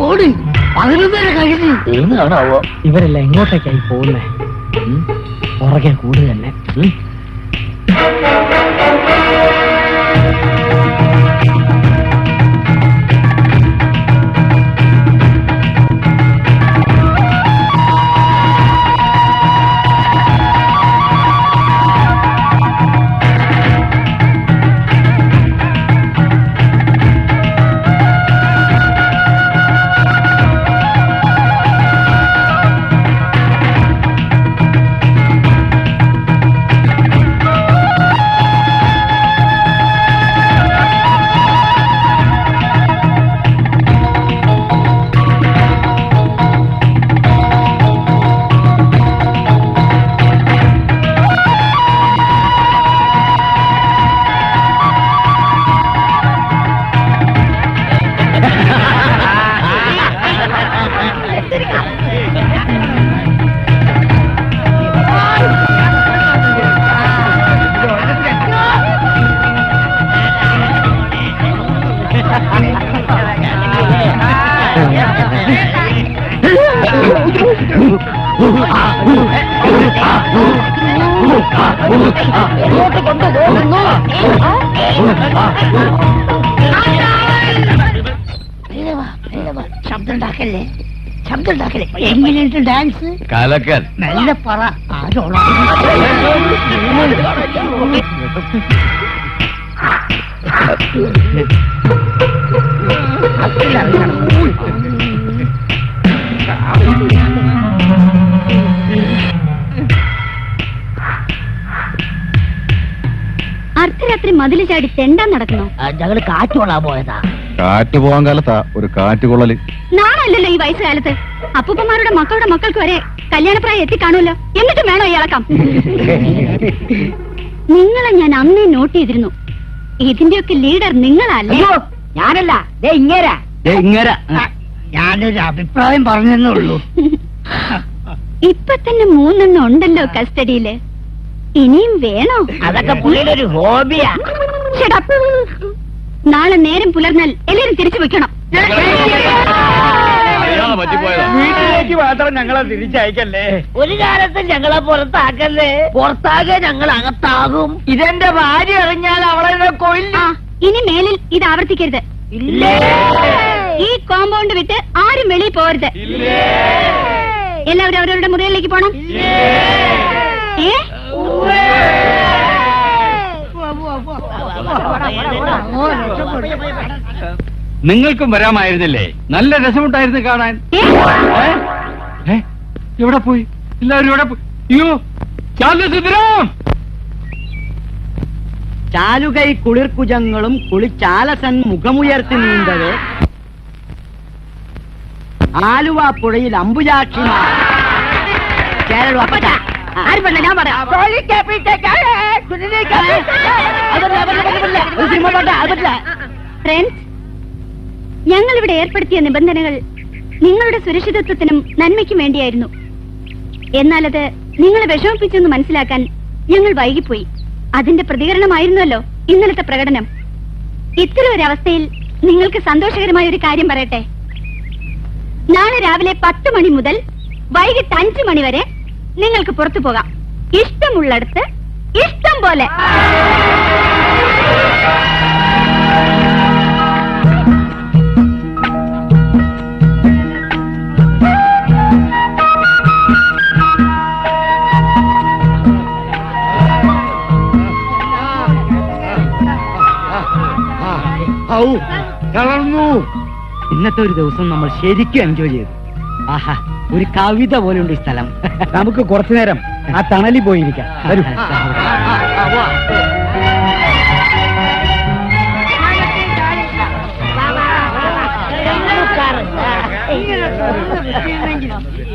ഓടി 11 കഴിഞ്ഞു. ഇവരെല്ലാം എങ്ങോട്ടേക്കായി പോകുന്നേ? പുറകെ കൂടി തന്നെ. ശബ്ദം ഉണ്ടാക്കല്ലേ, ശബ്ദം ഉണ്ടാക്കല്ലേ. എങ്ങനെയുണ്ട് ഡാൻസ്? കലക്കൻ. നല്ല പറ. ആരോളാ അർദ്ധരാത്രി മതില് ചാടി തെണ്ടാൻ നടക്കണോ? ഞങ്ങള് കാറ്റുകൊള്ളാൻ പോയതാ. കാറ്റ് പോകാൻ കാലത്താ ഒരു കാറ്റുകൊള്ളല്. നാണല്ലോ ഈ വയസ്സുകാലത്ത്. അപ്പൂപ്പന്മാരുടെ മക്കളുടെ മക്കൾക്ക് വരെ കല്യാണപ്രായം എത്തിക്കാണുമല്ലോ. എന്നിട്ടും വേണോ ഈ ഇളക്കം? നിങ്ങളെ ഞാൻ അന്നേ നോട്ട് ചെയ്തിരുന്നു. ഇതിന്റെയൊക്കെ ലീഡർ നിങ്ങളല്ലേ? അയ്യോ ഞാനല്ല, ദേ ഇങ്ങേരാ. ഞാനൊരു അഭിപ്രായം പറഞ്ഞെന്നേ ഉള്ളൂ. ഇപ്പൊ തന്നെ 3 ഉണ്ടല്ലോ കസ്റ്റഡിയില്. ഇനിയും വേണോ? അതൊക്കെ പുള്ളിയുടെ ഒരു ഹോബിയാ. Shut up. നാളെ നേരം പുലർന്നാൽ എല്ലാരും തിരിച്ചു വെക്കണം. വീട്ടിലേക്ക് മാത്രം ഞങ്ങളെ തിരിച്ചയക്കല്ലേ. ഒരു കാലത്ത് ഞങ്ങളെ പുറത്താക്കല്ലേ. പുറത്താകെ ഞങ്ങൾ അകത്താകും. ഇതെന്റെ ഭാര്യ അറിഞ്ഞാൽ അവളെ കൊല്ലും. ഇനി മേലിൽ ഇത് ആവർത്തിക്കരുത്. ഇല്ലേ? ഈ കോമ്പൗണ്ട് വിട്ട് ആരും വെളിയിൽ പോകരുത്. എല്ലാവരും അവരവരുടെ മുറികളിലേക്ക് പോണം. ഏ? നിങ്ങൾക്കും വരാമായിരുന്നില്ലേ? നല്ല രസമുണ്ടായിരുന്നു കാണാൻ. എവിടെ പോയി എല്ലാവരും? എവിടെ പോയി? അയ്യോ ചാലുസുന്ദരം! ചാലുകൈ കുളിർക്കുജങ്ങളും കുളിച്ചാലസൻ മുഖമുയർത്തി നീണ്ടത് ആലുവ പുഴയിൽ അമ്പുജാക്ഷിമാർ. ഞാൻ പറയാം. ഫ്രണ്ട്സ്, ഞങ്ങൾ ഇവിടെ ഏർപ്പെടുത്തിയ നിബന്ധനകൾ നിങ്ങളുടെ സുരക്ഷിതത്വത്തിനും നന്മയ്ക്കും വേണ്ടിയായിരുന്നു. എന്നാൽ അത് നിങ്ങളെ വിഷമിപ്പിച്ചെന്ന് മനസ്സിലാക്കാൻ ഞങ്ങൾ വൈകിപ്പോയി. അതിന്റെ പ്രതികരണമായിരുന്നല്ലോ ഇന്നലത്തെ പ്രകടനം. ഇത്തരം ഒരു അവസ്ഥയിൽ നിങ്ങൾക്ക് സന്തോഷകരമായ ഒരു കാര്യം പറയട്ടെ. നാളെ രാവിലെ 10 മണി മുതൽ വൈകിട്ട് 5 മണി വരെ നിങ്ങൾക്ക് പുറത്തു പോകാം. ഇഷ്ടമുള്ളിടത്ത് ഇഷ്ടം പോലെ. ഇന്നത്തെ ഒരു ദിവസം നമ്മൾ ശരിക്കും എൻജോയ് ചെയ്തു. ആഹാ, ഒരു കവിത പോലെയുണ്ട് ഈ സ്ഥലം. നമുക്ക് കുറച്ചു നേരം ആ തണലിൽ പോയിരിക്കാം. വരൂ.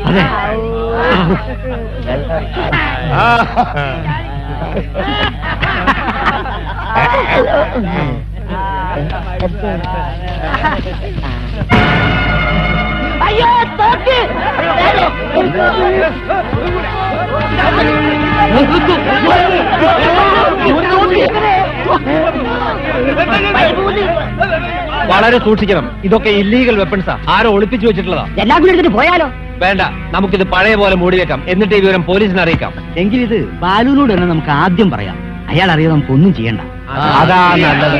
അതെ. അയ്യോ തോക്ക്! വളരെ സൂക്ഷിക്കണം. ഇതൊക്കെ ഇല്ലീഗൽ വെപ്പൺസാ. ആരോ ഒളിപ്പിച്ചു വെച്ചിട്ടുള്ളതാ. എല്ലാം കൂടി എടുത്തിട്ട് പോയാലോ? വേണ്ട, നമുക്കിത് പഴയ പോലെ മൂടി വെക്കാം. എന്നിട്ട് ഈ വിവരം പോലീസിനെ അറിയിക്കാം. എങ്കിൽ ഇത് ബാലുവിനോട് തന്നെ നമുക്ക് ആദ്യം പറയാം. അയാൾ അറിയാതെ നമുക്കൊന്നും ചെയ്യണ്ട. അതാ നല്ലത്.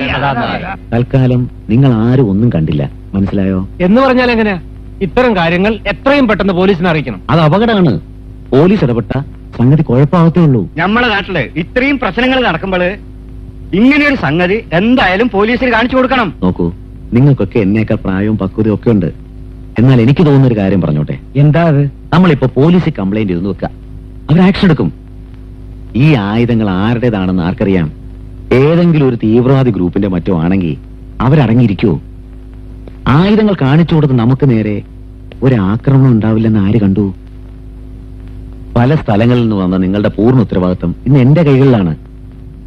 തൽക്കാലം നിങ്ങൾ ആരും ഒന്നും കണ്ടില്ല, മനസ്സിലായോ? എന്ന് പറഞ്ഞാൽ എങ്ങനെയാ? ഇത്തരം കാര്യങ്ങൾ എത്രയും പെട്ടെന്ന് പോലീസിനെ അറിയിക്കണം. അത് അപകടമാണ്. പോലീസ് ഇടപെട്ട സംഗതി കുഴപ്പമാകത്തേ ഉള്ളൂ. നമ്മളെ നാട്ടില് ഇത്രയും പ്രശ്നങ്ങൾ നടക്കുമ്പോൾ ഇങ്ങനെയൊരു സംഗതി എന്തായാലും പോലീസിന് കാണിച്ചു കൊടുക്കണം. നോക്കൂ, നിങ്ങൾക്കൊക്കെ എന്നേക്കാൾ പ്രായവും പക്വതയും ഒക്കെ ഉണ്ട്. എന്നാൽ എനിക്ക് തോന്നുന്ന ഒരു കാര്യം പറഞ്ഞോട്ടെ. എന്താ അത്? നമ്മളിപ്പോ പോലീസിൽ കംപ്ലൈന്റ് ചെയ്ത് വെക്കുക, അവർ ആക്ഷൻ എടുക്കും. ഈ ആയുധങ്ങൾ ആരുടേതാണെന്ന് ആർക്കറിയാം? ഏതെങ്കിലും ഒരു തീവ്രവാദി ഗ്രൂപ്പിന്റെ മറ്റോ ആണെങ്കിൽ അവരടങ്ങിയിരിക്കുവോ? ആയുധങ്ങൾ കാണിച്ചു കൊടുത്ത് നമുക്ക് നേരെ ഒരു ആക്രമണം ഉണ്ടാവില്ലെന്ന് ആര് കണ്ടു? പല സ്ഥലങ്ങളിൽ നിന്ന് വന്ന നിങ്ങളുടെ പൂർണ്ണ ഉത്തരവാദിത്വം ഇന്ന് എന്റെ കൈകളിലാണ്.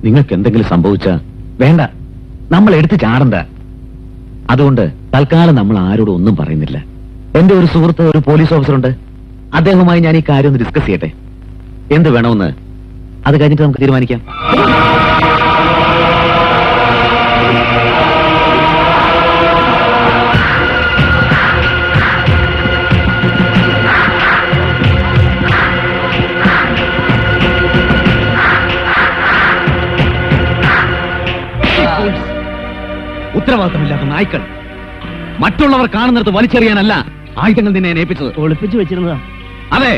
നിങ്ങൾക്ക് എന്തെങ്കിലും സംഭവിച്ചാ വേണ്ട, നമ്മൾ എടുത്ത് ചാടണ്ട. അതുകൊണ്ട് തൽക്കാലം നമ്മൾ ആരോടും ഒന്നും പറയുന്നില്ല. എന്റെ ഒരു സുഹൃത്ത്, ഒരു പോലീസ് ഓഫീസറുണ്ട്. അദ്ദേഹവുമായി ഞാൻ ഈ കാര്യം ഒന്ന് ഡിസ്കസ് ചെയ്യട്ടെ. എന്ത് വേണമെന്ന് അത് കഴിഞ്ഞിട്ട് നമുക്ക് തീരുമാനിക്കാം. ഉത്തരവാദിത്തമില്ലാത്ത നായ്ക്കൾ. മറ്റുള്ളവർ കാണുന്നിടത്ത് വലിച്ചെറിയാനല്ല ആയുധങ്ങൾ നിന്നെ ഏൽപ്പിച്ചത്. ഒളിപ്പിച്ചു വെച്ചിരുന്നതാ. അതെ,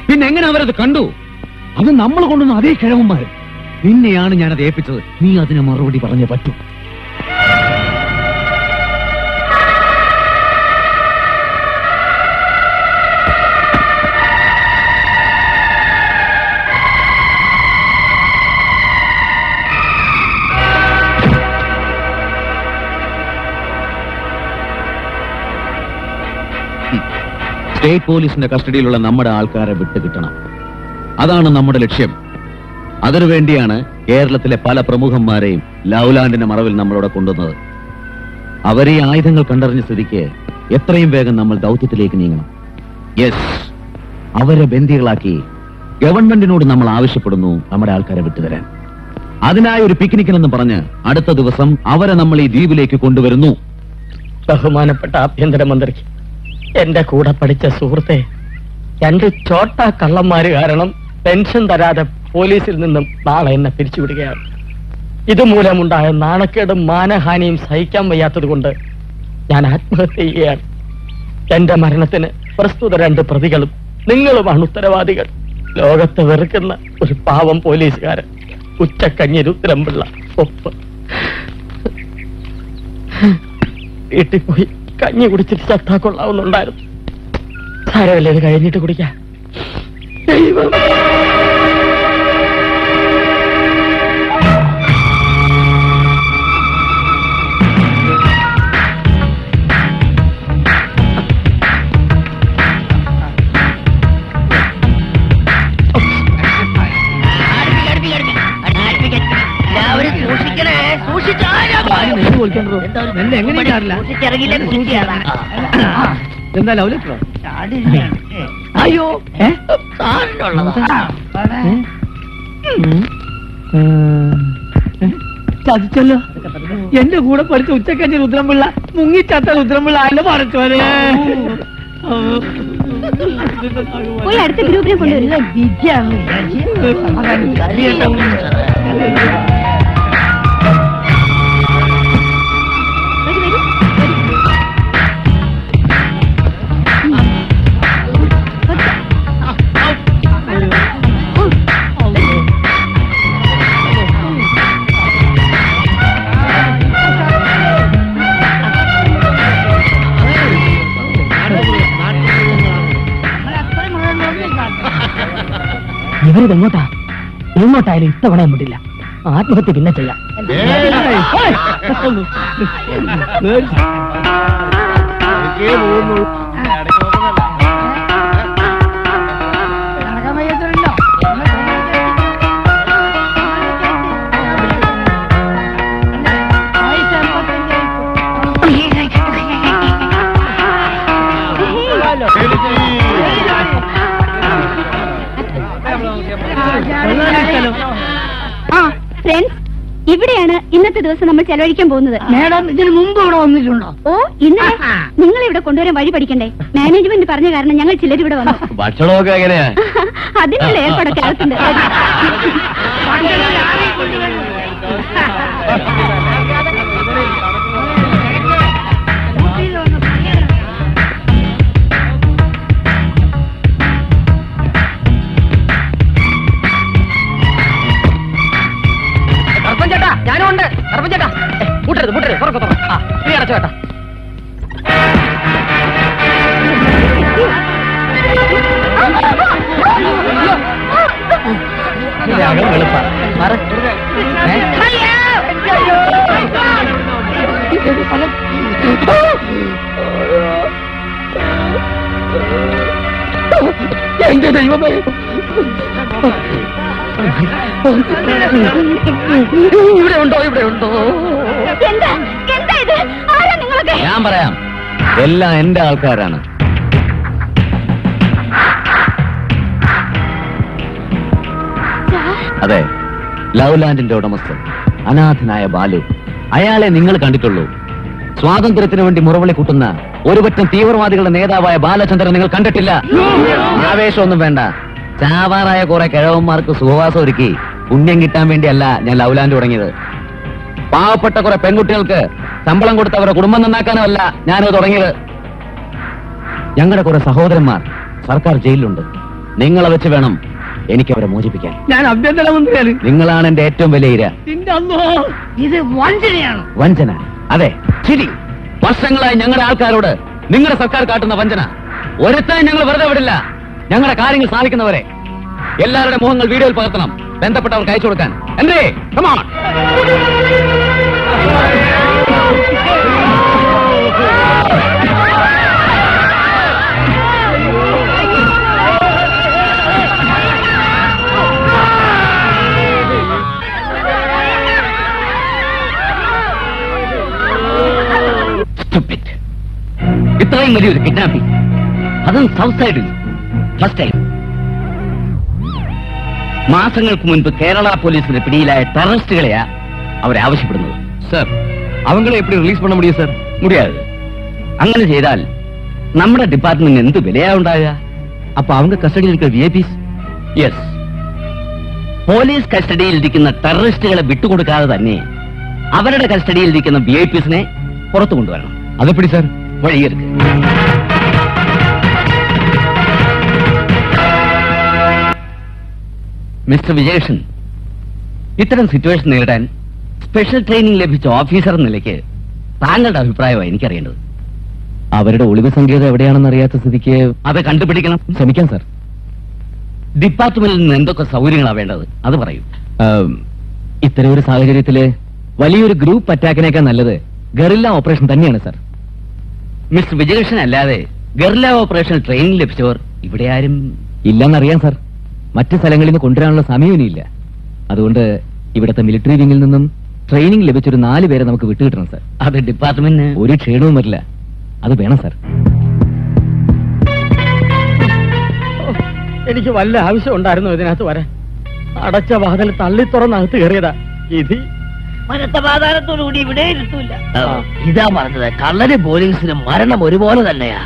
പിന്നെ എങ്ങനെ അവരത് കണ്ടു? അത് നമ്മൾ കൊണ്ടുവന്ന അതേ കിഴവന്മാർ. നിന്നെയാണ് ഞാനത് ഏൽപ്പിച്ചത്. നീ അതിന് മറുപടി പറഞ്ഞേ പറ്റൂ. സ്റ്റേറ്റ് പോലീസിന്റെ കസ്റ്റഡിയിലുള്ള നമ്മുടെ ആൾക്കാരെ വിട്ടുകിട്ടണം. അതാണ് നമ്മുടെ ലക്ഷ്യം. അതിനുവേണ്ടിയാണ് കേരളത്തിലെ പല പ്രമുഖന്മാരെയും ലൗലാൻഡിന്റെ മറവിൽ നമ്മളോട് കൊണ്ടുവന്നത്. അവരെ ആയുധങ്ങൾ കണ്ടറിഞ്ഞ സ്ഥിതിക്ക് എത്രയും വേഗം നമ്മൾ ദൗത്യത്തിലേക്ക് നീങ്ങണം. യെസ്, അവരെ ബന്ദികളാക്കി ഗവൺമെന്റിനോട് നമ്മൾ ആവശ്യപ്പെടുന്നു നമ്മുടെ ആൾക്കാരെ വിട്ടുതരാൻ. അതിനായി ഒരു പിക്നിക്കിനെന്ന് പറഞ്ഞ് അടുത്ത ദിവസം അവരെ നമ്മൾ ഈ ദ്വീപിലേക്ക് കൊണ്ടുവരുന്നു. ബഹുമാനപ്പെട്ട ആഭ്യന്തരമന്ത്രി, എന്റെ കൂടെ പഠിച്ച സുഹൃത്തെ, 2 ചോട്ട കള്ളന്മാര് കാരണം പെൻഷൻ തരാതെ പോലീസിൽ നിന്നും നാളെ എന്നെ പിരിച്ചുവിടുകയാണ്. ഇതുമൂലമുണ്ടായ നാണക്കേടും മാനഹാനിയും സഹിക്കാൻ വയ്യാത്തത് കൊണ്ട് ഞാൻ ആത്മഹത്യ ചെയ്യുകയാണ്. എന്റെ മരണത്തിന് പ്രസ്തുത 2 പ്രതികളും നിങ്ങളുമാണ് ഉത്തരവാദികൾ. ലോകത്തെ വെറുക്കുന്ന ഒരു പാവം പോലീസുകാരൻ, ഉച്ചക്കഞ്ഞി രുദ്രംപിള്ള. ഒപ്പ്. വീട്ടിൽ പോയി കഞ്ഞി കുടിച്ചിട്ട് ചത്താ കൊള്ളാവുന്നുണ്ടായിരുന്നു. സാരമല്ലേ, ഇത് കഴിഞ്ഞിട്ട് കുടിക്കാം. ദൈവം. എല്ലാവരും സൂക്ഷിക്കണേ, എന്താ ലവ് ലെറ്ററോ? അയ്യോ സാറിനുള്ളതാ. ചതിച്ചല്ലോ. എന്റെ കൂടെ പഠിച്ച ഉച്ചക്കഞ്ഞി രുദ്രംപിള്ള മുങ്ങിച്ചാത്ത രുദ്രംപിള്ള ആയാലും മറച്ചോനെ. പോയി അടുത്ത ഗ്രൂപ്പിനെ കൊണ്ടുവരിക. ഇവരിത് എങ്ങോട്ടായാലും ഇത്തവണ വിടില്ല. ആത്മഹത്യ പിന്നെ ചെയ്യാം. ആ ഫ്രണ്ട്സ്, ഇവിടെയാണ് ഇന്നത്തെ ദിവസം നമ്മൾ ചെലവഴിക്കാൻ പോകുന്നത്. മേഡം ഇതിന് മുമ്പ് ഇവിടെ വന്നിട്ടുണ്ടോ? ഓ, ഇന്നലെ നിങ്ങൾ ഇവിടെ കൊണ്ടുവരാൻ വഴി പഠിക്കണ്ടേ? മാനേജ്മെന്റ് പറഞ്ഞ കാരണം ഞങ്ങൾ ചിലർ ഇവിടെ വന്നു. ഭക്ഷണമൊക്കെ എങ്ങനെയാ? അതിനുള്ള ഏർപ്പാടൊക്കെ അകത്തുണ്ട്. ചേട്ടാ, ഞാനും ഉണ്ട്. ചേട്ടാ, മുട്ടരുത് തുറക്ക. ആ, നീ അടച്ചോ ചേട്ടാ. എന്റെ ദൈവമേ, ഇവിടെ ഉണ്ടോ? എന്താ ഇത്? ആരാ നിങ്ങളൊക്കെ? ഞാൻ പറയാം, എല്ലാം എന്റെ ആൾക്കാരാണ്. അതെ, ലൗലാൻഡിന്റെ ഉടമസ്ഥൻ അനാഥനായ ബാലു. അയാളെ നിങ്ങൾ കണ്ടിട്ടുള്ളൂ. സ്വാതന്ത്ര്യത്തിന് വേണ്ടി മുറവിളി കൂട്ടുന്ന ഒരുപറ്റം തീവ്രവാദികളുടെ നേതാവായ ബാലചന്ദ്രൻ നിങ്ങൾ കണ്ടിട്ടില്ല. ആവേശമൊന്നും വേണ്ട. ചാവാറായ കുറെ കിഴവന്മാർക്ക് സുഖവാസം ഒരുക്കി പുണ്യം കിട്ടാൻ വേണ്ടിയല്ല ഞാൻ ലൗലാൻഡ് തുടങ്ങിയത്. പാവപ്പെട്ട കുറെ പെൺകുട്ടികൾക്ക് ശമ്പളം കൊടുത്ത് അവരുടെ കുടുംബം നന്നാക്കാനുമല്ല ഞാനത് തുടങ്ങിയത്. ഞങ്ങളുടെ കുറെ സഹോദരന്മാർ സർക്കാർ ജയിലിലുണ്ട്. നിങ്ങളെ വെച്ച് വേണം എനിക്ക് അവരെ മോചിപ്പിക്കാൻ. ഞാൻ ആഭ്യന്തരമന്ത്രിയാണ്. നിങ്ങളാണ് എന്റെ ഏറ്റവും വലിയ ഇര. ഇത് വഞ്ചനയാണ്. വഞ്ചന? അതെ, ശരി. വർഷങ്ങളായി ഞങ്ങളുടെ ആൾക്കാരോട് നിങ്ങളുടെ സർക്കാർ കാട്ടുന്ന വഞ്ചന ഒരുത്താൻ ഞങ്ങൾ വെറുതെ വിടില്ല. ഞങ്ങളുടെ കാര്യങ്ങൾ സാധിക്കുന്നവരെ എല്ലാവരുടെ മുഖങ്ങൾ വീഡിയോയിൽ പകർത്തണം, ബന്ധപ്പെട്ടവർക്ക് അയച്ചു കൊടുക്കാൻ. എന്തേ, come on. ഇത്രയും വലിയൊരു കിഡ്നാപ്പിംഗ്, അതും സൗത്ത് സൈഡിൽ ഫസ്റ്റ് ടൈം. മാസങ്ങൾക്ക് മുൻപ് കേരള പോലീസിന്റെ പിടിയിലായ ടെററിസ്റ്റുകളെയാ അവരെ ആവശ്യപ്പെടുന്നത്. സാർ അവങ്ങളെ എപ്പി റിലീസ് பண்ண முடியும் സാർ? മുടിയാതെ. അങ്ങനെ ചെയ്താൽ നമ്മുടെ ഡിപ്പാർട്ട്മെന്റ് എന്ത് വിലയാ ഉണ്ടാകുക? അപ്പൊ அவங்க കസ്റ്റഡിയിൽ ഇരിക്കുന്ന VIPs? യെസ്, പോലീസ് കസ്റ്റഡിയിൽ ഇരിക്കുന്ന ടെററിസ്റ്റുകളെ വിട്ടുകൊടുക്കാതെ തന്നെ അവരുടെ കസ്റ്റഡിയിൽ ഇരിക്കുന്ന VIPsനെ പുറത്തു കൊണ്ടുവരണം. അതെപ്പടി സാർ? വഴിയെടുക്ക്. മിസ്റ്റർ വിജയകൃഷ്ണൻ, ഇത്തരം സിറ്റുവേഷൻ നേരിടാൻ സ്പെഷ്യൽ ട്രെയിനിങ് ലഭിച്ച ഓഫീസർ എന്ന നിലയ്ക്ക് താങ്കളുടെ അഭിപ്രായമാണ് എനിക്കറിയേണ്ടത്. അവരുടെ ഒളിവ് സങ്കേതം എവിടെയാണെന്ന് അറിയാത്ത സ്ഥിതിക്ക് അത് കണ്ടുപിടിക്കണം. ശ്രമിക്കാം സാർ. ഡിപ്പാർട്ട്മെന്റിൽ നിന്ന് എന്തൊക്കെ സൗകര്യങ്ങളാണ് വേണ്ടത് അത് പറയൂ. ഇത്തരം ഒരു സാഹചര്യത്തില് വലിയൊരു ഗ്രൂപ്പ് അറ്റാക്കിനേക്കാൾ നല്ലത് ഗറില്ല ഓപ്പറേഷൻ തന്നെയാണ് സാർ. മിസ്റ്റർ വിജയകൃഷ്ണൻ അല്ലാതെ ഗറില്ല ഓപ്പറേഷൻ ട്രെയിനിങ് ലഭിച്ചവർ ഇവിടെ ആരും ഇല്ലെന്നറിയാം സാർ. മറ്റ് സ്ഥലങ്ങളിൽ നിന്ന് കൊണ്ടുവരാനുള്ള സമയം ഇനിയില്ല. അതുകൊണ്ട് ഇവിടുത്തെ മിലിറ്ററി വിങ്ങിൽ നിന്നും ട്രെയിനിങ് ലഭിച്ചൊരു 4 പേരെ നമുക്ക് വിട്ടുകിട്ടണം സാർ. അത് ഡിപ്പാർട്ട്മെന്റിന് ഒരു ക്ഷീണവും വരില്ല. അത് വേണം സാർ. എനിക്ക് വല്ല ആവശ്യം ഉണ്ടായിരുന്നു ഇതിനകത്ത് വരാൻ. അടച്ച വാതിൽ തള്ളി തുറന്നകത്ത് കയറിയതാ. ഇത് മനസ്സമാധാനത്തോടുകൂടി ഇവിടെ ഇരുത്തൂല. ഇതാ പറഞ്ഞത്, കള്ളന് പോലീസിന് മരണം ഒരുപോലെ തന്നെയാ.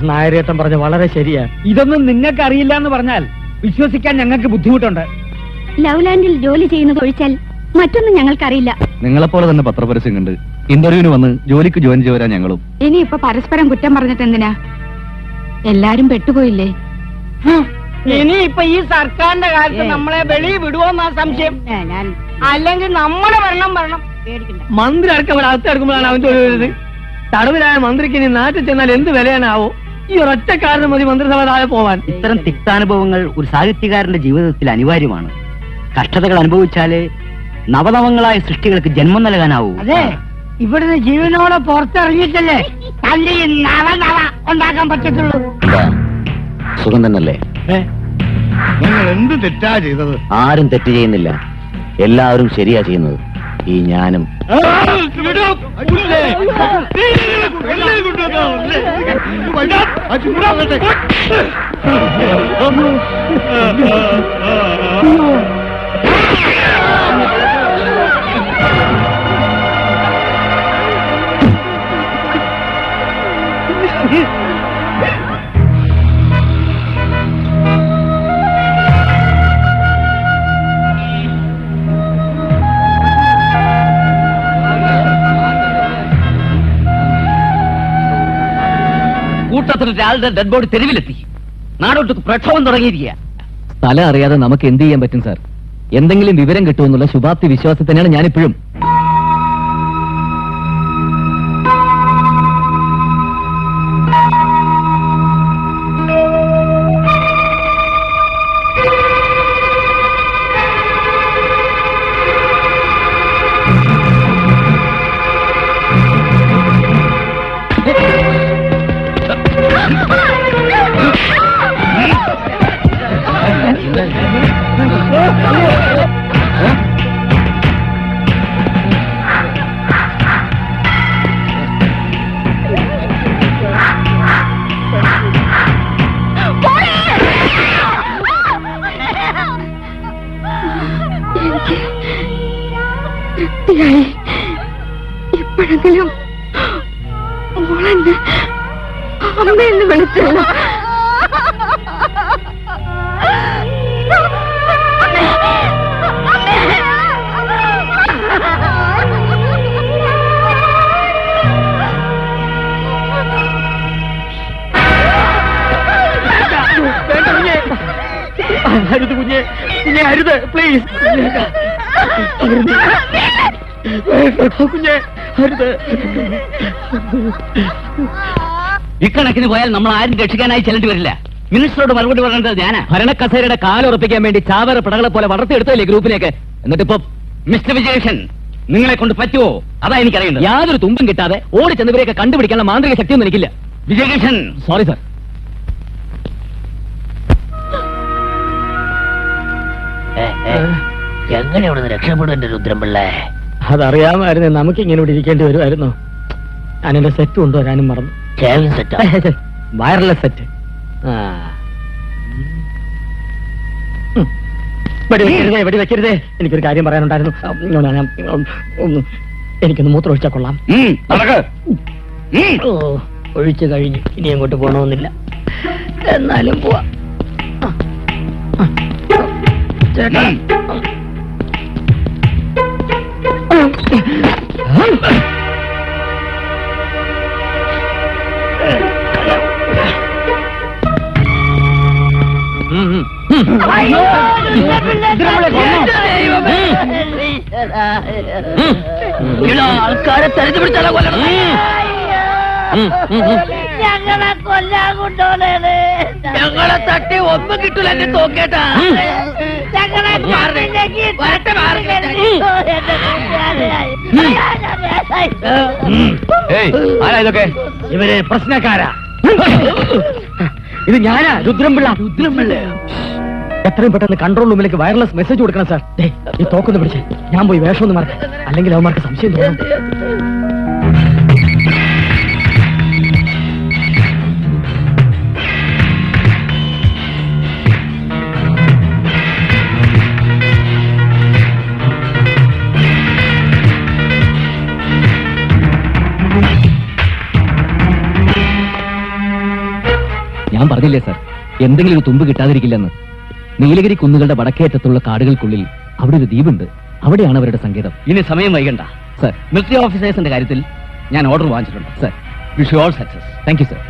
നായരേട്ടൻ പറഞ്ഞ വളരെ ശരിയാ. ഇതൊന്നും നിങ്ങൾക്ക് അറിയില്ല എന്ന് പറഞ്ഞാൽ വിശ്വസിക്കാൻ ഞങ്ങൾക്ക് ബുദ്ധിമുട്ടുണ്ട്. ലവ്ലാൻഡിൽ ജോലി ചെയ്യുന്നത് ഒഴിച്ചാൽ മറ്റൊന്നും ഞങ്ങൾക്കറിയില്ല. നിങ്ങളെപ്പോലെ തന്നെ പത്രപരസ്യം കണ്ട് ഇന്റർവ്യൂവിന് വന്ന് ജോലിക്ക് ജോയിൻ ചെയ്യാൻ ഞങ്ങളും. ഇനി ഇപ്പൊ പരസ്പരം കുറ്റം പറഞ്ഞിട്ട് എന്തിനാ? എല്ലാരും പെട്ടുപോയില്ലേ? ഇനി ഇപ്പൊ ഈ സർക്കാരിന്റെ കാലത്ത് നമ്മളെ വെളിയിൽ വിടുവോന്നാ സംശയം. അല്ലെങ്കിൽ നമ്മളെ വരണം പേടിക്കണ്ട. മന്ത്രി അടക്കം അകത്ത് എടുക്കുമ്പോഴാണ് അവൻ ജോലി ചെയ്തത്. തടവിലായ മന്ത്രിക്ക് ഇനി നാട്ടിൽ ചെന്നാൽ എന്ത് വിലയാനാവോ? ഈ ഒരൊറ്റ കാരണം മതി മന്ത്രിസഭ താഴെ പോവാൻ. ഇത്തരം തിക്താനുഭവങ്ങൾ ഒരു സാഹിത്യകാരന്റെ ജീവിതത്തിൽ അനിവാര്യമാണ്. കഷ്ടതകൾ അനുഭവിച്ചാലേ നവനവങ്ങളായ സൃഷ്ടികൾക്ക് ജന്മം നൽകാനാവൂ. അതെ, ഇവിടുന്ന് ജീവനോടെ പുറത്തിറങ്ങിയിട്ടല്ലേ തന്റെ ഈ നവ ഉണ്ടാക്കാൻ പറ്റത്തുള്ളൂ. സുഖം തന്നല്ലേ? ഞങ്ങൾ എന്ത് തെറ്റാ ചെയ്തത്? ആരും തെറ്റ് ചെയ്യുന്നില്ല, എല്ലാവരും ശരിയാ ചെയ്യുന്നത്. ഈ ഞാനും. കൂട്ടത്തിൽ ഒരാളുടെ ഡെഡ് ബോഡി തെരുവിലെത്തി. നാടോട്ട് പ്രക്ഷോഭം തുടങ്ങിയിരിക്കുക. സ്ഥലം അറിയാതെ നമുക്ക് എന്ത് ചെയ്യാൻ പറ്റും സാർ? എന്തെങ്കിലും വിവരം കിട്ടുമെന്നുള്ള ശുഭാപ്തി വിശ്വാസത്തിൽ തന്നെയാണ് ഞാനിപ്പോഴും. ഇപ്പോഴെങ്കിലും മോളെന്ന് അമ്മയെന്ന് വിളിച്ചല്ലോ. അരുത് കുഞ്ഞെ, കുഞ്ഞെ അരുത്, പ്ലീസ് കുഞ്ഞെ അരുത്. ഇക്കണക്കിന് പോയാൽ നമ്മൾ ആരും രക്ഷിക്കാനായി ചെല്ലേണ്ടി വരില്ല. മിനിസ്റ്ററോട് മറുപടി പറയേണ്ടത് ഞാനാ. ഭരണക്കസേരയുടെ കാലുറപ്പിക്കാൻ വേണ്ടി ചാവറ പിടകളെ പോലെ വളർത്തിയെടുത്തല്ലേ ഗ്രൂപ്പിലേക്ക്. എന്നിട്ടിപ്പോ മിസ്റ്റർ വിജയകൃഷ്ണൻ, നിങ്ങളെ കൊണ്ട് പറ്റുമോ? അതാ എനിക്കറിയുന്നത്. യാതൊരു തുമ്പും കിട്ടാതെ ഓടി ചെന്നവരെയൊക്കെ കണ്ടുപിടിക്കാനുള്ള മാന്ത്രിക ശക്തിയൊന്നും എനിക്കില്ല. Vijayakrishnan, sorry sir. എങ്ങനെ ഇവിടെ രക്ഷപ്പെടും എന്റെ രുദ്രംപിള്ളേ? അതറിയാമായിരുന്നു നമുക്ക് ഇങ്ങനെ ഇവിടെ ഇരിക്കേണ്ടി വരുമായിരുന്നു. ഞാനെന്റെ സെറ്റ് കൊണ്ടുവരാനും മറന്നു. Wireless set. വെടി വെക്കരുതേ. എനിക്കൊരു കാര്യം പറയാനുണ്ടായിരുന്നു. എനിക്കൊന്ന് മൂത്രം ഒഴിച്ചാൽ കൊള്ളാം. ഒഴിച്ചു കഴിഞ്ഞു. ഇനി അങ്ങോട്ട് പോകണമെന്നില്ല. എന്നാലും പോവാ. ചേട്ടാ ആൾക്കാരെ തെരഞ്ഞു പിടിച്ചാലോ കൊല്ലണം. ഞങ്ങളെ കൊല്ലാൻ കൊണ്ടോളേ. ഞങ്ങളെ തട്ടി ഒന്നും കിട്ടൂല. എന്നെ തോക്കേട്ടാ. ഞങ്ങളെ ആരാ ഇതൊക്കെ? ഇവര് പ്രശ്നക്കാരാ. ഇത് ഞാനാ, രുദ്രംപിള്ള. രുദ്രംപിള്ള എത്രയും പെട്ടെന്ന് കൺട്രോൾ റൂമിലേക്ക് വയർലെസ് മെസ്സേജ് കൊടുക്കണം സാർ. ഈ തോക്കൊന്ന് പിടിച്ച് ഞാൻ പോയി വേഷം ഒന്ന് മാറട്ടെ, അല്ലെങ്കിൽ അവന്മാർക്ക് സംശയം തോന്നും. ഞാൻ പറഞ്ഞില്ലേ സാർ, എന്തെങ്കിലും ഒരു തുമ്പ് കിട്ടാതിരിക്കില്ലെന്ന്. നീലഗിരി കുന്നുകളുടെ വടക്കേറ്റത്തുള്ള കാടുകൾക്കുള്ളിൽ അവിടെ ഒരു ദ്വീപുണ്ട്. അവിടെയാണ് അവരുടെ സങ്കേതം. ഇനി സമയം വൈകണ്ട സർ. മിലിറ്ററി ഓഫീസേഴ്സിന്റെ കാര്യത്തിൽ ഞാൻ ഓർഡർ വാങ്ങിച്ചിട്ടുണ്ട്. Sir, wish you all success. Thank you sir.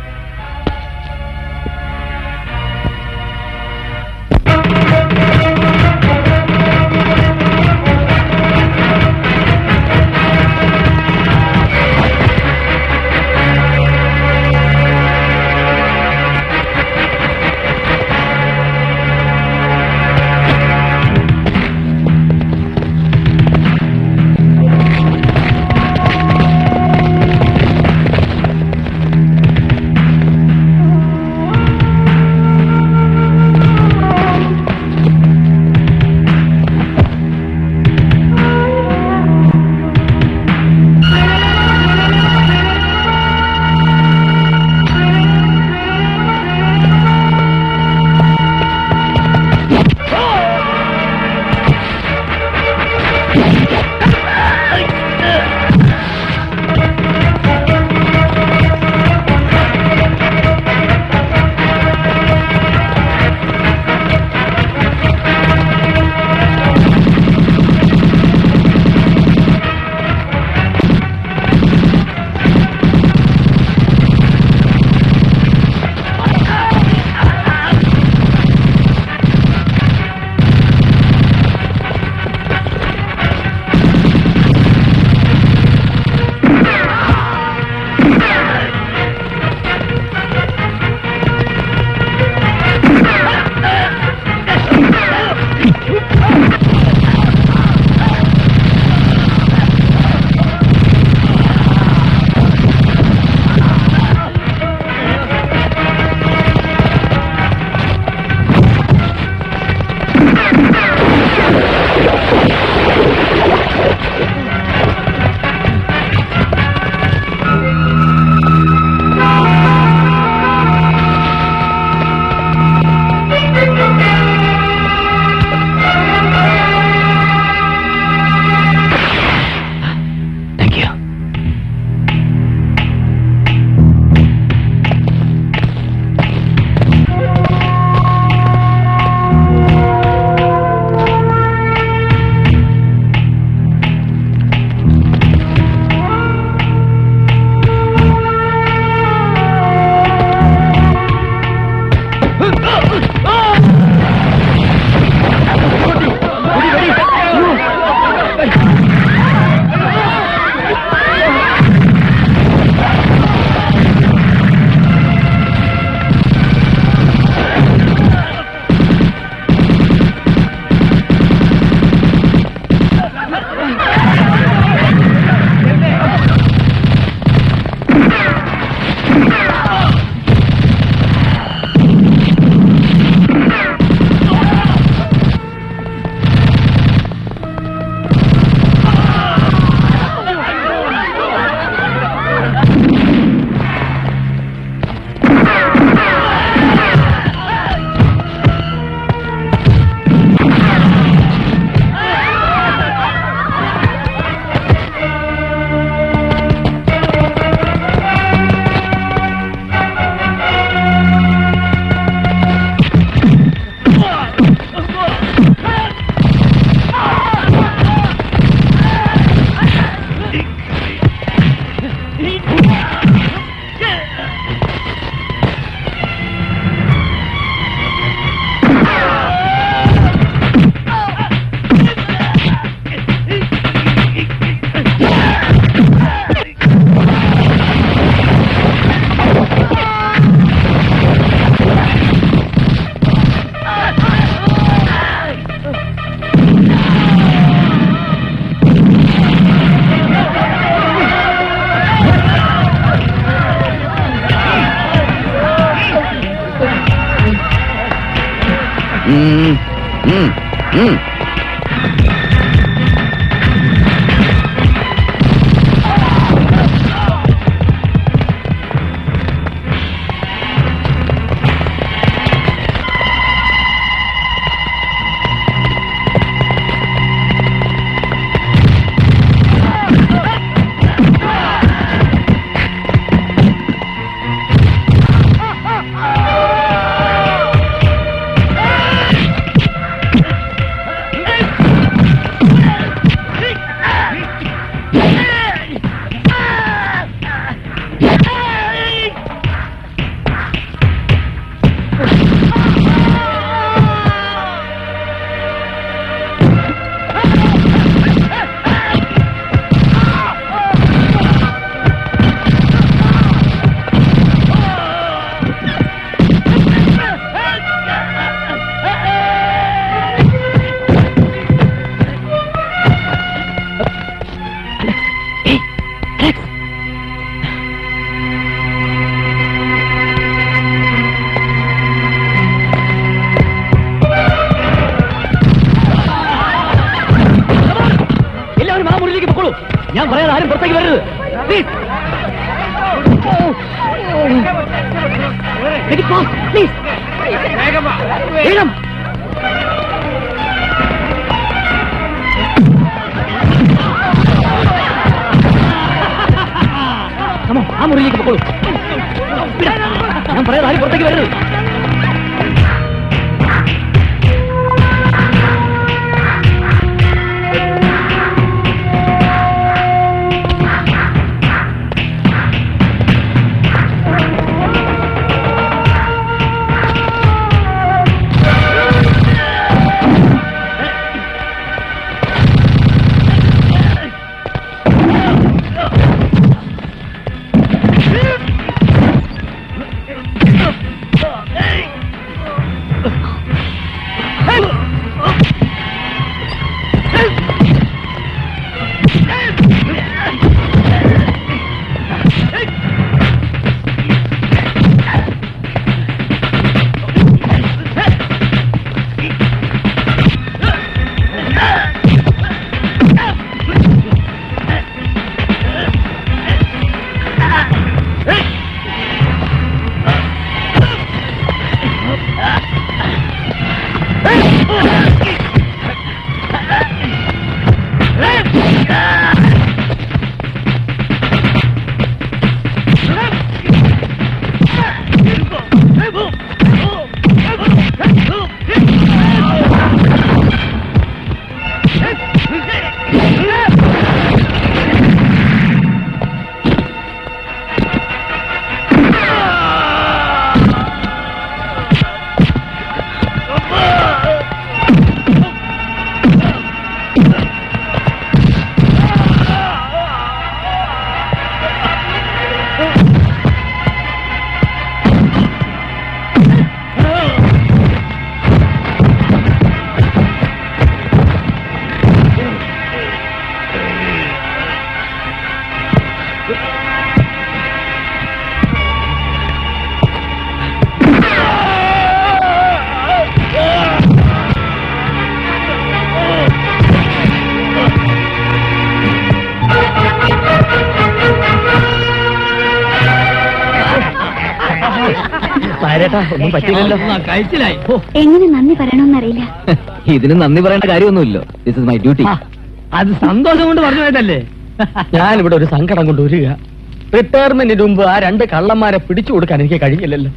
ഉം, ഉം, ഉം. എല്ലാവരും ആ മുറിയിലേക്ക് പൊക്കോളൂ. ഞാൻ പറയാതെ ആരും പുറത്തേക്ക് വരരുത്. Please. Make it fast, please. വേഗം. Come on, ആ മുറിയിലേക്ക് പൊക്കോളൂ. ഞാൻ പറയാതെ ആരും പുറത്തേക്ക് വരരുത്. ഒന്നും പറ്റില്ലല്ലോ. കഴിച്ചില്ലായി. എങ്ങനെ നന്ദി പറയണമെന്നറിയില്ല. ഇതിന് നന്ദി പറയേണ്ട കാര്യമൊന്നുമില്ലോ. This is my duty. അത് സന്തോഷം കൊണ്ട് പറഞ്ഞു പോയതല്ലേ. ഞാനിവിടെ ഒരു സങ്കടം കൊണ്ട് വരിക. റിട്ടയർമെന്റിന് മുമ്പ് ആ 2 കള്ളന്മാരെ പിടിച്ചു കൊടുക്കാൻ എനിക്ക് കഴിയില്ലല്ലോ.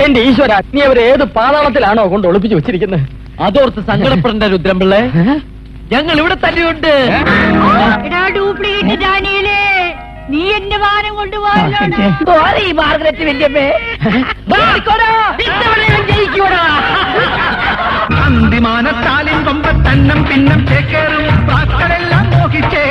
എന്റെ ഈശ്വര, നീ അവരെ ഏത് പാതാളത്തിലാണോ കൊണ്ട് ഒളിപ്പിച്ചു വെച്ചിരിക്കുന്നത്? അതോർത്ത് സങ്കടപ്പെടേണ്ട രുദ്രംപിള്ളേ, ഞങ്ങൾ ഇവിടെ തന്നെയുണ്ട്. ഡ്യൂപ്ലിക്കേറ്റ് ഡാനിയലേ, നീ എന്റെ വാനം കൊണ്ടുപോകാൻ മാർഗരറ്റ് വല്യമ്മേ. അന്തിമാനത്താലിൻ കൊമ്പത്തന്നം പിന്നം ചേക്കേറും മോഹിച്ചേ